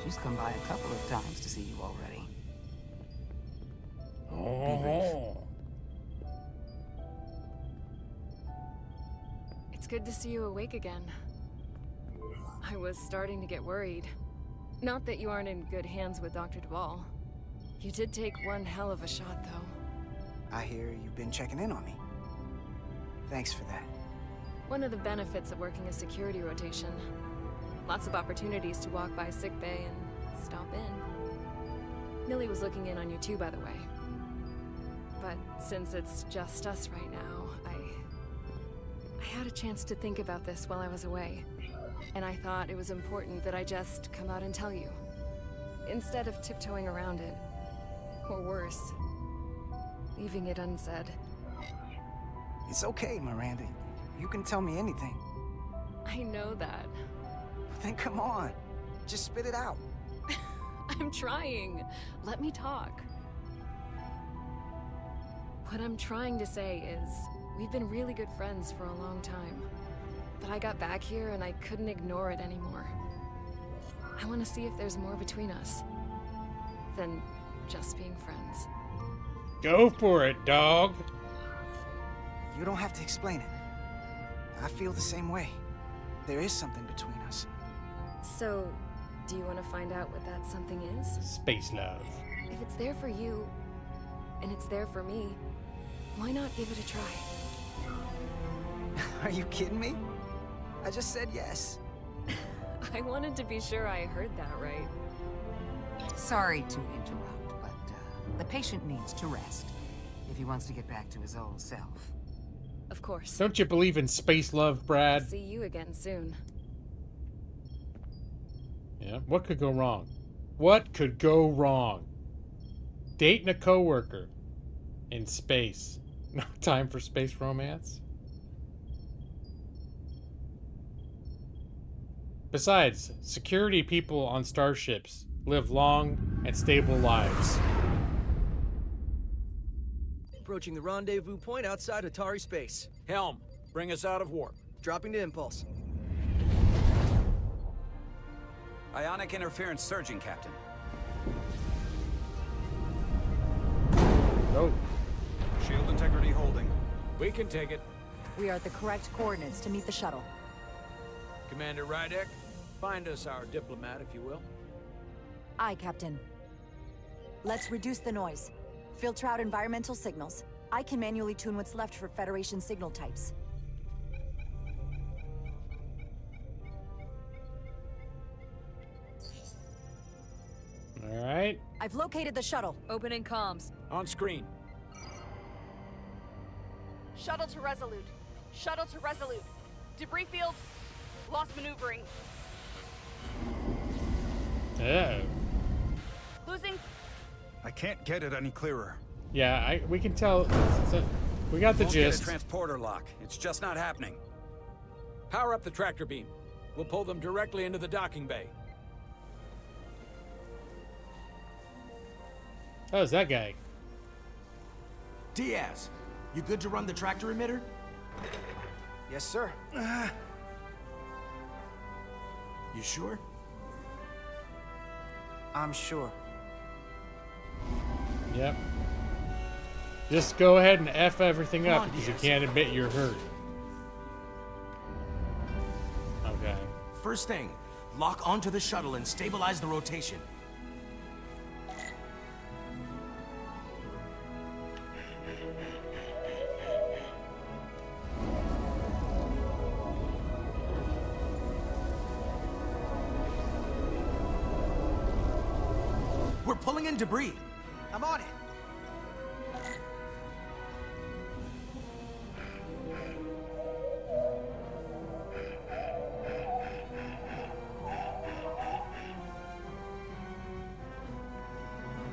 She's come by a couple of times to see you already. Oh. It's good to see you awake again. I was starting to get worried. Not that you aren't in good hands with Dr. Duvall. You did take one hell of a shot, though. I hear you've been checking in on me. Thanks for that. One of the benefits of working a security rotation. Lots of opportunities to walk by sickbay and stop in. Millie was looking in on you too, by the way. But since it's just us right now, I had a chance to think about this while I was away. And I thought it was important that I just come out and tell you. Instead of tiptoeing around it. Or worse, leaving it unsaid. It's okay, Miranda. You can tell me anything. I know that. Then come on. Just spit it out. I'm trying. Let me talk. What I'm trying to say is, we've been really good friends for a long time. But I got back here and I couldn't ignore it anymore. I want to see if there's more between us than just being friends. Go for it, dog. You don't have to explain it. I feel the same way. There is something between us. So, do you want to find out what that something is? Space love. If it's there for you, and it's there for me, why not give it a try? Are you kidding me? I just said yes. I wanted to be sure I heard that right. Sorry to interrupt, but the patient needs to rest if he wants to get back to his old self. Of course. Don't you believe in space love, Brad? See you again soon. Yeah, what could go wrong? What could go wrong? Dating a coworker in space. No time for space romance? Besides, security people on starships live long and stable lives. Approaching the rendezvous point outside Atari space. Helm, bring us out of warp. Dropping to impulse. Ionic interference surging, Captain. Oh. Shield integrity holding. We can take it. We are at the correct coordinates to meet the shuttle. Commander Rydek, find us our diplomat, if you will. Aye, Captain. Let's reduce the noise. Filter out environmental signals. I can manually tune what's left for Federation signal types. All right. I've located the shuttle. Opening comms. On screen. Shuttle to Resolute. Shuttle to Resolute. Debris field. Lost maneuvering. Oh. Losing. I can't get it any clearer. Yeah, we can tell. We got the Won't gist. Get a transporter lock. It's just not happening. Power up the tractor beam. We'll pull them directly into the docking bay. Oh, it's that guy. Diaz, you good to run the tractor emitter? Yes, sir. You sure? I'm sure. Yep. Just go ahead and F everything Come up on, because you Diaz. can't admit you're hurt. Okay. First thing, lock onto the shuttle and stabilize the rotation. We're pulling in debris. I'm on it.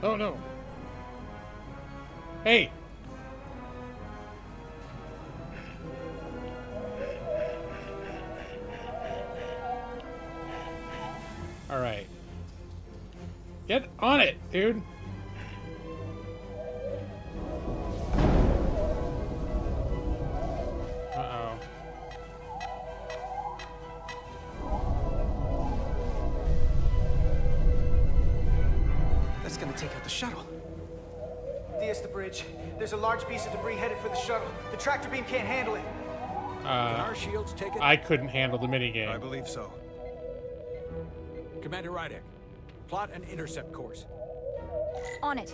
Oh no. Hey. All right. Get on it, dude. Uh-oh. That's gonna take out the shuttle. Diaz, the bridge. There's a large piece of debris headed for the shuttle. The tractor beam can't handle it. Can our shields take it? I couldn't handle the minigame. I believe so. Commander Rydek, plot an intercept course. On it.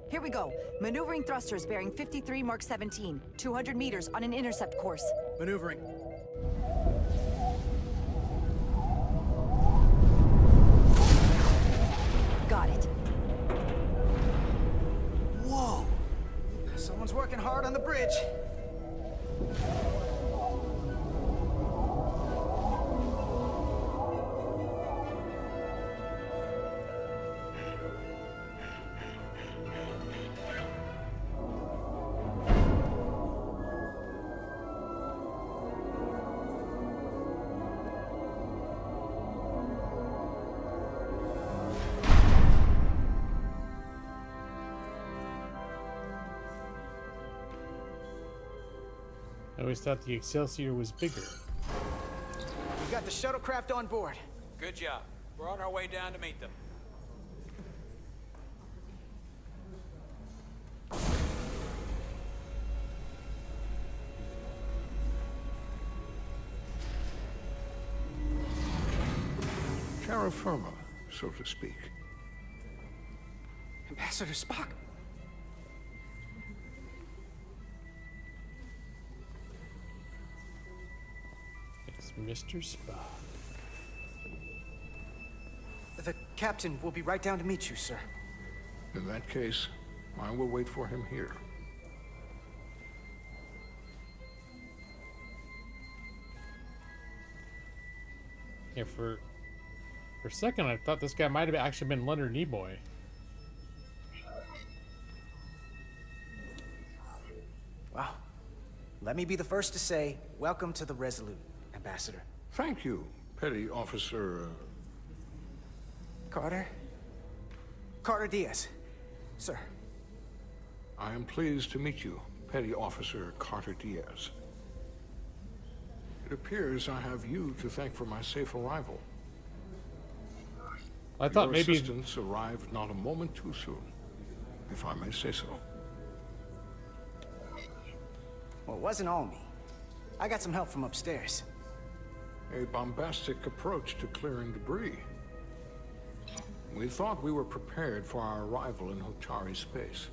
Here we go. Maneuvering thrusters bearing 53 Mark 17. 200 meters on an intercept course. Maneuvering. Got it. Whoa! Someone's working hard on the bridge. I always thought the Excelsior was bigger. We got the shuttlecraft on board. Good job. We're on our way down to meet them. Terra firma, so to speak. Ambassador Spock. It's Mr. Spock. The captain will be right down to meet you, sir. In that case, I will wait for him here. Yeah, for a second, I thought this guy might have actually been Leonard Nimoy. Well, let me be the first to say, welcome to the Resolute, Ambassador. Thank you, Petty Officer... Carter? Carter Diaz. Sir. I am pleased to meet you, Petty Officer Carter Diaz. It appears I have you to thank for my safe arrival. I thought Your maybe assistance arrived not a moment too soon, if I may say so. Well, it wasn't all me. I got some help from upstairs. A bombastic approach to clearing debris. We thought we were prepared for our arrival in Hotari space,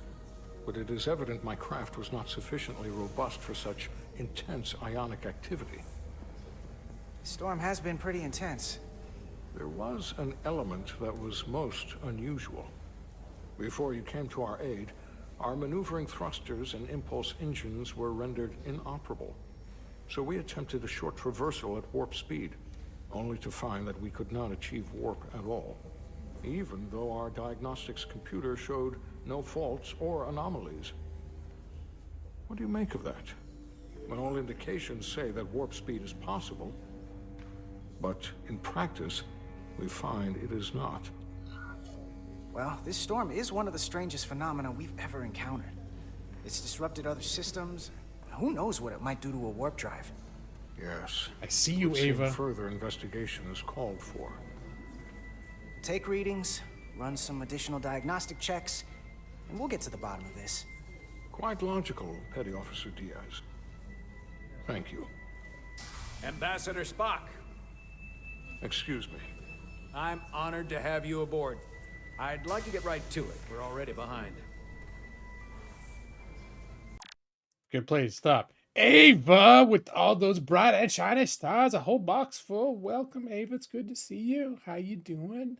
but it is evident my craft was not sufficiently robust for such intense ionic activity. The storm has been pretty intense. There was an element that was most unusual. Before you came to our aid, our maneuvering thrusters and impulse engines were rendered inoperable. So we attempted a short traversal at warp speed, only to find that we could not achieve warp at all, even though our diagnostics computer showed no faults or anomalies. What do you make of that? When all indications say that warp speed is possible, but in practice, we find it is not. Well, this storm is one of the strangest phenomena we've ever encountered. It's disrupted other systems. Who knows what it might do to a warp drive? Yes. I see you, Would seem Ava. Further investigation is called for. Take readings, run some additional diagnostic checks, and we'll get to the bottom of this. Quite logical, Petty Officer Diaz. Thank you. Ambassador Spock. Excuse me. I'm honored to have you aboard. I'd like to get right to it. We're already behind. Good place to stop. Ava, with all those bright and shiny stars, a whole box full. Welcome, Ava. It's good to see you. How you doing?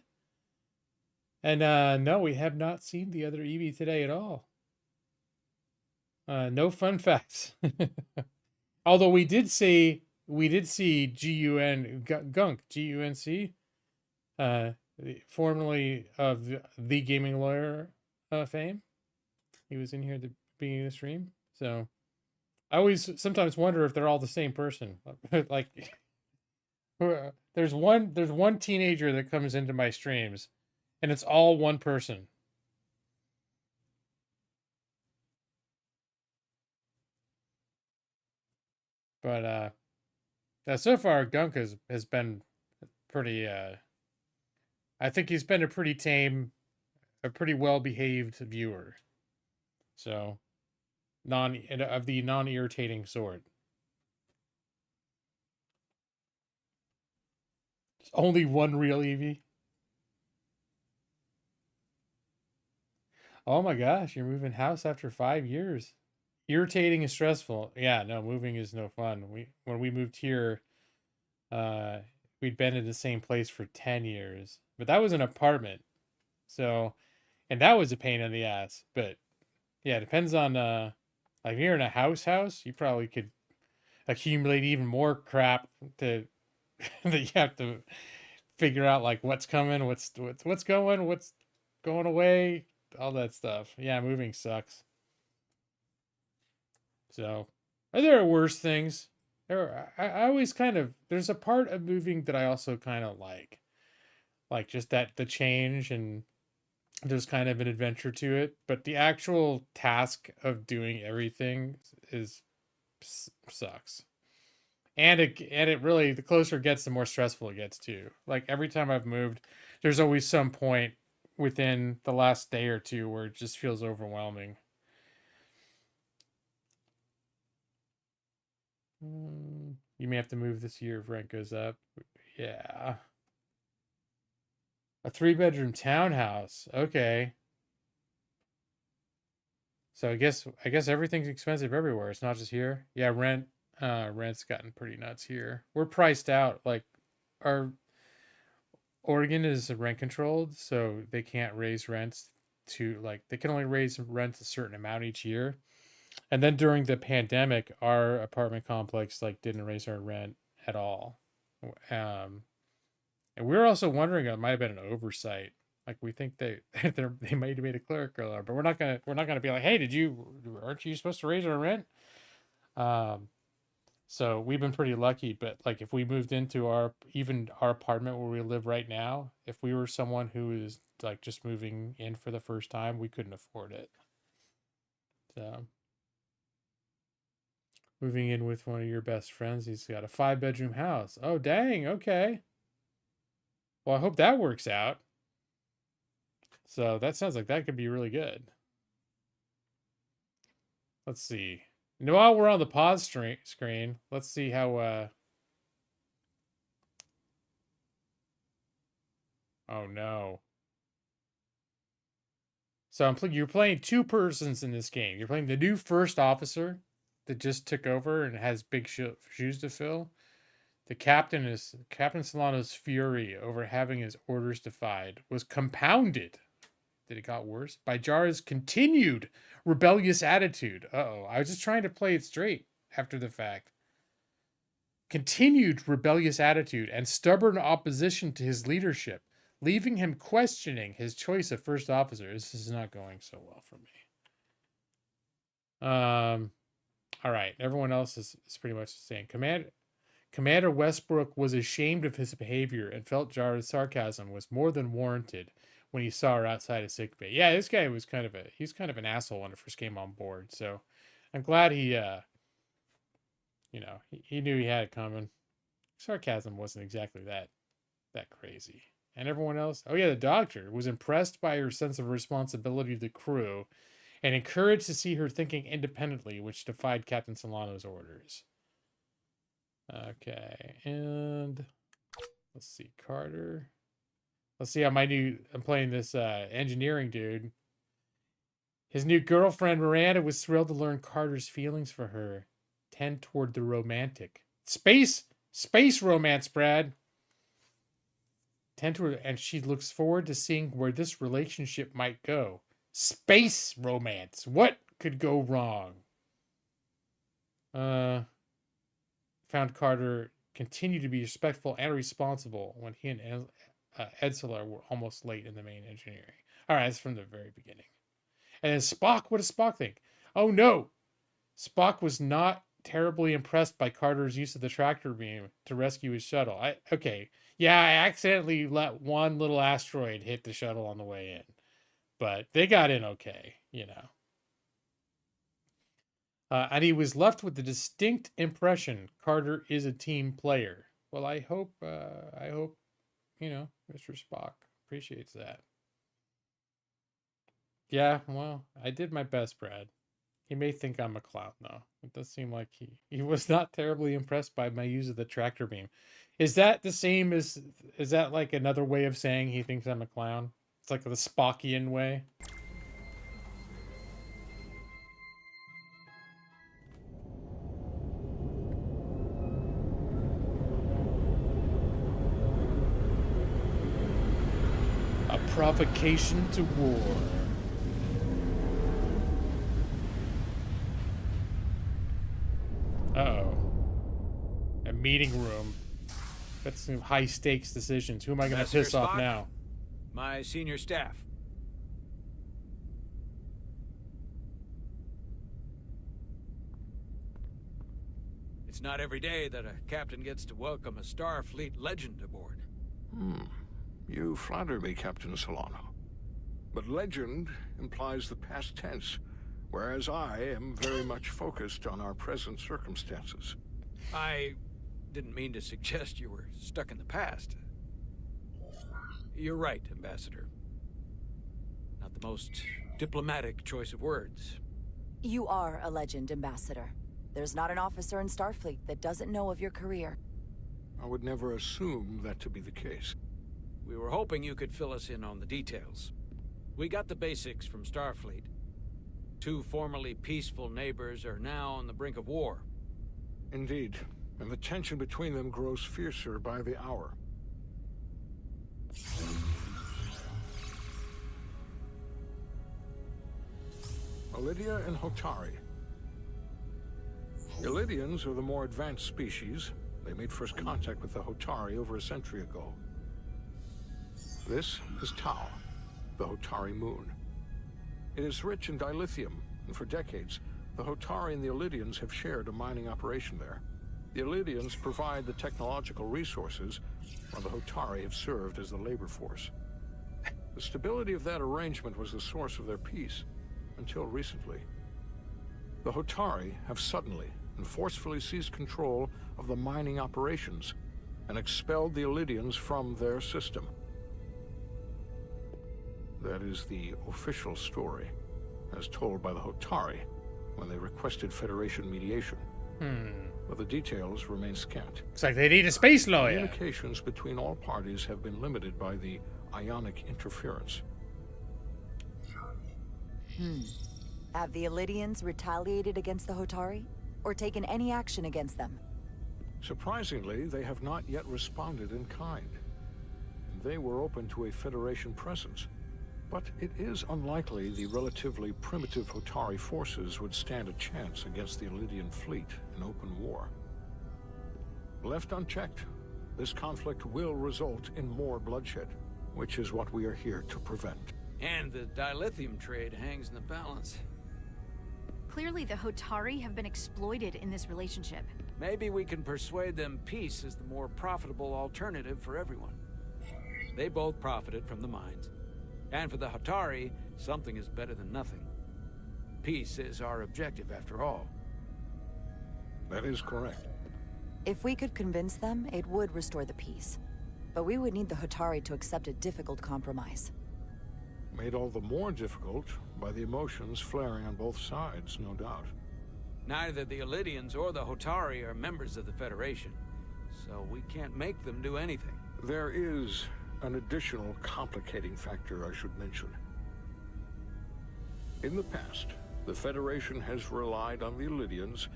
And no, we have not seen the other Eevee today at all. No fun facts. Although we did see Gunk, G-U-N-C, formerly of the gaming lawyer fame. He was in here at the beginning of the stream. So I always sometimes wonder if they're all the same person. Like, There's one teenager that comes into my streams, and it's all one person. But so far Gunk has been pretty I think he's been a pretty tame, a pretty well behaved viewer. So of the non-irritating sort. There's only one real Eevee. Oh my gosh, you're moving house after 5 years. Irritating and stressful. Yeah, no, moving is no fun. When we moved here, we'd been in the same place for 10 years. But that was an apartment. So, and that was a pain in the ass. But yeah, it depends on like if you're in a house, you probably could accumulate even more crap to that you have to figure out, like what's coming, what's going away, all that stuff. Yeah, moving sucks. So, there are worse things. I always there's a part of moving that I also kind of like just that the change, and there's kind of an adventure to it. But the actual task of doing everything sucks. And it really, the closer it gets, the more stressful it gets too. Like every time I've moved, there's always some point within the last day or two where it just feels overwhelming. You may have to move this year if rent goes up. Yeah. A 3-bedroom townhouse. Okay. So I guess everything's expensive everywhere. It's not just here. Yeah, rent's gotten pretty nuts here. We're priced out. Like our Oregon is rent controlled, so they can't raise rents to they can only raise rent a certain amount each year. And then during the pandemic, our apartment complex didn't raise our rent at all. And we were also wondering it might have been an oversight. Like we think they might have made a clerical error, but we're not gonna be like, hey, aren't you supposed to raise our rent? So we've been pretty lucky, but like if we moved into our apartment where we live right now, if we were someone who is like just moving in for the first time, we couldn't afford it. So moving in with one of your best friends, he's got a 5-bedroom house. Oh dang, okay. Well, I hope that works out. So that sounds like that could be really good. Let's see. Now, while we're on the pause screen, let's see how oh no. So you're playing 2 persons in this game. You're playing the new first officer that just took over and has big shoes to fill. The Captain Solano's fury over having his orders defied was compounded, that it got worse, by Jara's continued rebellious attitude. I was just trying to play it straight after the fact. Continued rebellious attitude and stubborn opposition to his leadership, leaving him questioning his choice of first officer. This is not going so well for me. All right, everyone else is pretty much the same. Commander Westbrook was ashamed of his behavior and felt Jara's sarcasm was more than warranted when he saw her outside of sickbay. Yeah, this guy was kind of an asshole when he first came on board. So I'm glad he knew he had it coming. Sarcasm wasn't exactly that crazy. And everyone else, oh yeah, the doctor was impressed by her sense of responsibility to the crew and encouraged to see her thinking independently, which defied Captain Solano's orders. Okay, and let's see, Carter. Let's see how I'm playing this engineering dude. His new girlfriend, Miranda, was thrilled to learn Carter's feelings for her tend toward the romantic. Space romance, Brad. And she looks forward to seeing where this relationship might go. Space romance. What could go wrong? Found Carter continue to be respectful and responsible when he and Edsela were almost late in the main engineering. All right, that's from the very beginning. And then Spock, what does Spock think? Oh no, Spock was not terribly impressed by Carter's use of the tractor beam to rescue his shuttle. Okay. Yeah, I accidentally let one little asteroid hit the shuttle on the way in. But they got in okay, you know. And he was left with the distinct impression Carter is a team player. Well, I hope, you know, Mr. Spock appreciates that. Yeah, well, I did my best, Brad. He may think I'm a clown, though. It does seem like he was not terribly impressed by my use of the tractor beam. Is that the same as, is that like another way of saying he thinks I'm a clown? It's like the Spockian way. A provocation to war. Uh-oh. A meeting room. That's some high stakes decisions. Who am I going to piss off now? My senior staff. It's not every day that a captain gets to welcome a Starfleet legend aboard. You flatter me, Captain Solano. But legend implies the past tense, whereas I am very much focused on our present circumstances. I didn't mean to suggest you were stuck in the past. You're right, Ambassador. Not the most diplomatic choice of words. You are a legend, Ambassador. There's not an officer in Starfleet that doesn't know of your career. I would never assume that to be the case. We were hoping you could fill us in on the details. We got the basics from Starfleet. Two formerly peaceful neighbors are now on the brink of war. Indeed, and the tension between them grows fiercer by the hour. Elydia and Hotari. Elydians are the more advanced species. They made first contact with the Hotari over a century ago. This is Tau, the Hotari moon. It is rich in dilithium, and for decades, the Hotari and the Elydians have shared a mining operation there. The Elydians provide the technological resources, while the Hotari have served as the labor force. The stability of that arrangement was the source of their peace, until recently. The Hotari have suddenly and forcefully seized control of the mining operations and expelled the Elydians from their system. That is the official story, as told by the Hotari when they requested Federation mediation. But the details remain scant. It's like they need a space lawyer. Communications between all parties have been limited by the ionic interference. Have the Elydians retaliated against the Hotari? Or taken any action against them? Surprisingly, they have not yet responded in kind. They were open to a Federation presence. But it is unlikely the relatively primitive Hotari forces would stand a chance against the Elydian fleet in open war. Left unchecked, this conflict will result in more bloodshed, which is what we are here to prevent. And the dilithium trade hangs in the balance. Clearly, the Hotari have been exploited in this relationship. Maybe we can persuade them peace is the more profitable alternative for everyone. They both profited from the mines. And for the Hotari, something is better than nothing. Peace is our objective, after all. That is correct. If we could convince them, it would restore the peace. But we would need the Hotari to accept a difficult compromise. Made all the more difficult by the emotions flaring on both sides, no doubt. Neither the Elydians or the Hotari are members of the Federation, so we can't make them do anything. There is an additional complicating factor I should mention. In the past, the Federation has relied on the Elydians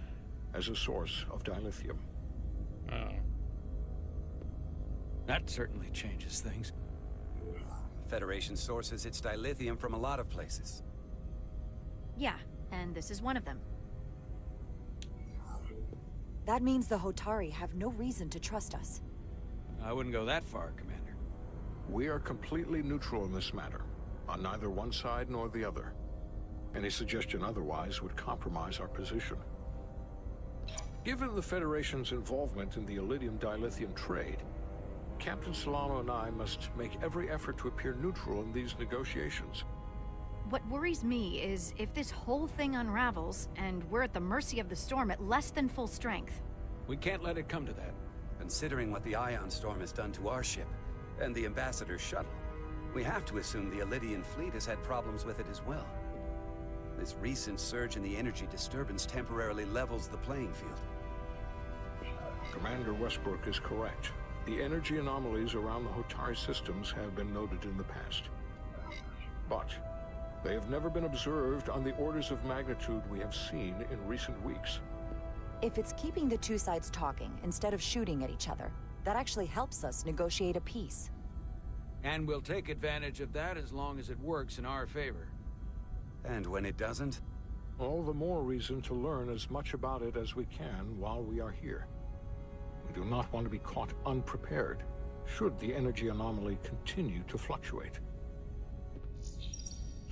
as a source of dilithium. That certainly changes things. The Federation sources its dilithium from a lot of places. Yeah, and this is one of them. That means the Hotari have no reason to trust us. I wouldn't go that far, Commander. We are completely neutral in this matter, on neither one side nor the other. Any suggestion otherwise would compromise our position. Given the Federation's involvement in the Iridium-dilithium trade, Captain Solano and I must make every effort to appear neutral in these negotiations. What worries me is if this whole thing unravels, and we're at the mercy of the storm at less than full strength. We can't let it come to that. Considering what the ion storm has done to our ship, and the Ambassador's shuttle, we have to assume the Ilidian fleet has had problems with it as well. This recent surge in the energy disturbance temporarily levels the playing field. Commander Westbrook is correct. The energy anomalies around the Hotari systems have been noted in the past. But they have never been observed on the orders of magnitude we have seen in recent weeks. If it's keeping the two sides talking instead of shooting at each other, that actually helps us negotiate a peace. And we'll take advantage of that as long as it works in our favor. And when it doesn't? All the more reason to learn as much about it as we can while we are here. We do not want to be caught unprepared, should the energy anomaly continue to fluctuate.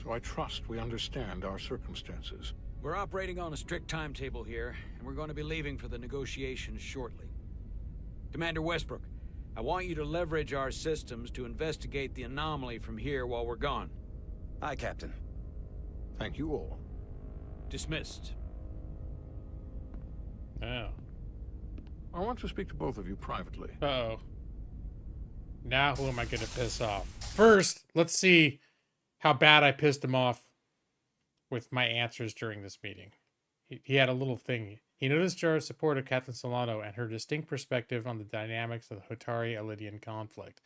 So I trust we understand our circumstances. We're operating on a strict timetable here, and we're going to be leaving for the negotiations shortly. Commander Westbrook, I want you to leverage our systems to investigate the anomaly from here while we're gone. Aye, Captain. Thank you all. Dismissed. Oh. I want to speak to both of you privately. Uh-oh. Now who am I going to piss off? First, let's see how bad I pissed him off with my answers during this meeting. He had a little thing. He noticed Jara's support of Captain Solano and her distinct perspective on the dynamics of the Hotari-Ilidian conflict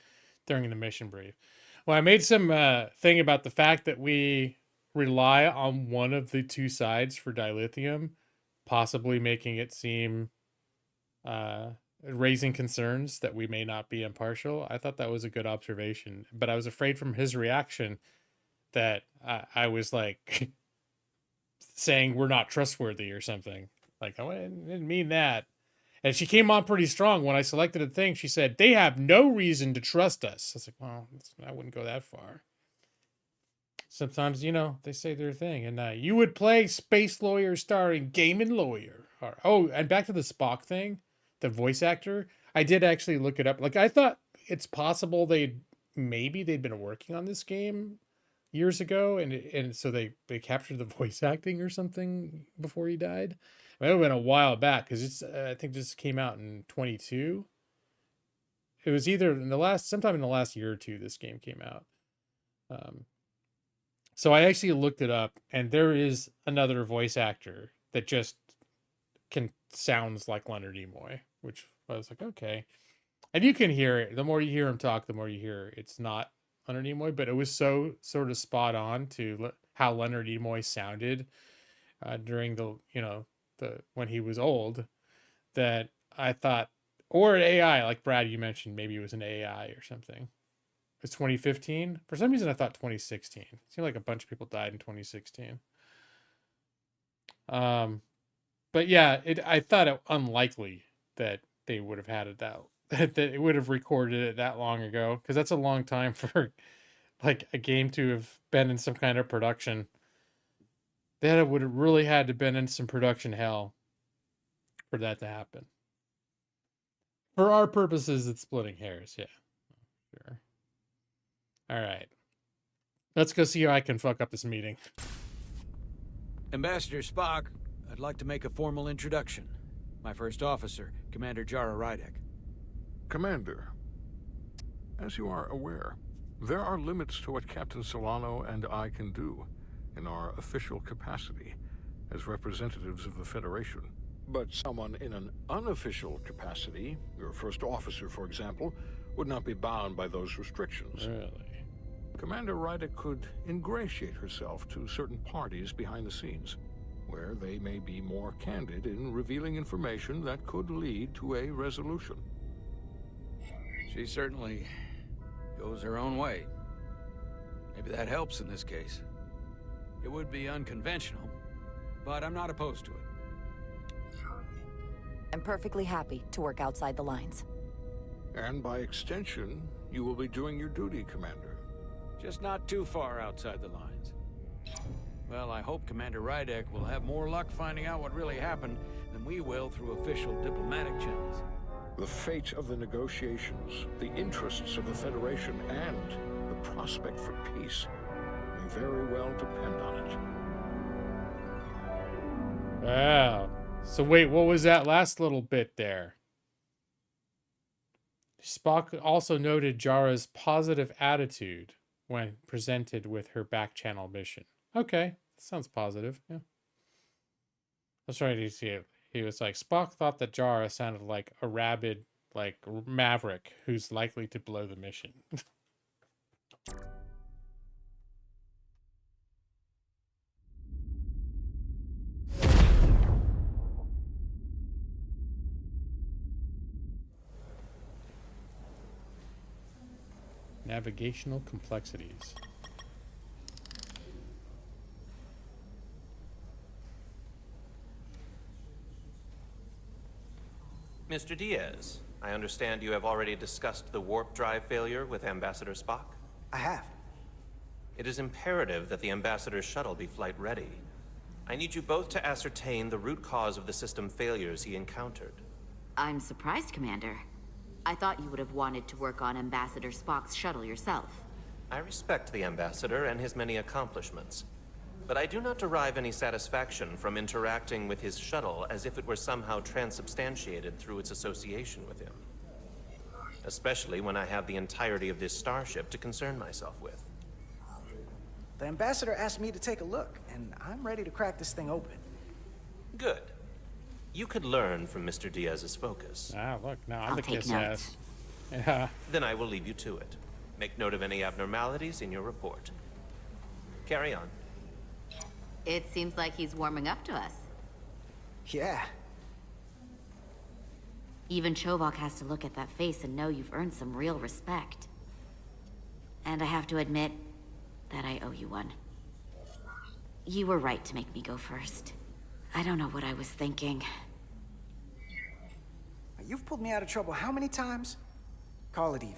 during the mission brief. Well, I made some thing about the fact that we rely on one of the two sides for dilithium, possibly making it seem raising concerns that we may not be impartial. I thought that was a good observation, but I was afraid from his reaction that I was like saying we're not trustworthy or something. Like, I didn't mean that. And she came on pretty strong when I selected a thing. She said, they have no reason to trust us. I was like, well, I wouldn't go that far. Sometimes, you know, they say their thing. And you would play Space Lawyer starring Gaiman Lawyer. Oh, and back to the Spock thing, the voice actor. I did actually look it up. Like, I thought it's possible they'd been working on this game years ago, and so they captured the voice acting or something before he died. It might have been a while back, because it's I think this came out in 22. It was either sometime in the last year or two this game came out. So I actually looked it up, and there is another voice actor that just sounds like Leonard Nimoy, which I was like, okay. And you can hear it. The more you hear him talk, the more you hear it's not Leonard Nimoy, but it was so sort of spot on to how Leonard Nimoy sounded during the when he was old, that I thought, or an AI, like Brad, you mentioned, maybe it was an AI or something. It's 2015. For some reason, I thought 2016. It seemed like a bunch of people died in 2016. But yeah, I thought it unlikely that they would have had it that it would have recorded it that long ago, because that's a long time for like a game to have been in some kind of production. That would have really had to have been in some production hell for that to happen. For our purposes, it's splitting hairs, yeah. Sure. All right. Let's go see how I can fuck up this meeting. Ambassador Spock, I'd like to make a formal introduction. My first officer, Commander Jara Rydek. Commander, as you are aware, there are limits to what Captain Solano and I can do in our official capacity as representatives of the Federation. But someone in an unofficial capacity, your first officer, for example, would not be bound by those restrictions. Really? Commander Rydek could ingratiate herself to certain parties behind the scenes, where they may be more candid in revealing information that could lead to a resolution. She certainly goes her own way. Maybe that helps in this case. It would be unconventional, but I'm not opposed to it. I'm perfectly happy to work outside the lines. And by extension, you will be doing your duty, Commander. Just not too far outside the lines. Well, I hope Commander Rydek will have more luck finding out what really happened than we will through official diplomatic channels. The fate of the negotiations, the interests of the Federation, and the prospect for peace may very well depend on it. Wow. So wait, what was that last little bit there? Spock also noted Jara's positive attitude when presented with her back-channel mission. Okay, sounds positive. Yeah. That's right. You see it. He was like, Spock thought that Jara sounded like a rabid, like, maverick who's likely to blow the mission. Navigational complexities. Mr. Diaz, I understand you have already discussed the warp drive failure with Ambassador Spock? I have. It is imperative that the Ambassador's shuttle be flight ready. I need you both to ascertain the root cause of the system failures he encountered. I'm surprised, Commander. I thought you would have wanted to work on Ambassador Spock's shuttle yourself. I respect the Ambassador and his many accomplishments, but I do not derive any satisfaction from interacting with his shuttle as if it were somehow transubstantiated through its association with him. Especially when I have the entirety of this starship to concern myself with. The Ambassador asked me to take a look, and I'm ready to crack this thing open. Good. You could learn from Mr. Diaz's focus. Ah, look, now I'm I'll the take kiss notes. ass. Yeah. Then I will leave you to it. Make note of any abnormalities in your report. Carry on. It seems like he's warming up to us. Yeah. Even Chovok has to look at that face and know you've earned some real respect. And I have to admit that I owe you one. You were right to make me go first. I don't know what I was thinking. You've pulled me out of trouble how many times? Call it even.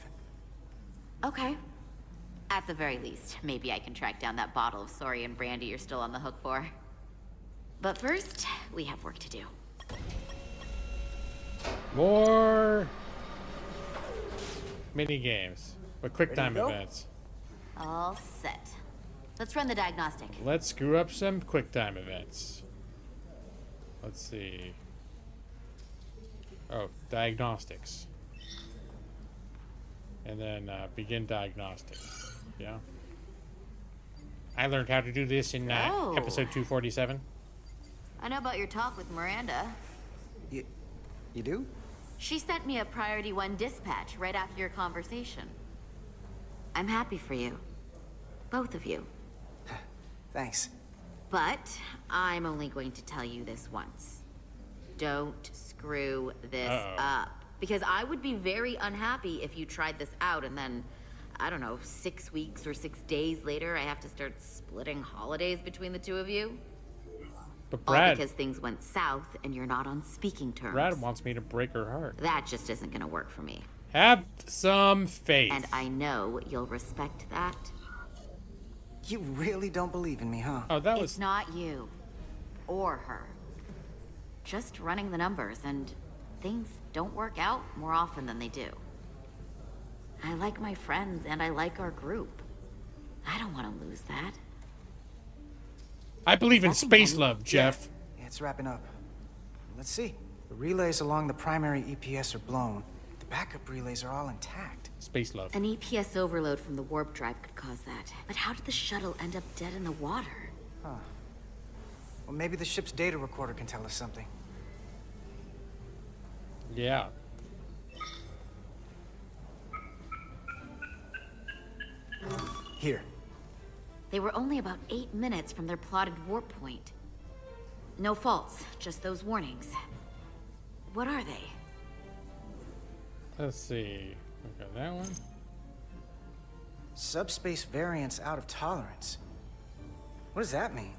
Okay. At the very least, maybe I can track down that bottle of Saurian brandy you're still on the hook for. But first, we have work to do. More mini games with quick Ready to time go? events. All set. Let's run the diagnostic. Let's screw up some quick time events. Let's see. Oh, diagnostics. And then begin diagnostics. Yeah. I learned how to do this in Oh. episode 247. I know about your talk with Miranda. You do? She sent me a Priority 1 dispatch right after your conversation. I'm happy for you. Both of you. Thanks. But I'm only going to tell you this once. Don't screw this up. Because I would be very unhappy if you tried this out and then, I don't know, 6 weeks or 6 days later, I have to start splitting holidays between the two of you. But All Brad, because things went south and you're not on speaking terms. Brad wants me to break her heart. That just isn't gonna work for me. Have some faith. And I know you'll respect that. You really don't believe in me, huh? Oh, that It's not you. Or her. Just running the numbers, and things don't work out more often than they do. I like my friends, and I like our group. I don't want to lose that. I believe in space love, Jeff. Yeah, it's wrapping up. Let's see. The relays along the primary EPS are blown. The backup relays are all intact. Space love. An EPS overload from the warp drive could cause that. But how did the shuttle end up dead in the water? Huh. Well, maybe the ship's data recorder can tell us something. Yeah. Here. They were only about 8 minutes from their plotted warp point. No faults, just those warnings. What are they? Let's see. We got that one. Subspace variance out of tolerance. What does that mean?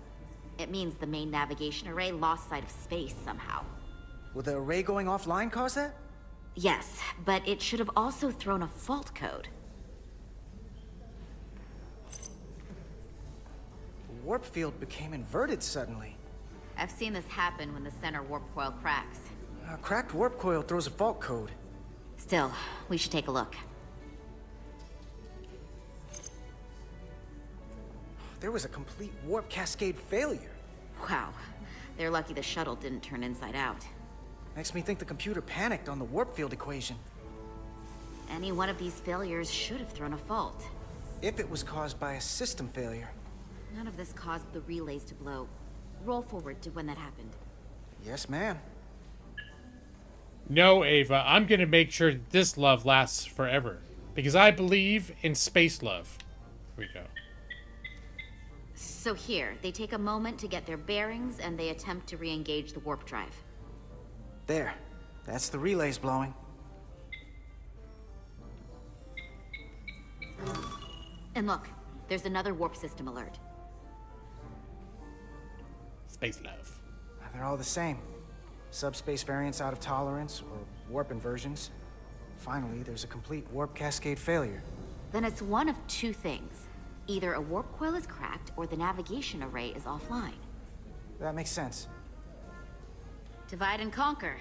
It means the main navigation array lost sight of space somehow. Will the array going offline cause that? Yes, but it should have also thrown a fault code. warp field became inverted suddenly. I've seen this happen when the center warp coil cracks. A cracked warp coil throws a fault code. Still, we should take a look. There was a complete warp cascade failure. Wow. They're lucky the shuttle didn't turn inside out. Makes me think the computer panicked on the warp field equation. Any one of these failures should have thrown a fault. If it was caused by a system failure. None of this caused the relays to blow. Roll forward to when that happened. Yes, ma'am. No, Ava, I'm going to make sure that this love lasts forever. Because I believe in space love. Here we go. So here, they take a moment to get their bearings and they attempt to re-engage the warp drive. There. That's the relays blowing. And look, there's another warp system alert. Space love. They're all the same. Subspace variants out of tolerance, or warp inversions. Finally, there's a complete warp cascade failure. Then it's one of two things. Either a warp coil is cracked, or the navigation array is offline. That makes sense. Divide and conquer.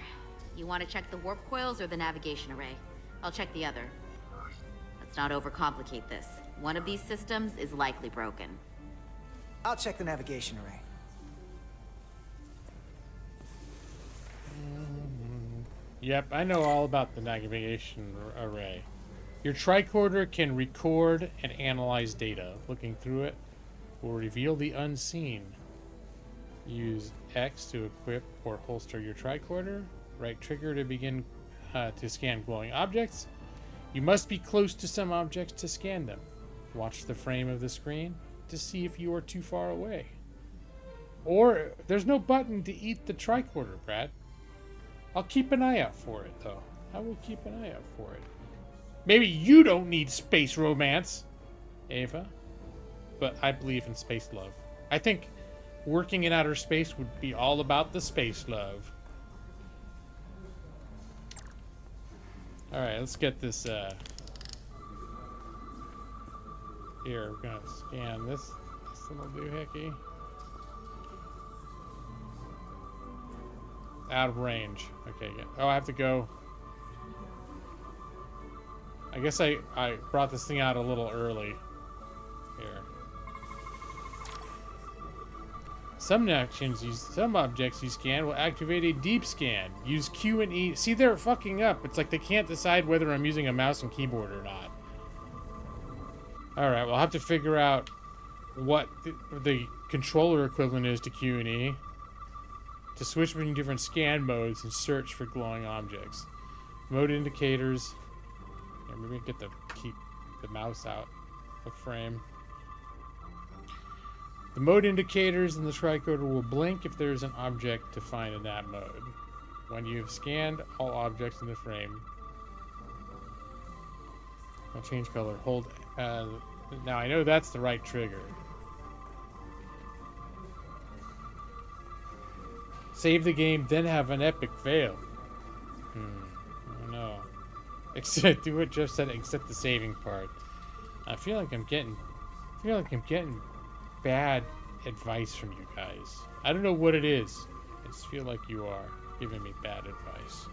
You want to check the warp coils or the navigation array? I'll check the other. Let's not overcomplicate this. One of these systems is likely broken. I'll check the navigation array. Yep, I know all about the navigation array. Your tricorder can record and analyze data. Looking through it will reveal the unseen. Use X to equip or holster your tricorder. Right trigger to begin to scan glowing objects. You must be close to some objects to scan them. Watch the frame of the screen to see if you are too far away. Or there's no button to eat the tricorder, Brad. I'll keep an eye out for it, though. I will keep an eye out for it. Maybe you don't need space romance, Ava, but I believe in space love. I think working in outer space would be all about the space love. Alright, let's get this, here, we're gonna scan this. This little doohickey. Out of range. Okay, yeah. Oh, I have to go. I guess I brought this thing out a little early. Here. Some objects you scan will activate a deep scan. Use Q and E. See, they're fucking up. It's like they can't decide whether I'm using a mouse and keyboard or not. Alright, well, I'll have to figure out what the controller equivalent is to Q and E. To switch between different scan modes and search for glowing objects. Mode indicators. Yeah, maybe get the keep the mouse out of frame. The mode indicators in the tricorder will blink if there's an object to find in that mode. When you have scanned all objects in the frame, I'll change color. Hold. Now I know that's the right trigger. Save the game, then have an epic fail. I don't know. Except do what Jeff said, except the saving part. I feel like I'm getting bad advice from you guys. I don't know what it is. I just feel like you are giving me bad advice.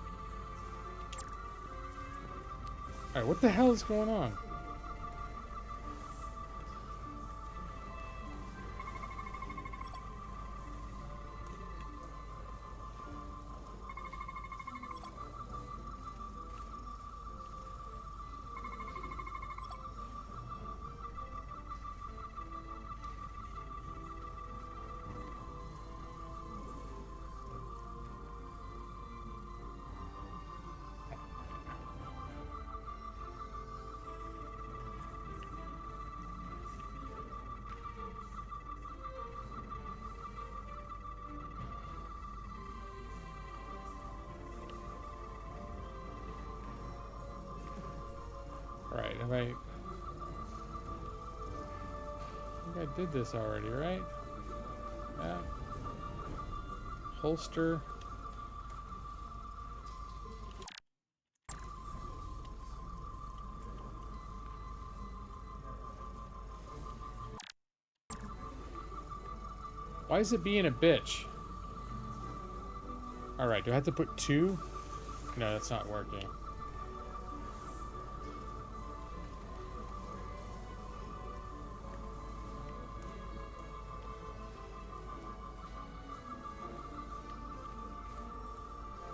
Alright, what the hell is going on? Right, I think I did this already, right? Yeah. Holster. Why is it being a bitch? Alright, do I have to put 2? No, that's not working.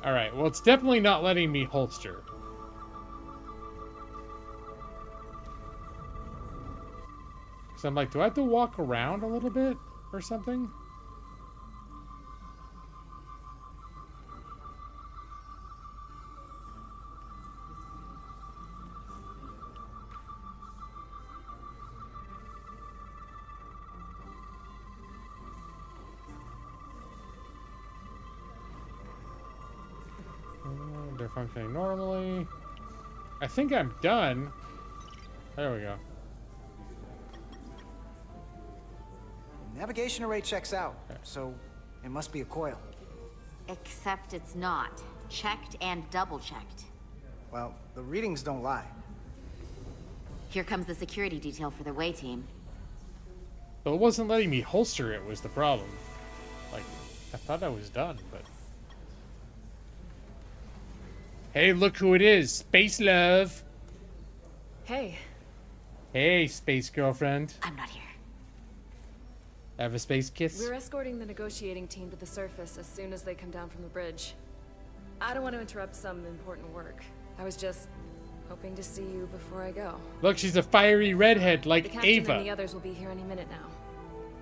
Alright, well, it's definitely not letting me holster. So I'm like, do I have to walk around a little bit or something? They're functioning normally. I think I'm done. There we go. Navigation array checks out, so it must be a coil. Except it's not. Checked and double-checked. Well, the readings don't lie. Here comes the security detail for the way team. But it wasn't letting me holster it was the problem. Like, I thought I was done, but... Hey, look who it is. Space Love. Hey. Hey, space girlfriend. I'm not here. Have a space kiss? We're escorting the negotiating team to the surface as soon as they come down from the bridge. I don't want to interrupt some important work. I was just hoping to see you before I go. Look, she's a fiery redhead like the captain Ava. And the others will be here any minute now.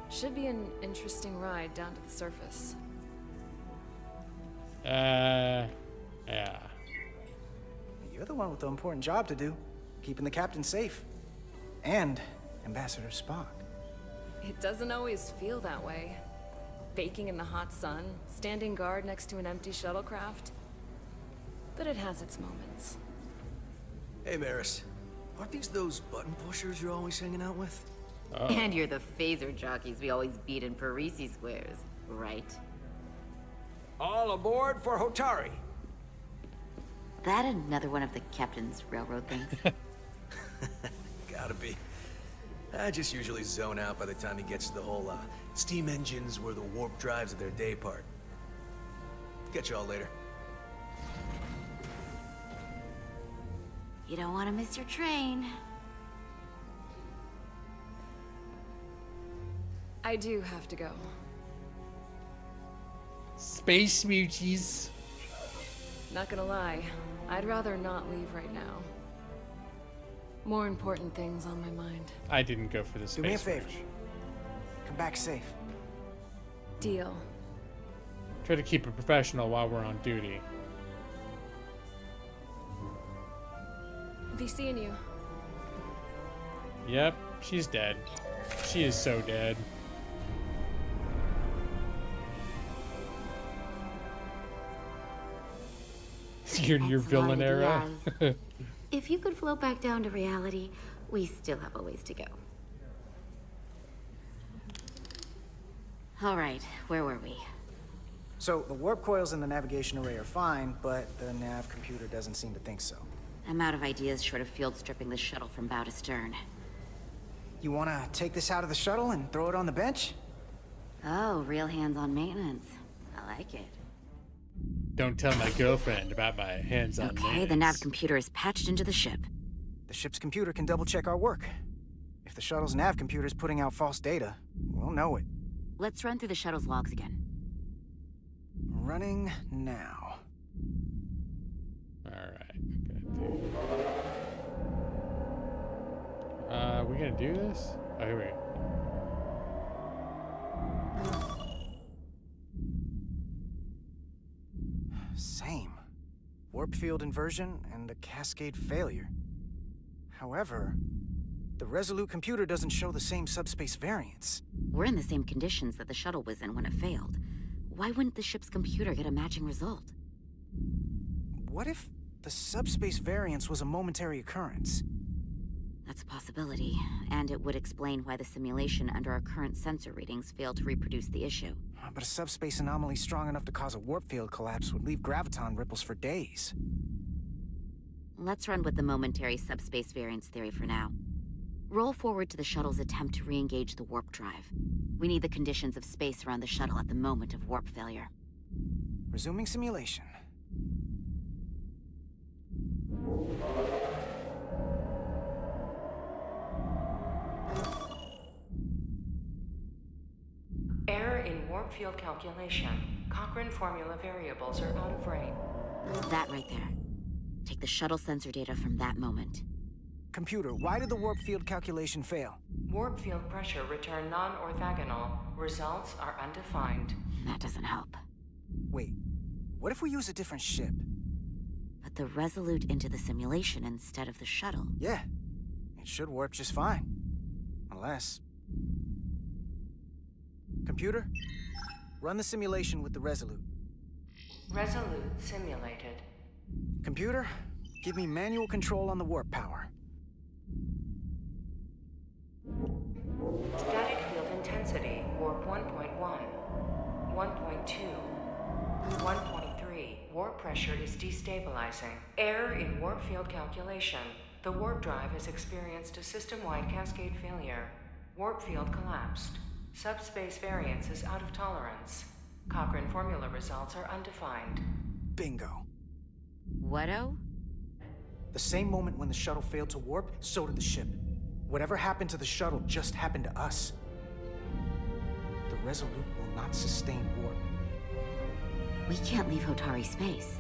Should be an interesting ride down to the surface. Yeah. You're the one with the important job to do. Keeping the captain safe. And Ambassador Spock. It doesn't always feel that way. Baking in the hot sun, standing guard next to an empty shuttlecraft. But it has its moments. Hey, Maris. Aren't these those button pushers you're always hanging out with? Oh. And you're the phaser jockeys we always beat in Parisi squares, right? All aboard for Hotari. That another one of the captain's railroad things? Gotta be. I just usually zone out by the time he gets to the whole, steam engines were the warp drives of their day part. Catch y'all later. You don't want to miss your train. I do have to go. Space muties. Not gonna lie, I'd rather not leave right now. More important things on my mind. I didn't go for the space. Do me a favor. Come back safe. Deal. Try to keep it professional while we're on duty. Be seeing you. Yep, she's dead. She is so dead. your villain era. If you could float back down to reality, we still have a ways to go. All right, where were we? So, the warp coils in the navigation array are fine, but the nav computer doesn't seem to think so. I'm out of ideas short of field stripping the shuttle from bow to stern. You wanna take this out of the shuttle and throw it on the bench? Oh, real hands-on maintenance. I like it. Don't tell my girlfriend about my hands-on Okay, maintenance. the nav computer is patched into the ship. The ship's computer can double-check our work. If the shuttle's nav computer is putting out false data, we'll know it. Let's run through the shuttle's logs again. Running now. Alright, we gonna do this? Oh, here we go. Same. Warp field inversion and a cascade failure. However, the Resolute computer doesn't show the same subspace variance. We're in the same conditions that the shuttle was in when it failed. Why wouldn't the ship's computer get a matching result? What if the subspace variance was a momentary occurrence? That's a possibility, and it would explain why the simulation under our current sensor readings failed to reproduce the issue. But a subspace anomaly strong enough to cause a warp field collapse would leave graviton ripples for days. Let's run with the momentary subspace variance theory for now. Roll forward to the shuttle's attempt to re-engage the warp drive. We need the conditions of space around the shuttle at the moment of warp failure. Resuming simulation. Error in warp field calculation. Cochrane formula variables are out of range. That right there. Take the shuttle sensor data from that moment. Computer, why did the warp field calculation fail? Warp field pressure returned non-orthogonal. Results are undefined. That doesn't help. Wait, what if we use a different ship? Put the Resolute into the simulation instead of the shuttle. Yeah, it should warp just fine. Unless... Computer, run the simulation with the Resolute. Resolute simulated. Computer, give me manual control on the warp power. Static field intensity, warp 1.1, 1.2, 1.3. Warp pressure is destabilizing. Error in warp field calculation. The warp drive has experienced a system-wide cascade failure. Warp field collapsed. Subspace variance is out of tolerance. Cochrane formula results are undefined. Bingo. What-o? The same moment when the shuttle failed to warp, so did the ship. Whatever happened to the shuttle just happened to us. The Resolute will not sustain warp. We can't leave Hotari space.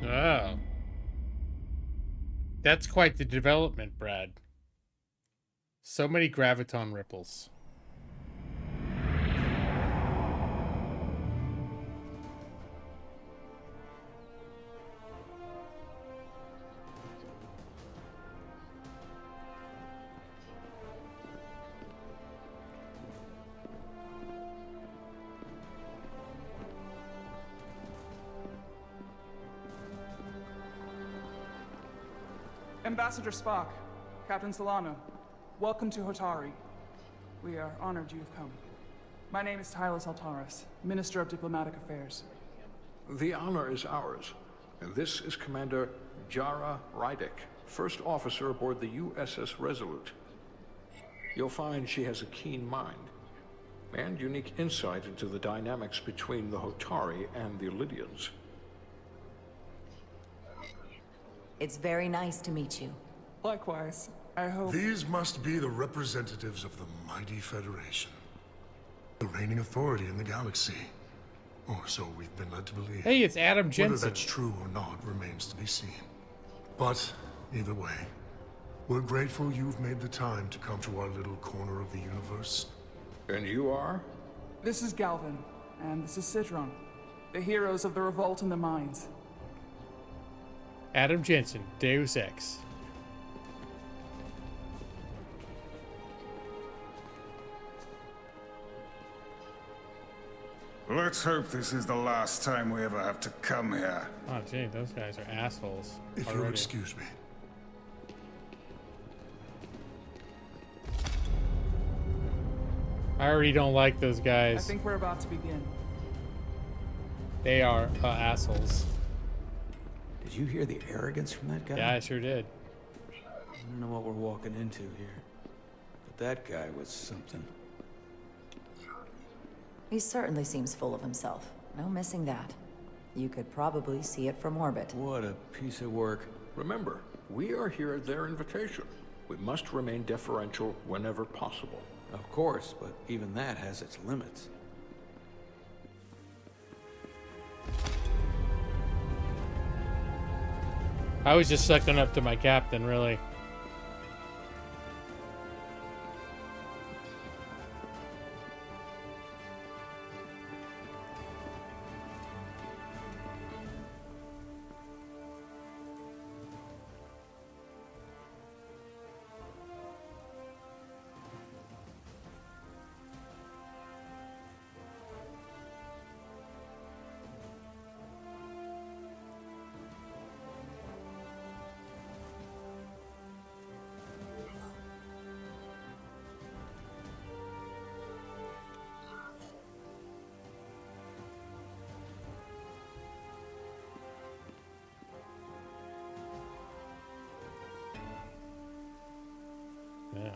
Oh. That's quite the development, Brad. So many graviton ripples. Ambassador Spock, Captain Solano, welcome to Hotari. We are honored you've come. My name is Tyler Saltaris, Minister of Diplomatic Affairs. The honor is ours, and this is Commander Jara Rydick, first officer aboard the USS Resolute. You'll find she has a keen mind, and unique insight into the dynamics between the Hotari and the Lydians. It's very nice to meet you. Likewise. I hope... These must be the representatives of the mighty Federation. The reigning authority in the galaxy. Or so we've been led to believe. Hey, it's Adam Jensen. Whether that's true or not remains to be seen. But, either way, we're grateful you've made the time to come to our little corner of the universe. And you are? This is Galvin, and this is Citron, the heroes of the revolt in the mines. Adam Jensen, Deus Ex. Let's hope this is the last time we ever have to come here. Oh, gee, those guys are assholes. If you'll excuse me. I already don't like those guys. I think we're about to begin. They are assholes. Did you hear the arrogance from that guy? Yeah, I sure did. I don't know what we're walking into here, but that guy was something. He certainly seems full of himself. No missing that. You could probably see it from orbit. What a piece of work. Remember, we are here at their invitation. We must remain deferential whenever possible. Of course, but even that has its limits. I was just sucking up to my captain, really.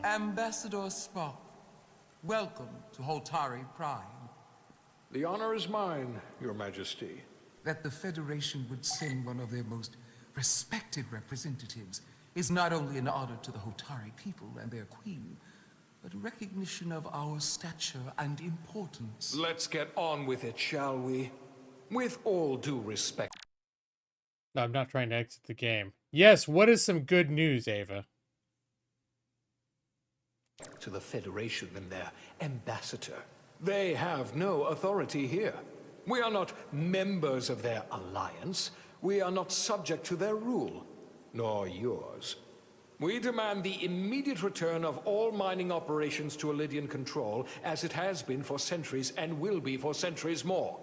Ambassador Spock, welcome to Holtari Prime. The honor is mine, Your Majesty. That the Federation would send one of their most respected representatives is not only an honor to the Holtari people and their queen, but a recognition of our stature and importance. Let's get on with it, shall we? With all due respect. No, I'm not trying to exit the game. Yes, what is some good news, Ava? To the Federation and their ambassador. They have no authority here. We are not members of their alliance. We are not subject to their rule, nor yours. We demand the immediate return of all mining operations to Elydian control, as it has been for centuries and will be for centuries more.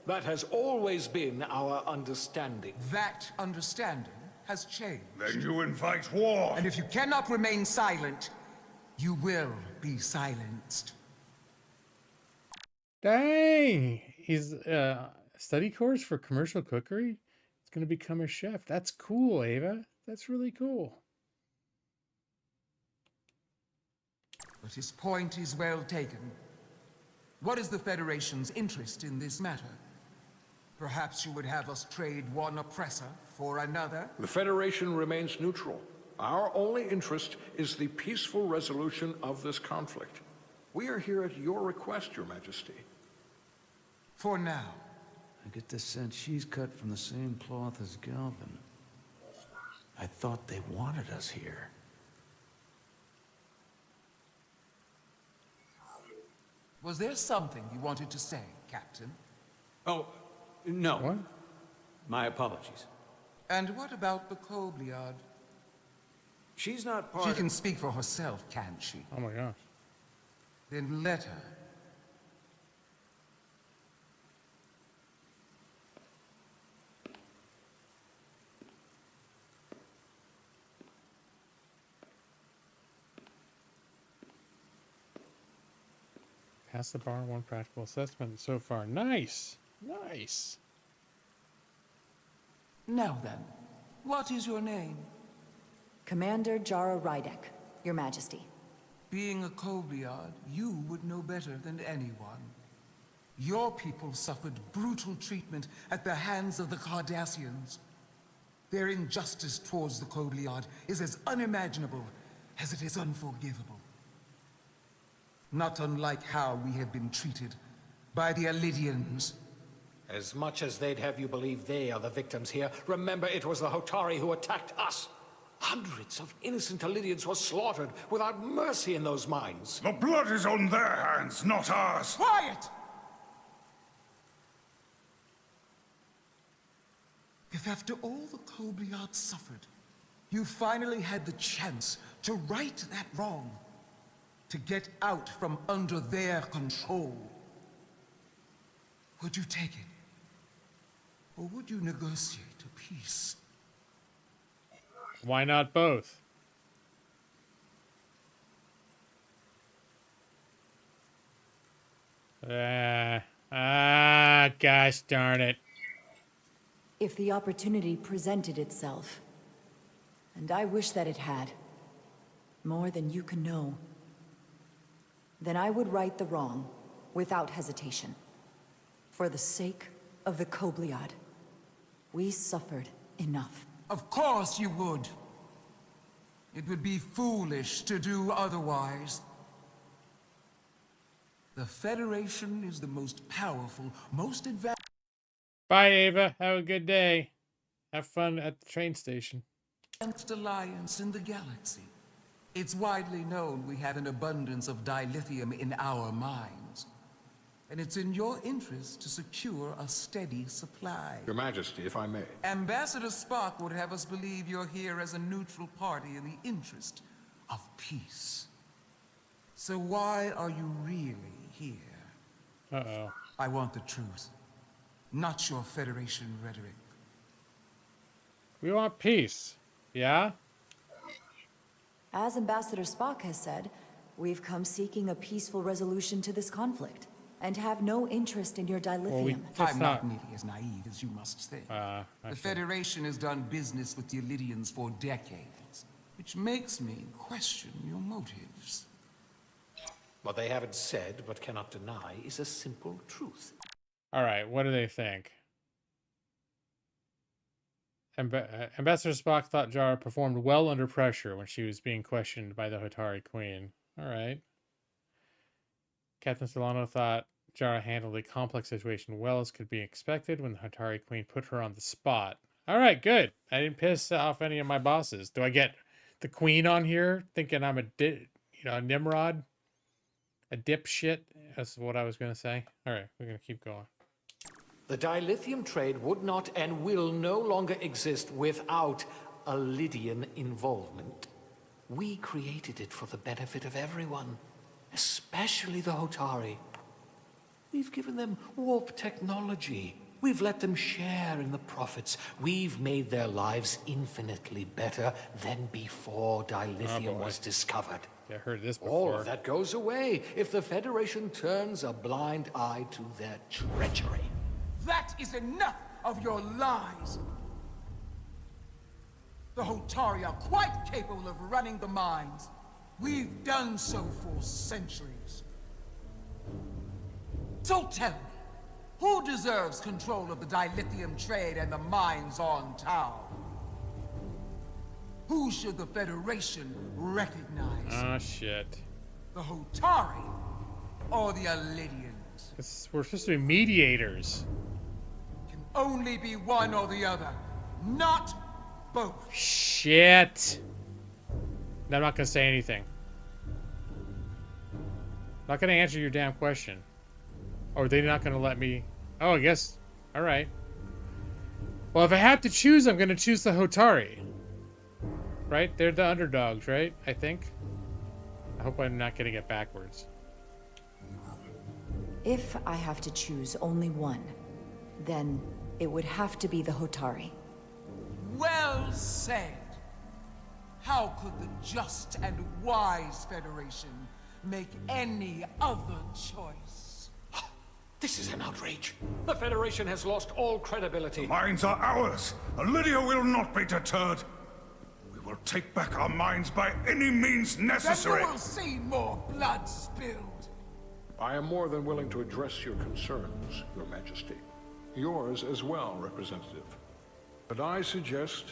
That has always been our understanding. That understanding has changed. Then you invite war. And if you cannot remain silent, you will be silenced. Dang! He's study course for commercial cookery. He's gonna become a chef. That's cool, Ava. That's really cool. But his point is well taken. What is the Federation's interest in this matter? Perhaps you would have us trade one oppressor for another? The Federation remains neutral. Our only interest is the peaceful resolution of this conflict. We are here at your request, Your Majesty. For now. I get the sense she's cut from the same cloth as Galvin. I thought they wanted us here. Was there something you wanted to say, Captain? Oh, no. What? My apologies. And what about the Kobliad? She's not part She of... can speak for herself, can't she? Oh my gosh. Then let her. Pass the bar, one practical assessment so far. Nice. Nice. Now then, what is your name? Commander Jara Rydek, Your Majesty. Being a Kobliad, you would know better than anyone. Your people suffered brutal treatment at the hands of the Cardassians. Their injustice towards the Kobliad is as unimaginable as it is unforgivable. Not unlike how we have been treated by the Elydians. As much as they'd have you believe they are the victims here, remember it was the Hotari who attacked us. Hundreds of innocent Elydians were slaughtered without mercy in those mines. The blood is on their hands, not ours. Quiet! If after all the Kobliad suffered, you finally had the chance to right that wrong, to get out from under their control, would you take it? Or would you negotiate a peace? Why not both? Gosh darn it. If the opportunity presented itself, and I wish that it had, more than you can know, then I would right the wrong without hesitation. For the sake of the Kobliad, we suffered enough. Of course you would. It would be foolish to do otherwise. The Federation is the most powerful, most advanced... Bye, Ava. Have a good day. Have fun at the train station. ...alliance in the galaxy. It's widely known we have an abundance of dilithium in our mines. And it's in your interest to secure a steady supply. Your Majesty, if I may. Ambassador Spock would have us believe you're here as a neutral party in the interest of peace. So why are you really here? Uh-oh. I want the truth, not your Federation rhetoric. We want peace. Yeah? As Ambassador Spock has said, we've come seeking a peaceful resolution to this conflict, and have no interest in your dilithium. I'm not nearly as naive as you must think. The Federation has done business with the Elydians for decades. which makes me question your motives. What they haven't said but cannot deny is a simple truth. All right, what do they think? Ambassador Spock thought Jara performed well under pressure when she was being questioned by the Hotari Queen. All right. Captain Solano thought Jara handled a complex situation well as could be expected when the Hotari Queen put her on the spot. All right, good. I didn't piss off any of my bosses. Do I get the Queen on here thinking I'm a Nimrod? A dipshit? That's what I was going to say. All right, we're going to keep going. The dilithium trade would not and will no longer exist without a Lydian involvement. We created it for the benefit of everyone, especially the Hotari. We've given them warp technology. We've let them share in the profits. We've made their lives infinitely better than before dilithium was discovered. I heard this before. All of that goes away if the Federation turns a blind eye to their treachery. That is enough of your lies! The Hotari are quite capable of running the mines. We've done so for centuries. So tell me, who deserves control of the dilithium trade and the mines on Tau? Who should the Federation recognize? Oh, shit. The Hotari or the Alydians? We're supposed to be mediators. Can only be one or the other, not both. Shit. I'm not gonna say anything. Not gonna answer your damn question. Or they're not gonna let me. Oh, I guess. All right. Well, if I have to choose, I'm gonna choose the Hotari. Right? They're the underdogs, right? I think. I hope I'm not getting it backwards. If I have to choose only one, then it would have to be the Hotari. Well said. How could the just and wise Federation make any other choice? This is an outrage. The Federation has lost all credibility. The mines are ours. Lydia will not be deterred. We will take back our mines by any means necessary. Then you will see more blood spilled. I am more than willing to address your concerns, Your Majesty. Yours as well, Representative. But I suggest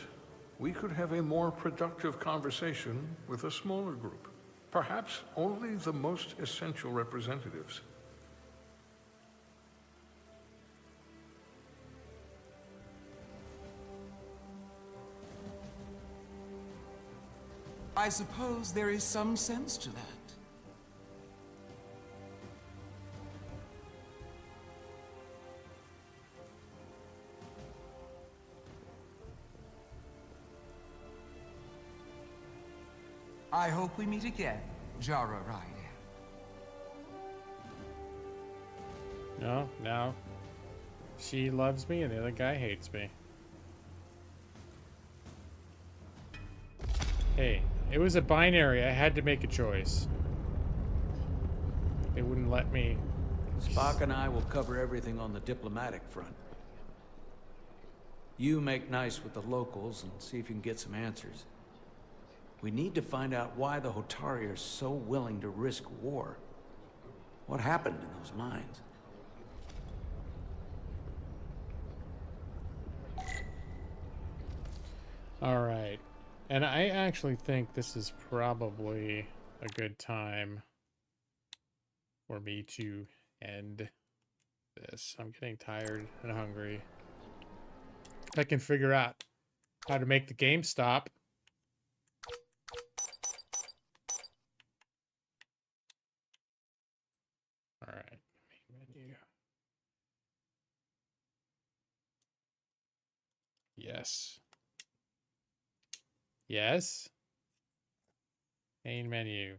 we could have a more productive conversation with a smaller group. Perhaps only the most essential representatives. I suppose there is some sense to that. I hope we meet again, Jara Ryder. No. She loves me and the other guy hates me. Hey, it was a binary. I had to make a choice. They wouldn't let me. Spock and I will cover everything on the diplomatic front. You make nice with the locals and see if you can get some answers. We need to find out why the Hotari are so willing to risk war. What happened in those mines? All right. And I actually think this is probably a good time for me to end this. I'm getting tired and hungry. If I can figure out how to make the game stop. All right. Menu. Yes. Yes. Main menu.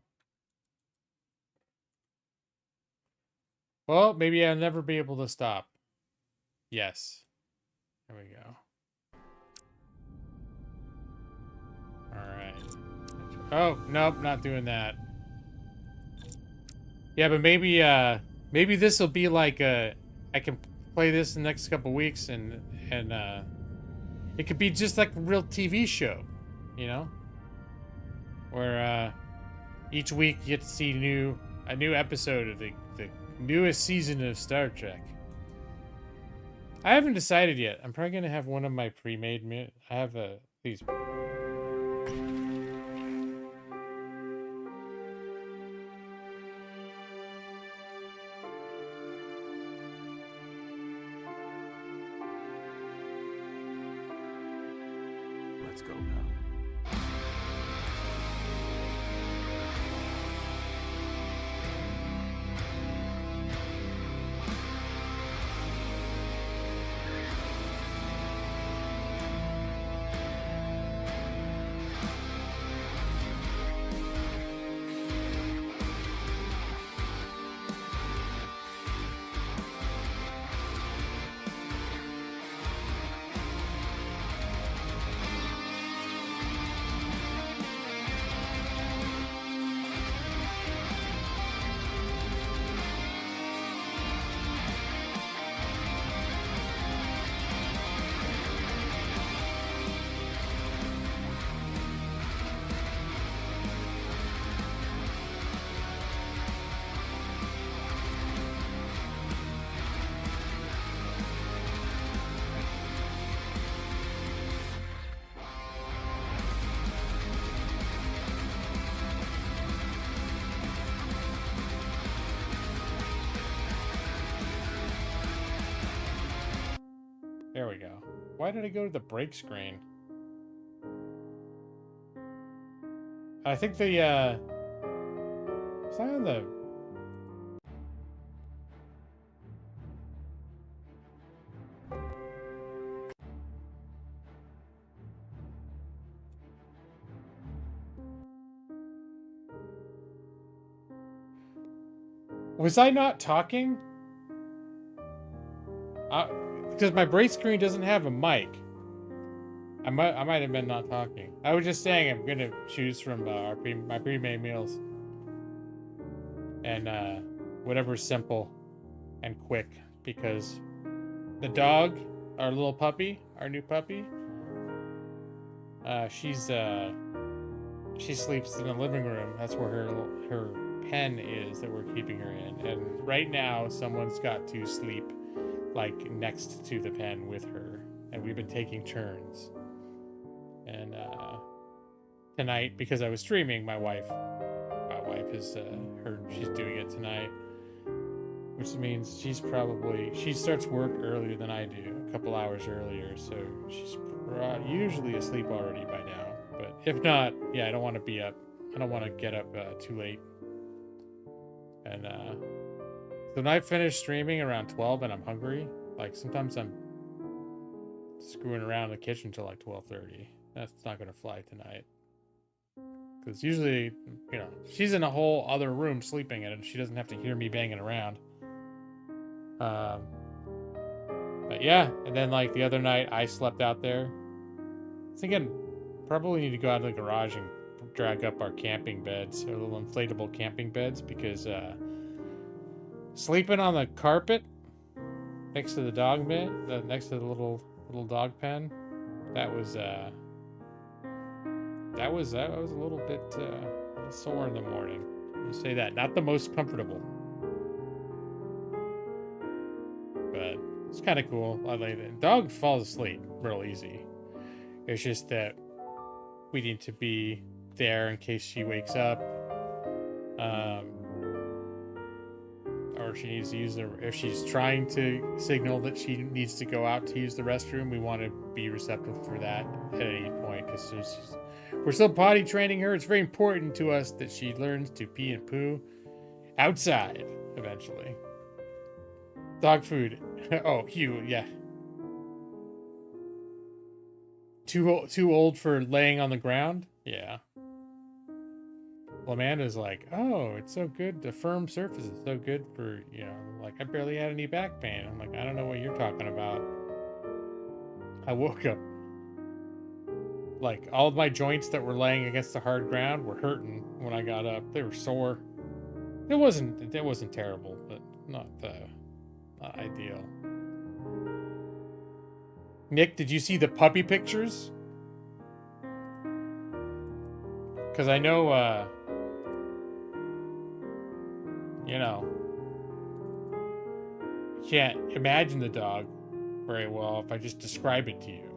Well, maybe I'll never be able to stop. Yes. There we go. Alright. Oh, nope, not doing that. Yeah, but maybe maybe this will be like I can play this in the next couple weeks and it could be just like a real TV show, you know? where each week you get to see a new episode of the newest season of Star Trek. I haven't decided yet. I'm probably gonna have one of my pre-made. I have these. Let's go, pal. There we go. Why did I go to the break screen? I think the, is that on the... Was I not talking? Because my break screen doesn't have a mic. I might have been not talking. I was just saying I'm gonna choose from my pre-made meals and whatever's simple and quick, because the dog, our little puppy, our new puppy, she sleeps in the living room. That's where her pen is that we're keeping her in, and right now someone's got to sleep like next to the pen with her, and we've been taking turns. And tonight, because I was streaming, my wife is she's doing it tonight, which means she starts work earlier than I do, a couple hours earlier, so she's usually asleep already by now. But if not, yeah, I don't want to get up too late. And so when I finish streaming around 12 and I'm hungry, like sometimes I'm screwing around in the kitchen till like 12:30. That's not gonna fly tonight. Because usually, you know, she's in a whole other room sleeping in it, and she doesn't have to hear me banging around. But yeah, and then like the other night I slept out there. I was thinking probably need to go out to the garage and drag up our camping beds, our little inflatable camping beds, because sleeping on the carpet next to the dog bed, next to the little dog pen, that was a little bit sore in the morning. You say that, not the most comfortable, but it's kind of cool. I lay there. Dog falls asleep real easy. It's just that we need to be there in case she wakes up, or she needs to use if she's trying to signal that she needs to go out to use the restroom. We want to be receptive for that at any point, because we're still potty training her. It's very important to us that she learns to pee and poo outside eventually. Dog food. Oh, Hugh, yeah. Too old for laying on the ground? Yeah. Well, Amanda's like, oh, it's so good. The firm surface is so good for, you know, like I barely had any back pain. I'm like, I don't know what you're talking about. I woke up, like all of my joints that were laying against the hard ground were hurting when I got up. They were sore. It wasn't terrible, but not ideal. Nick, did you see the puppy pictures? Because I know, you know, you can't imagine the dog very well if I just describe it to you.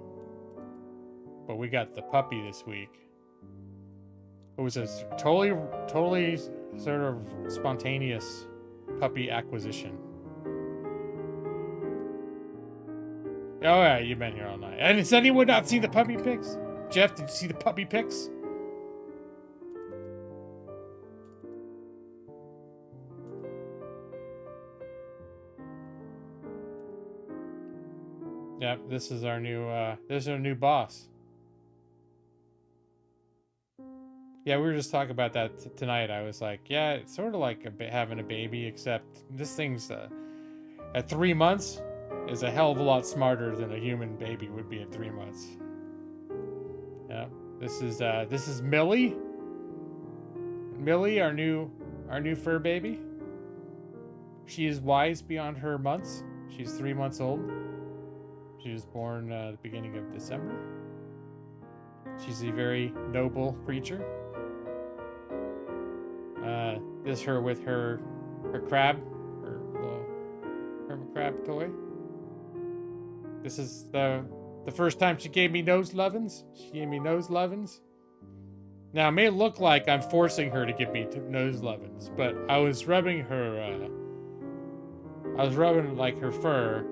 But we got the puppy this week. It was a totally sort of spontaneous puppy acquisition. Oh yeah, you've been here all night. And has anyone not seen the puppy pics? Jeff, did you see the puppy pics? Yep, this is our new boss. Yeah, we were just talking about that tonight. I was like, yeah, it's sort of like having a baby, except this thing's at 3 months is a hell of a lot smarter than a human baby would be at 3 months. Yeah, this is Millie. Millie, our new fur baby. She is wise beyond her months. She's 3 months old. She was born at the beginning of December. She's a very noble creature. This her with her crab, her little hermit crab toy. This is the first time she gave me nose lovin's. She gave me nose lovin's. Now it may look like I'm forcing her to give me nose lovin's, but I was rubbing her. I was rubbing like her fur,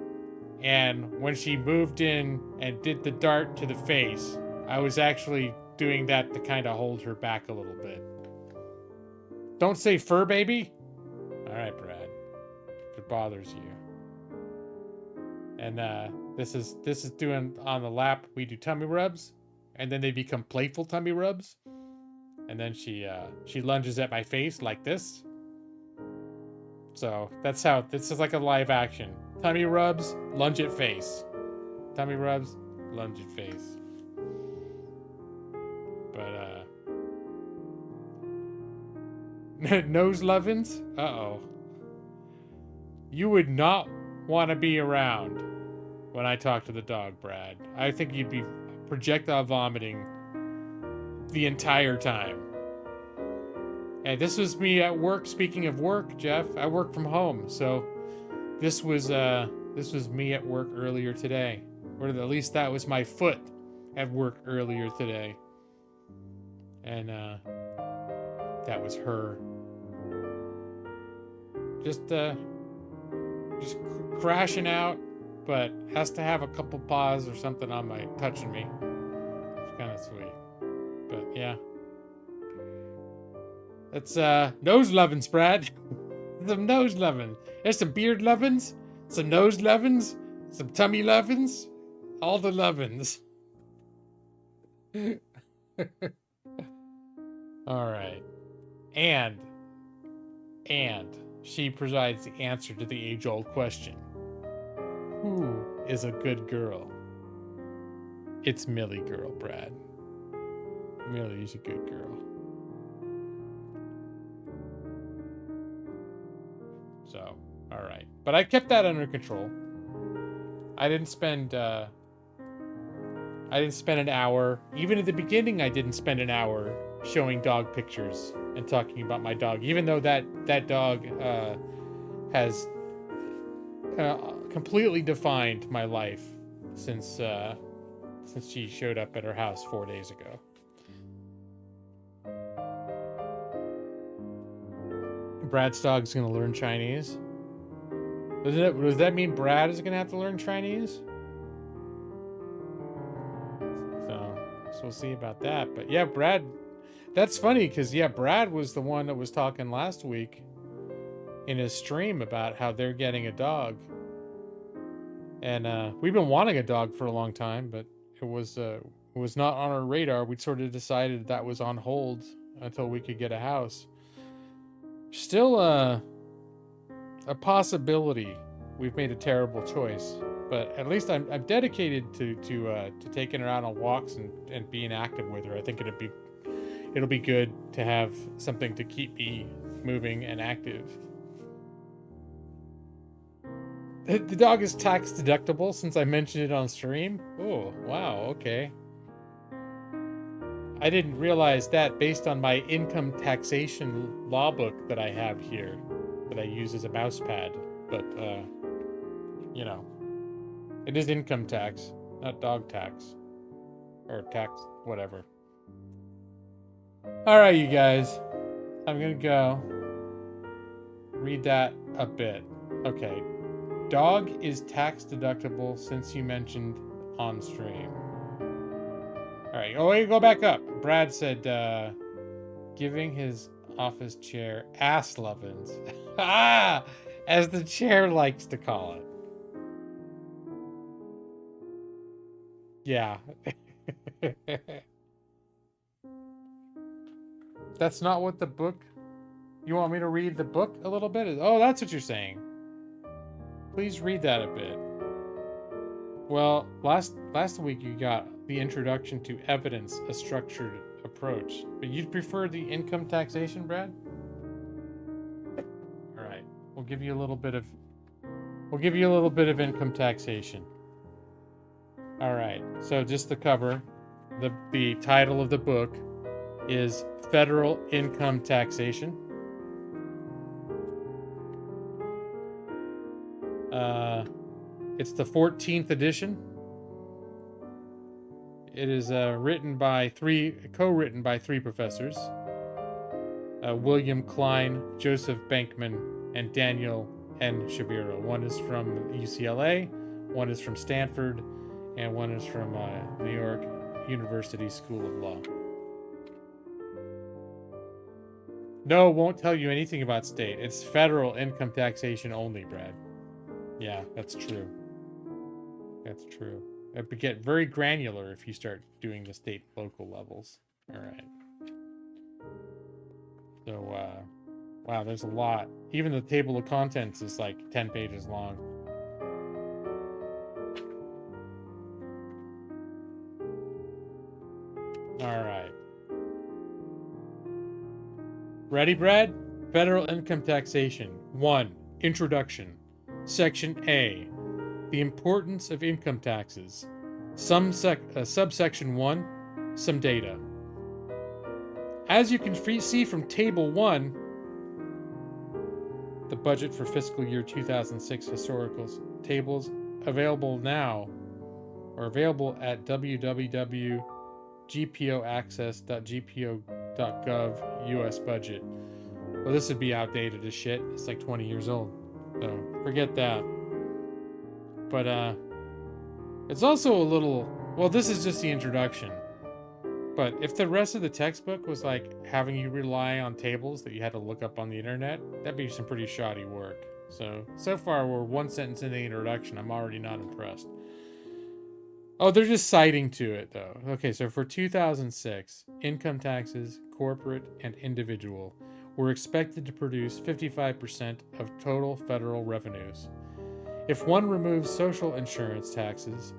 and when she moved in and did the dart to the face, I was actually doing that to kind of hold her back a little bit. Don't say fur baby. All right, Brad. If it bothers you. And this is doing on the lap. We do tummy rubs, and then they become playful tummy rubs. And then she lunges at my face like this. So that's how this is like a live action. Tummy rubs, lunge at face. Tummy rubs, lunge at face. But nose lovin's? Uh-oh. You would not want to be around when I talk to the dog, Brad. I think you'd be projectile vomiting the entire time. And this was me at work. Speaking of work, Jeff, I work from home, so this was me at work earlier today, or at least that was my foot at work earlier today, and that was her. Just crashing out, but has to have a couple paws or something on my touching me. It's kind of sweet, but yeah. That's nose lovin's, Brad. Some nose lovin's. There's some beard lovin's, some nose lovin's, some tummy lovin's, all the lovin's. All right. And she provides the answer to the age-old question. Who is a good girl? It's Millie girl, Brad. Millie's a good girl. So, all right. But I kept that under control. I didn't spend an hour. Even at the beginning, I didn't spend an hour showing dog pictures and talking about my dog, even though that dog has completely defined my life since she showed up at her house 4 days ago. Brad's dog's gonna learn Chinese. Does that mean Brad is gonna have to learn Chinese? So we'll see about that. But yeah, Brad, that's funny because yeah, Brad was the one that was talking last week in his stream about how they're getting a dog. And we've been wanting a dog for a long time, but it was not on our radar. We sort of decided that was on hold until we could get a house. Still a possibility. We've made a terrible choice, but at least I'm dedicated to taking her out on walks and being active with her. I think it'll be good to have something to keep me moving and active. The dog is tax deductible since I mentioned it on stream. Oh, wow, okay. I didn't realize that based on my income taxation law book that I have here, that I use as a mouse pad. But, you know, it is income tax, not dog tax. Or tax, whatever. Alright, you guys. I'm gonna go read that a bit. Okay. Dog is tax deductible since you mentioned on stream. Alright, oh wait, go back up. Brad said, giving his office chair ass lovin's. Ah! As the chair likes to call it. Yeah. That's not what the book... You want me to read the book a little bit? Oh, that's what you're saying. Please read that a bit. Well, last week you got the introduction to evidence, a structured approach. But you'd prefer the income taxation, Brad? All right. We'll give you a little bit of income taxation. All right. So just the cover, the title of the book is Federal Income Taxation. It's the 14th edition. It is co-written by three professors, William Klein, Joseph Bankman, and Daniel N. Shaviro. One is from UCLA, one is from Stanford, and one is from New York University School of Law. No, won't tell you anything about state. It's federal income taxation only, Brad. Yeah, that's true. That's true. It would get very granular if you start doing the state local levels. All right. So, wow, there's a lot. Even the table of contents is like 10 pages long. All right. Ready, Brad? Federal income taxation. 1. Introduction. Section A. The importance of income taxes. Subsection 1. Some data. As you can see from Table 1, the budget for fiscal year 2006 historical tables available now, or available at www.gpoaccess.gpo.gov US budget. Well, this would be outdated as shit. It's like 20 years old. So forget that. But it's also a little, well, this is just the introduction. But if the rest of the textbook was like having you rely on tables that you had to look up on the internet, that'd be some pretty shoddy work. So far we're one sentence in the introduction. I'm already not impressed. Oh, they're just citing to it though. Okay, so for 2006, income taxes, corporate and individual, were expected to produce 55% of total federal revenues. If one removes social insurance taxes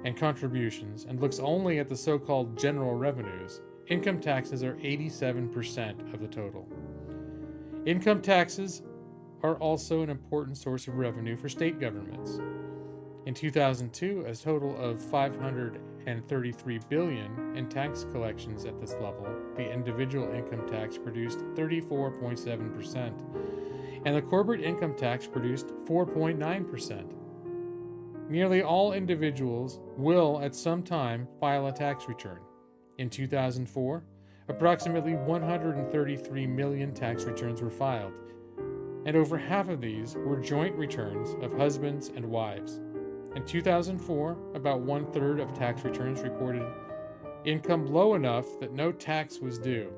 and contributions and looks only at the so-called general revenues, income taxes are 87% of the total. Income taxes are also an important source of revenue for state governments. In 2002, a total of $533 billion in tax collections at this level, the individual income tax produced 34.7%, and the corporate income tax produced 4.9%. Nearly all individuals will at some time file a tax return. In 2004, approximately 133 million tax returns were filed, and over half of these were joint returns of husbands and wives. In 2004, about 1/3 of tax returns reported income low enough that no tax was due.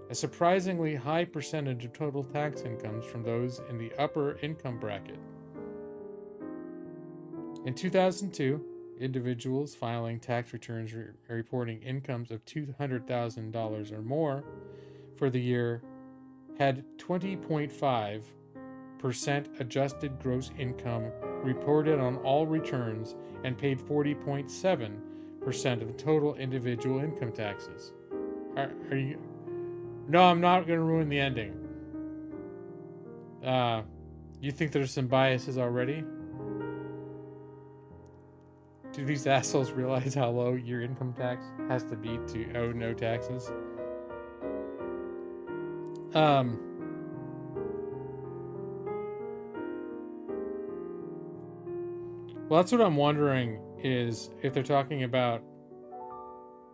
A surprisingly high percentage of total tax incomes from those in the upper income bracket. In 2002, individuals filing tax returns reporting incomes of $200,000 or more for the year had 20.5% adjusted gross income reported on all returns and paid 40.7% of total individual income taxes. Are you... No, I'm not going to ruin the ending. You think there's some biases already? Do these assholes realize how low your income tax has to be to owe no taxes? Well, that's what I'm wondering, is if they're talking about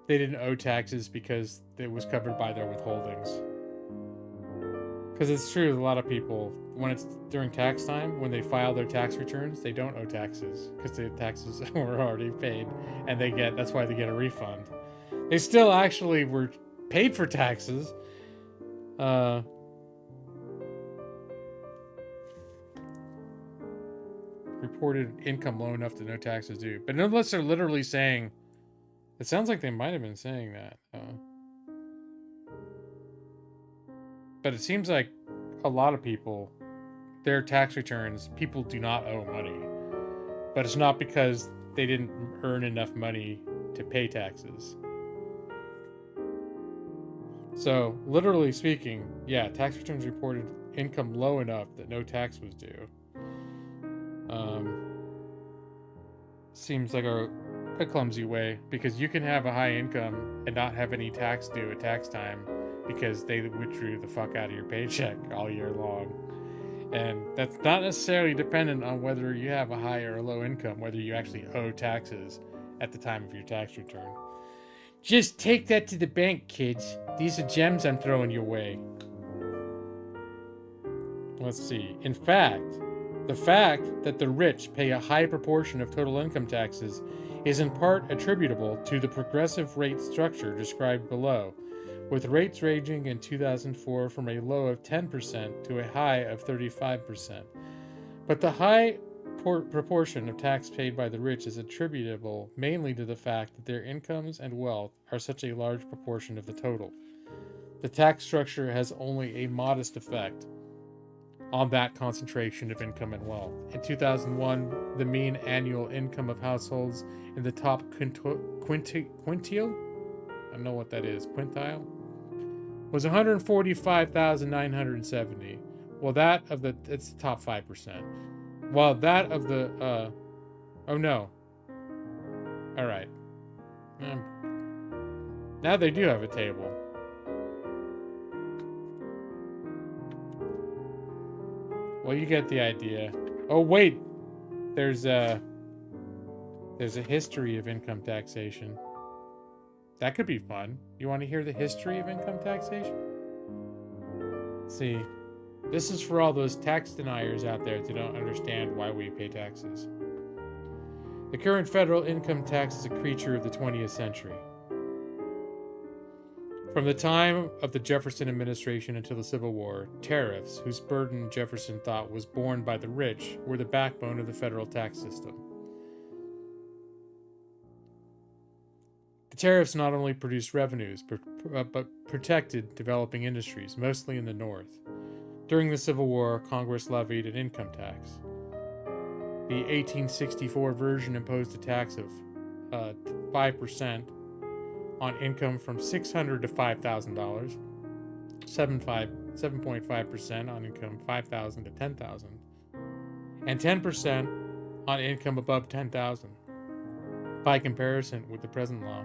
they didn't owe taxes because it was covered by their withholdings. Because it's true, a lot of people, when it's during tax time, when they file their tax returns, they don't owe taxes because the taxes were already paid, and that's why they get a refund. They still actually were paid for taxes. Reported income low enough that no taxes due. But unless they're literally saying, it sounds like they might have been saying that. But it seems like a lot of people, their tax returns, people do not owe money. But it's not because they didn't earn enough money to pay taxes. So, literally speaking, yeah, tax returns reported income low enough that no tax was due. Seems like a clumsy way, because you can have a high income and not have any tax due at tax time because they withdrew the fuck out of your paycheck all year long. And that's not necessarily dependent on whether you have a high or a low income, whether you actually owe taxes at the time of your tax return. Just take that to the bank, kids. These are gems I'm throwing your way. Let's see. In fact, the fact that the rich pay a high proportion of total income taxes is in part attributable to the progressive rate structure described below, with rates ranging in 2004 from a low of 10% to a high of 35%. But the high proportion of tax paid by the rich is attributable mainly to the fact that their incomes and wealth are such a large proportion of the total. The tax structure has only a modest effect on that concentration of income and wealth. In 2001, the mean annual income of households in the top quintile? I don't know what that is. Quintile? Was 145,970. Well, it's the top 5%. While that of the, oh no. Alright. Now they do have a table. Well, you get the idea. Oh, wait. There's a history of income taxation. That could be fun. You want to hear the history of income taxation? See, this is for all those tax deniers out there that don't understand why we pay taxes. The current federal income tax is a creature of the 20th century. From the time of the Jefferson administration until the Civil War, tariffs, whose burden Jefferson thought was borne by the rich, were the backbone of the federal tax system. The tariffs not only produced revenues, but protected developing industries, mostly in the North. During the Civil War, Congress levied an income tax. The 1864 version imposed a tax of 5% on income from $600 to $5,000, 7.5% on income $5,000 to $10,000, and 10% on income above $10,000. By comparison with the present law,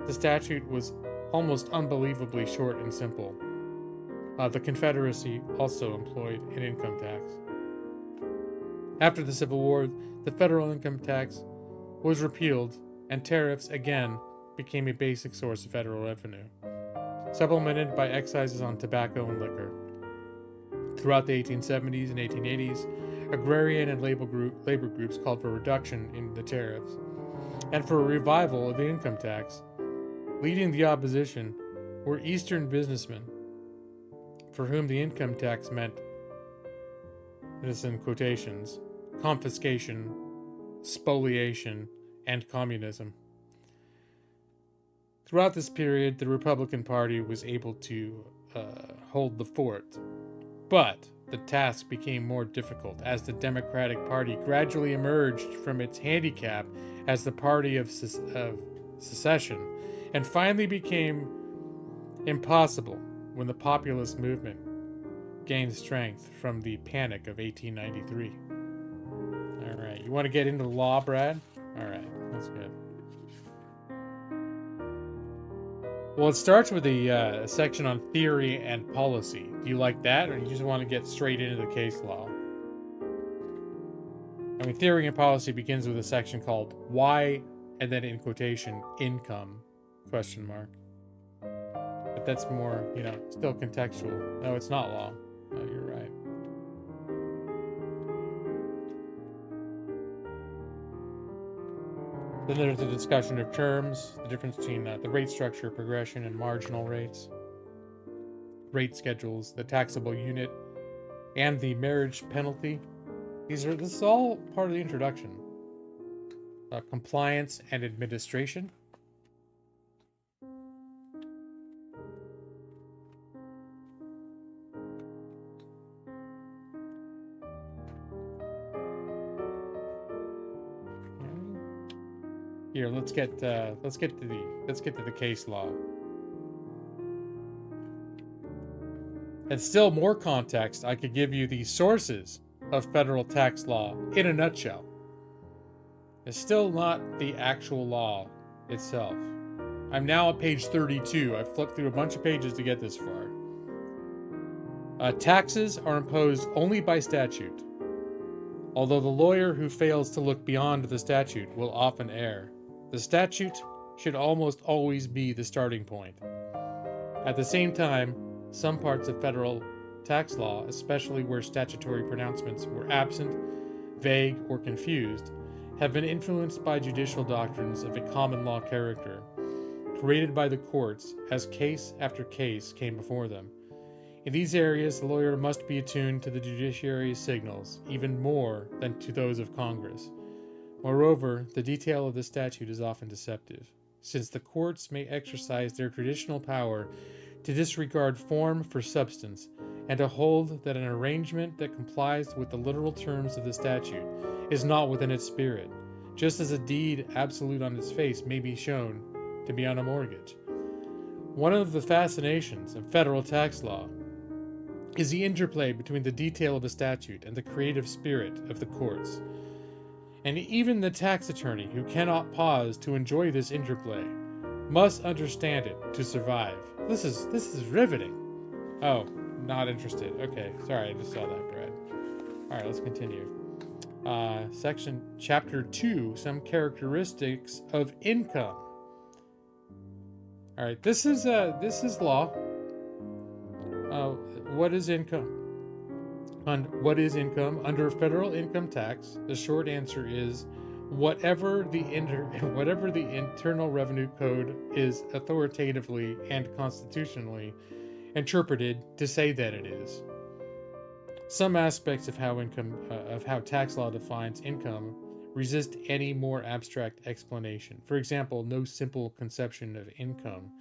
the statute was almost unbelievably short and simple. The Confederacy also employed an income tax. After the Civil War, the federal income tax was repealed, and tariffs again became a basic source of federal revenue, supplemented by excises on tobacco and liquor. Throughout the 1870s and 1880s, agrarian and labor groups called for a reduction in the tariffs and for a revival of the income tax. Leading the opposition were Eastern businessmen, for whom the income tax meant, this in quotations, confiscation, spoliation, and communism. Throughout this period, the Republican Party was able to hold the fort, but the task became more difficult as the Democratic Party gradually emerged from its handicap as the party of secession and finally became impossible when the populist movement gained strength from the Panic of 1893. All right, you want to get into the law, Brad? All right, That's good. Well, it starts with a section on theory and policy. Do you like that, or do you just want to get straight into the case law? I mean, theory and policy begins with a section called "Why," and then in quotation, "income?" question mark. But that's more, you know, still contextual. No, it's not law. No, you're right. Then there's a discussion of terms, the difference between the rate structure, progression, and marginal rates, rate schedules, the taxable unit, and the marriage penalty. This is all part of the introduction. Compliance and administration. Here, let's get to the case law. And still more context, I could give you the sources of federal tax law in a nutshell. It's still not the actual law itself. I'm now at page 32. I've flipped through a bunch of pages to get this far. Taxes are imposed only by statute, although the lawyer who fails to look beyond the statute will often err. The statute should almost always be the starting point. At the same time, some parts of federal tax law, especially where statutory pronouncements were absent, vague, or confused, have been influenced by judicial doctrines of a common law character, created by the courts as case after case came before them. In these areas, the lawyer must be attuned to the judiciary's signals, even more than to those of Congress. Moreover, the detail of the statute is often deceptive, since the courts may exercise their traditional power to disregard form for substance, and to hold that an arrangement that complies with the literal terms of the statute is not within its spirit, just as a deed absolute on its face may be shown to be on a mortgage. One of the fascinations of federal tax law is the interplay between the detail of a statute and the creative spirit of the courts. And even the tax attorney who cannot pause to enjoy this interplay must understand it to survive. This is riveting. Oh, not interested. Okay, sorry, I just saw that, Brad. All right, let's continue. Chapter 2, some characteristics of income. All right, this is law. What is income? What is income? Under federal income tax, the short answer is whatever the Internal Revenue Code is authoritatively and constitutionally interpreted to say that it is. Some aspects of how tax law defines income resist any more abstract explanation. For example, no simple conception of income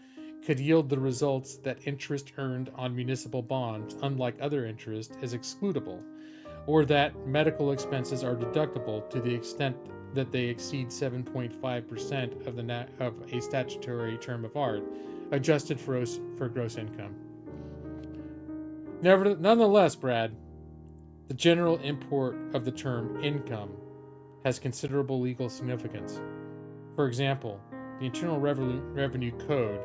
could yield the results that interest earned on municipal bonds, unlike other interest, is excludable, or that medical expenses are deductible to the extent that they exceed 7.5% of a statutory term of art, adjusted for gross income. Nonetheless, Brad, the general import of the term income has considerable legal significance. For example, the Internal Revenue Code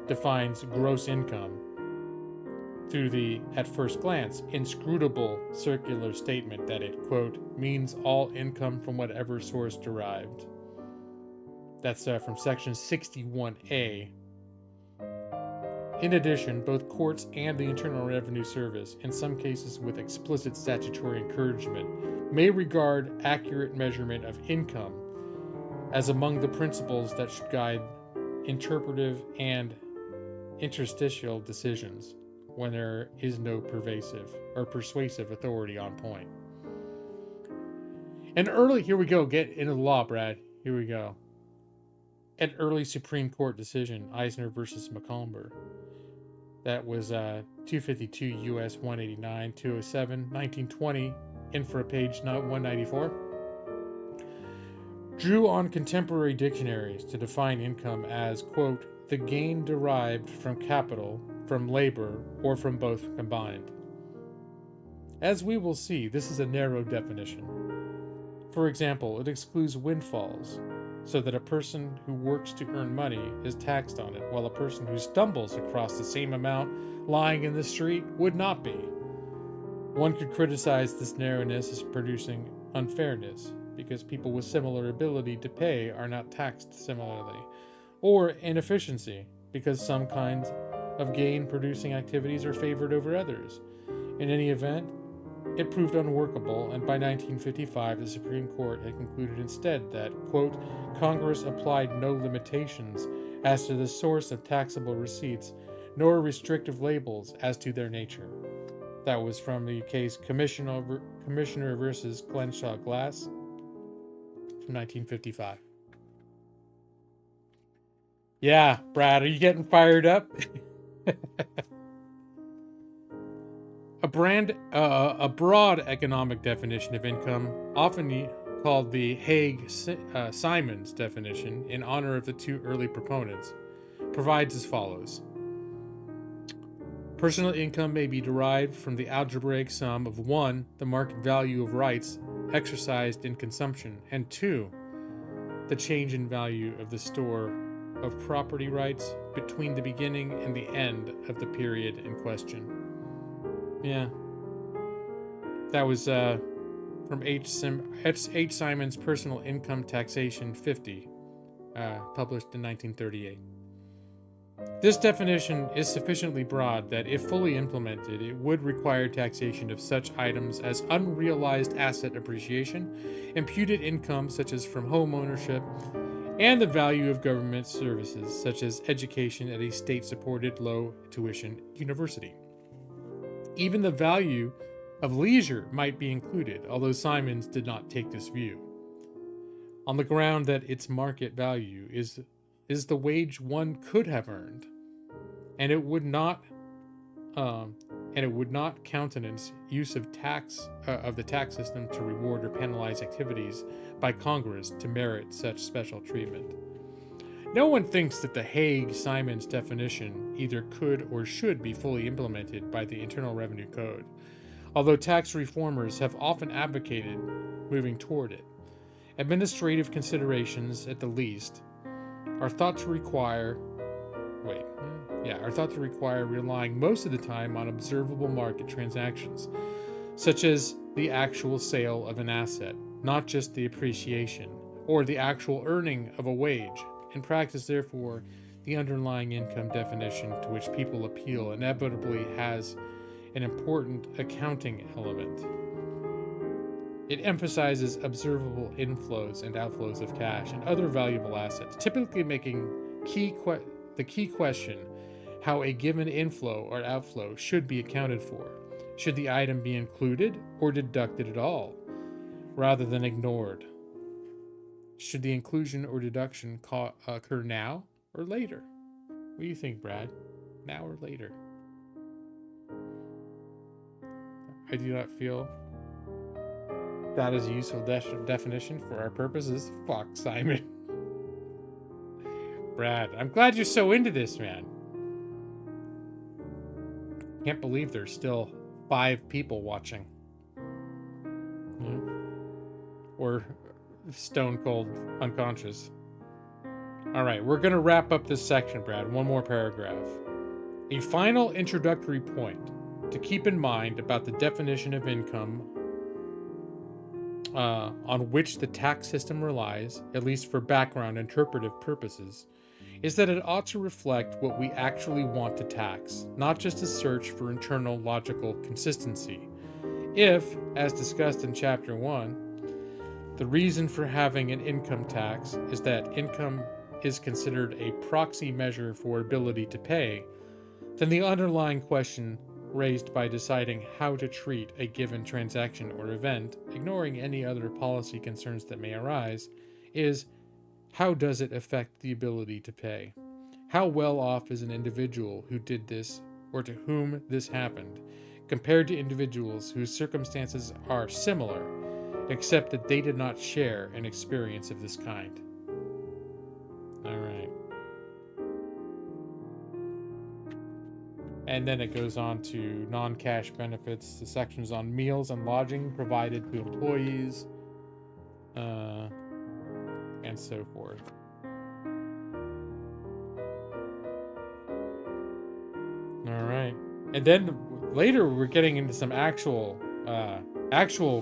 defines gross income through the, at first glance, inscrutable circular statement that it, quote, means all income from whatever source derived. That's from section 61A. In addition, both courts and the Internal Revenue Service, in some cases with explicit statutory encouragement, may regard accurate measurement of income as among the principles that should guide interpretive and interstitial decisions when there is no persuasive authority on point. Here we go, get into the law, Brad. Here we go. An early Supreme Court decision, Eisner versus McComber. That was 252 U.S. 189, 207, 1920, infra page 194. Drew on contemporary dictionaries to define income as, quote, the gain derived from capital, from labor, or from both combined. As we will see, this is a narrow definition. For example, it excludes windfalls, so that a person who works to earn money is taxed on it, while a person who stumbles across the same amount lying in the street would not be. One could criticize this narrowness as producing unfairness, because people with similar ability to pay are not taxed similarly, or inefficiency, because some kinds of gain-producing activities are favored over others. In any event, it proved unworkable, and by 1955 the Supreme Court had concluded instead that, quote, Congress applied no limitations as to the source of taxable receipts, nor restrictive labels as to their nature. That was from the case Commissioner versus Glenshaw Glass from 1955. Yeah, Brad, are you getting fired up? A broad economic definition of income, often called the Haig-Simons definition in honor of the two early proponents, provides as follows. Personal income may be derived from the algebraic sum of 1, the market value of rights exercised in consumption, and 2, the change in value of the store of property rights between the beginning and the end of the period in question. Yeah. That was from H. Simons' Personal Income Taxation 50, published in 1938. This definition is sufficiently broad that, if fully implemented, it would require taxation of such items as unrealized asset appreciation, imputed income such as from home ownership, and the value of government services such as education at a state-supported low-tuition university. Even the value of leisure might be included, although Simons did not take this view, on the ground that its market value is the wage one could have earned, and it would not countenance use of the tax system to reward or penalize activities by Congress to merit such special treatment. No one thinks that the Haig-Simons definition either could or should be fully implemented by the Internal Revenue Code, although tax reformers have often advocated moving toward it. Administrative considerations, at the least, are thought to require relying most of the time on observable market transactions, such as the actual sale of an asset, not just the appreciation, or the actual earning of a wage. In practice, therefore, the underlying income definition to which people appeal inevitably has an important accounting element. It emphasizes observable inflows and outflows of cash and other valuable assets, typically making the key question how a given inflow or outflow should be accounted for. Should the item be included or deducted at all, rather than ignored? Should the inclusion or deduction occur now or later? What do you think, Brad? Now or later? I do not feel that is a useful definition for our purposes. Fuck, Simon. Brad, I'm glad you're so into this, man. Can't believe there's still 5 people watching. Or stone cold unconscious. Alright, we're going to wrap up this section, Brad. One more paragraph. A final introductory point to keep in mind about the definition of income on which the tax system relies, at least for background interpretive purposes, is that it ought to reflect what we actually want to tax, not just a search for internal logical consistency. If, as discussed in Chapter 1, the reason for having an income tax is that income is considered a proxy measure for ability to pay, then the underlying question raised by deciding how to treat a given transaction or event, ignoring any other policy concerns that may arise, is how does it affect the ability to pay? How well off is an individual who did this or to whom this happened, compared to individuals whose circumstances are similar, except that they did not share an experience of this kind? All right. And then it goes on to non-cash benefits. The sections on meals and lodging provided to employees. And and so forth. All right. And then later we're getting into some actual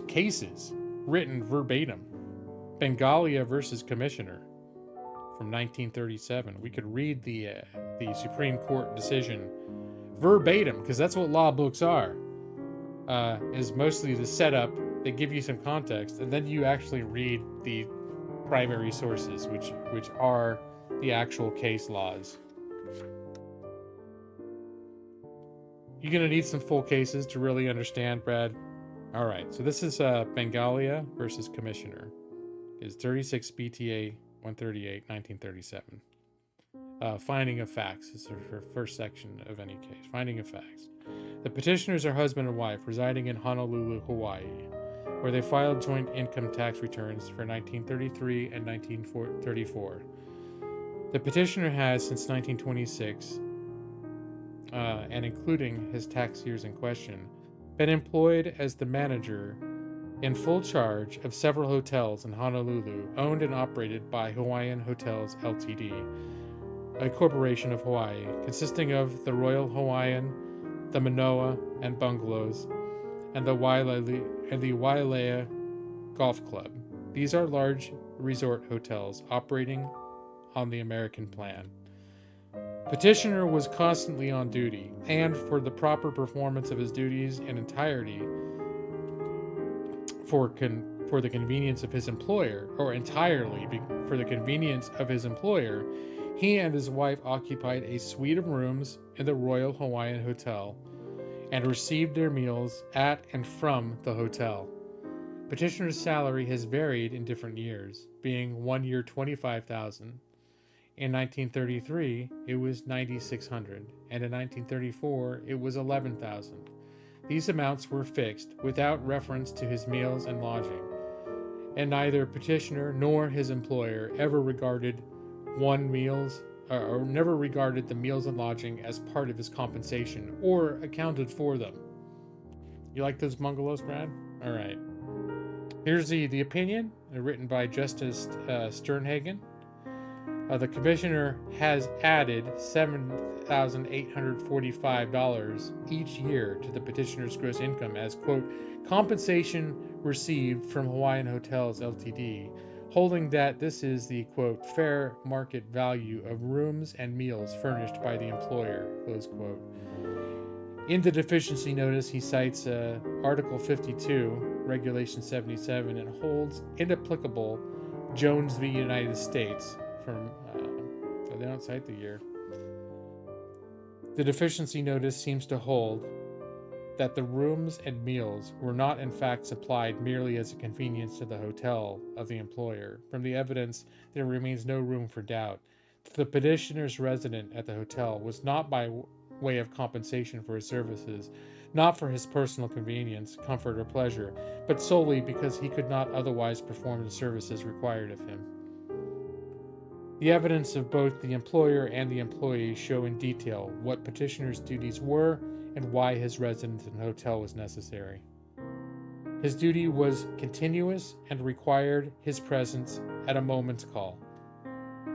cases written verbatim. Bengalia versus Commissioner from 1937. We could read the Supreme Court decision verbatim, because that's what law books are. Is mostly the setup. They give you some context, and then you actually read the primary sources, which are the actual case laws. You're going to need some full cases to really understand, Brad. All right, so this is Bengalia versus Commissioner. It's 36 BTA 138, 1937. Finding of facts is her first section of any case. Finding of facts. The petitioners are husband and wife residing in Honolulu, Hawaii, where they filed joint income tax returns for 1933 and 1934. The petitioner has, since 1926, and including his tax years in question, been employed as the manager in full charge of several hotels in Honolulu, owned and operated by Hawaiian Hotels Ltd., a corporation of Hawaii, consisting of the Royal Hawaiian, the Manoa and Bungalows, and the Wailea Golf Club. These are large resort hotels operating on the American plan. Petitioner was constantly on duty, and for the proper performance of his duties in entirety, for the convenience of his employer, or entirely for the convenience of his employer, he and his wife occupied a suite of rooms in the Royal Hawaiian Hotel and received their meals at and from the hotel. Petitioner's salary has varied in different years, being 1 year $25,000. In 1933, it was $9,600, and in 1934, it was $11,000. These amounts were fixed without reference to his meals and lodging, and neither petitioner nor his employer ever regarded never regarded the meals and lodging as part of his compensation or accounted for them. You like those bungalows, Brad? All right. Here's the opinion written by Justice Sternhagen. The commissioner has added $7,845 each year to the petitioner's gross income as, quote, compensation received from Hawaiian Hotels Ltd., holding that this is the, quote, fair market value of rooms and meals furnished by the employer, close quote. In the deficiency notice, he cites Article 52, Regulation 77, and holds inapplicable Jones v. United States from, they don't cite the year. The deficiency notice seems to hold that the rooms and meals were not in fact supplied merely as a convenience to the hotel of the employer. From the evidence, there remains no room for doubt. The petitioner's residence at the hotel was not by way of compensation for his services, not for his personal convenience, comfort, or pleasure, but solely because he could not otherwise perform the services required of him. The evidence of both the employer and the employee show in detail what petitioner's duties were and why his residence in the hotel was necessary. His duty was continuous and required his presence at a moment's call.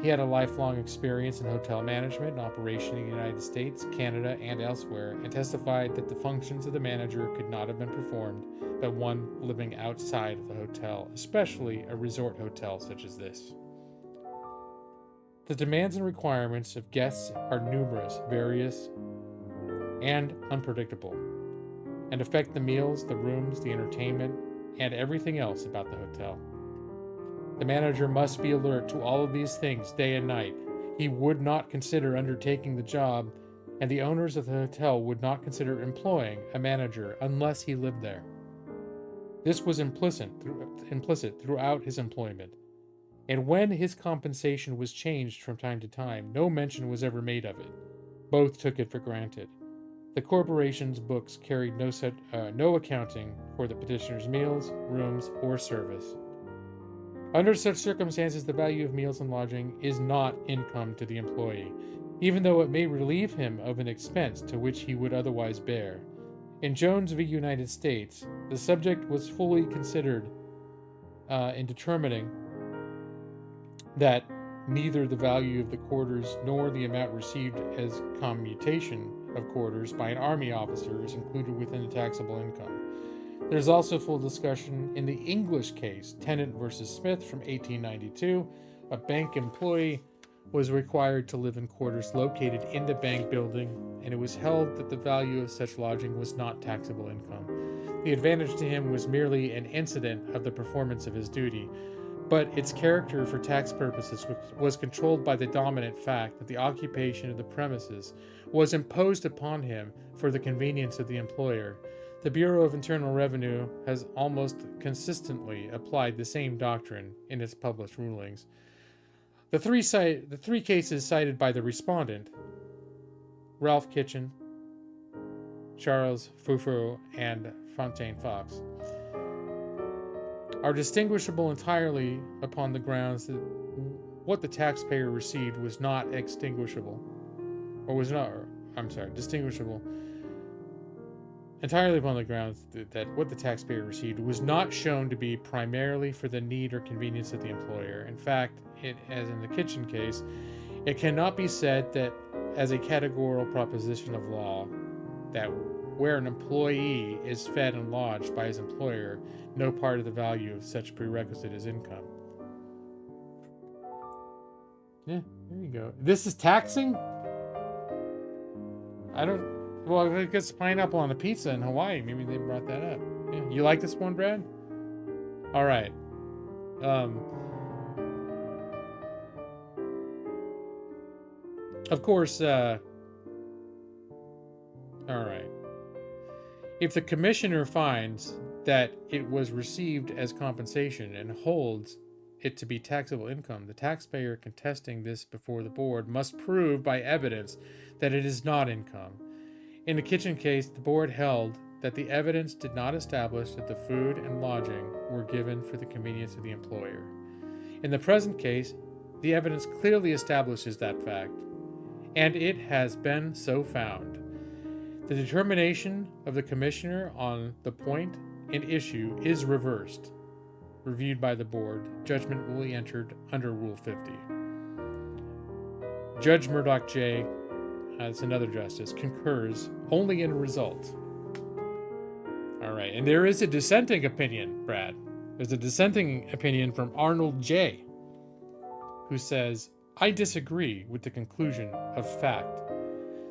He had a lifelong experience in hotel management and operation in the United States, Canada, and elsewhere, and testified that the functions of the manager could not have been performed by one living outside of the hotel, especially a resort hotel such as this. The demands and requirements of guests are numerous, various, and unpredictable, and affect the meals, the rooms, the entertainment, and everything else about the hotel. The manager must be alert to all of these things day and night. He would not consider undertaking the job, and the owners of the hotel would not consider employing a manager unless he lived there. This was implicit throughout his employment. And when his compensation was changed from time to time, no mention was ever made of it. Both took it for granted. The corporation's books carried no accounting for the petitioner's meals, rooms, or service. Under such circumstances, the value of meals and lodging is not income to the employee, even though it may relieve him of an expense to which he would otherwise bear. In Jones v. United States, the subject was fully considered in determining that neither the value of the quarters nor the amount received as commutation of quarters by an army officer is included within the taxable income. There's also full discussion in the English case, Tennant versus Smith from 1892. A bank employee was required to live in quarters located in the bank building, and it was held that the value of such lodging was not taxable income. The advantage to him was merely an incident of the performance of his duty, but its character for tax purposes was controlled by the dominant fact that the occupation of the premises was imposed upon him for the convenience of the employer. The Bureau of Internal Revenue has almost consistently applied the same doctrine in its published rulings. The three cases cited by the respondent, Ralph Kitchen, Charles Foufou, and Fontaine Fox, are distinguishable entirely upon the grounds that what the taxpayer received was not distinguishable entirely upon the grounds that what the taxpayer received was not shown to be primarily for the need or convenience of the employer. In fact, as in the Kitchen case, it cannot be said that as a categorical proposition of law that where an employee is fed and lodged by his employer, no part of the value of such prerequisite is income. Yeah, there you go. This is taxing? Well, I guess pineapple on a pizza in Hawaii. Maybe they brought that up. Yeah. You like this one, Brad? All right. Of course, all right. If the commissioner finds that it was received as compensation and holds it to be taxable income, the taxpayer contesting this before the board must prove by evidence that it is not income. In the Kitchen case, the board held that the evidence did not establish that the food and lodging were given for the convenience of the employer. In the present case, the evidence clearly establishes that fact, and it has been so found. The determination of the commissioner on the point in issue is reversed. Reviewed by the board, judgment will be entered under Rule 50. Judge Murdoch J., that's another justice, concurs only in result. All right, and there is a dissenting opinion, Brad. There's a dissenting opinion from Arnold J., who says, I disagree with the conclusion of fact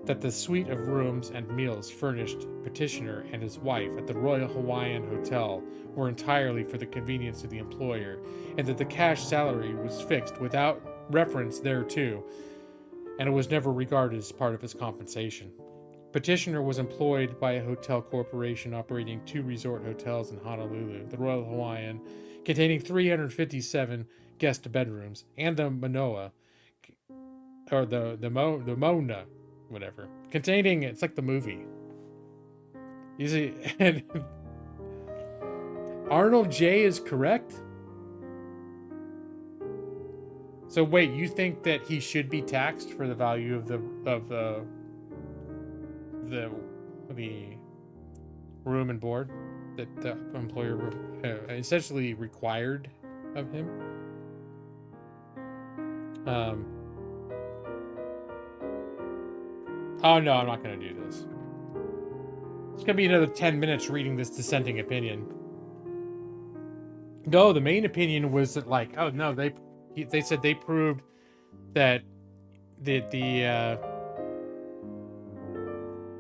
that the suite of rooms and meals furnished petitioner and his wife at the Royal Hawaiian Hotel were entirely for the convenience of the employer, and that the cash salary was fixed without reference thereto, and it was never regarded as part of his compensation. Petitioner was employed by a hotel corporation operating 2 resort hotels in Honolulu, the Royal Hawaiian, containing 357 guest bedrooms, and the Manoa, or the Mona, whatever, containing, it's like the movie. You see, and Arnold J. is correct? So wait, you think that he should be taxed for the value of the room and board that the employer essentially required of him? Oh no, I'm not going to do this. It's going to be another 10 minutes reading this dissenting opinion. No, the main opinion was that, like, oh no, they said they proved that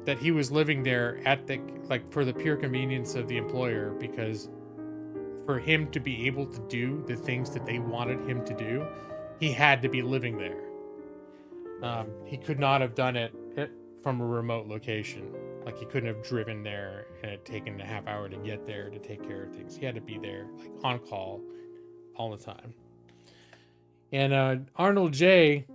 that he was living there at the, like, for the pure convenience of the employer, because for him to be able to do the things that they wanted him to do, he had to be living there. He could not have done it from a remote location. Like, he couldn't have driven there and it taken a half hour to get there to take care of things. He had to be there, like, on call all the time. And Arnold J.,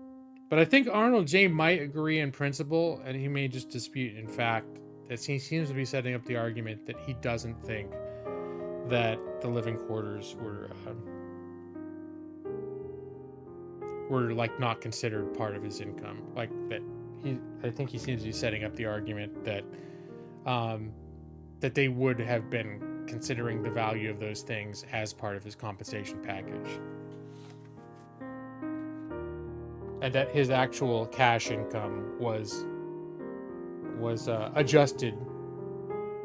but I think Arnold J. might agree in principle, and he may just dispute in fact, that he seems to be setting up the argument that he doesn't think that the living quarters were like not considered part of his income. Like, that I think he seems to be setting up the argument that that they would have been considering the value of those things as part of his compensation package. and that his actual cash income was adjusted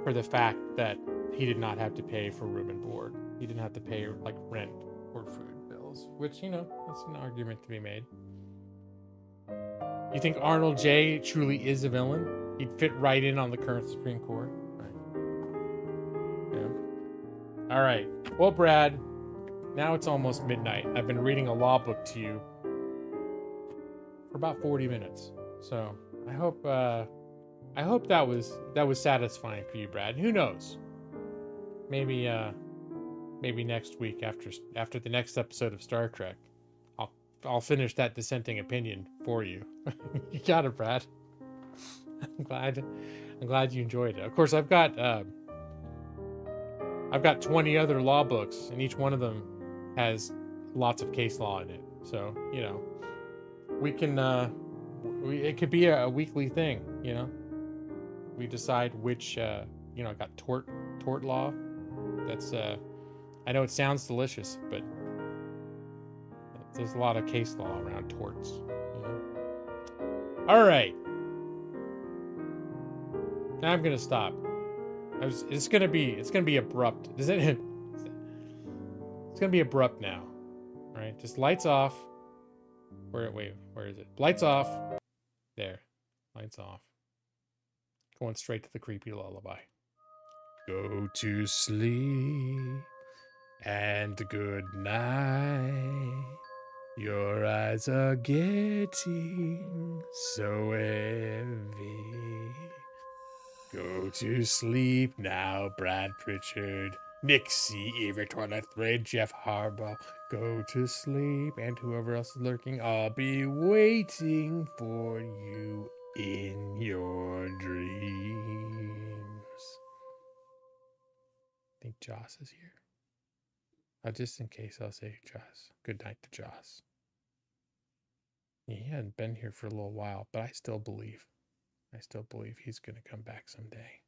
for the fact that he did not have to pay for room and board. He didn't have to pay like rent or food bills, which, you know, that's an argument to be made. You think Arnold J. truly is a villain? He'd fit right in on the current Supreme Court. Right. Yeah. All right. Well, Brad, now it's almost midnight. I've been reading a law book to you for about 40 minutes. So I hope that was satisfying for you, Brad. Who knows? Maybe next week after the next episode of Star Trek, I'll finish that dissenting opinion for you. You got it, Brad. I'm glad you enjoyed it. Of course, I've got 20 other law books, and each one of them has lots of case law in it. So, you know, we can it could be a weekly thing, you know. We decide which you know, got tort law. That's I know it sounds delicious, but there's a lot of case law around torts, you know? All right. Now I'm gonna stop. It's gonna be abrupt. It's gonna be abrupt now. All right, just lights off. Where is it? Lights off. There, lights off. Going straight to the creepy lullaby. Go to sleep and good night. Your eyes are getting so heavy. Go to sleep now, Brad Pritchard, Nixie, Eva Toilet Thread, Jeff Harbaugh. Go to sleep, and whoever else is lurking, I'll be waiting for you in your dreams. I think Joss is here. Just in case, I'll say Joss. Good night to Joss. He hadn't been here for a little while, but I still believe he's going to come back someday.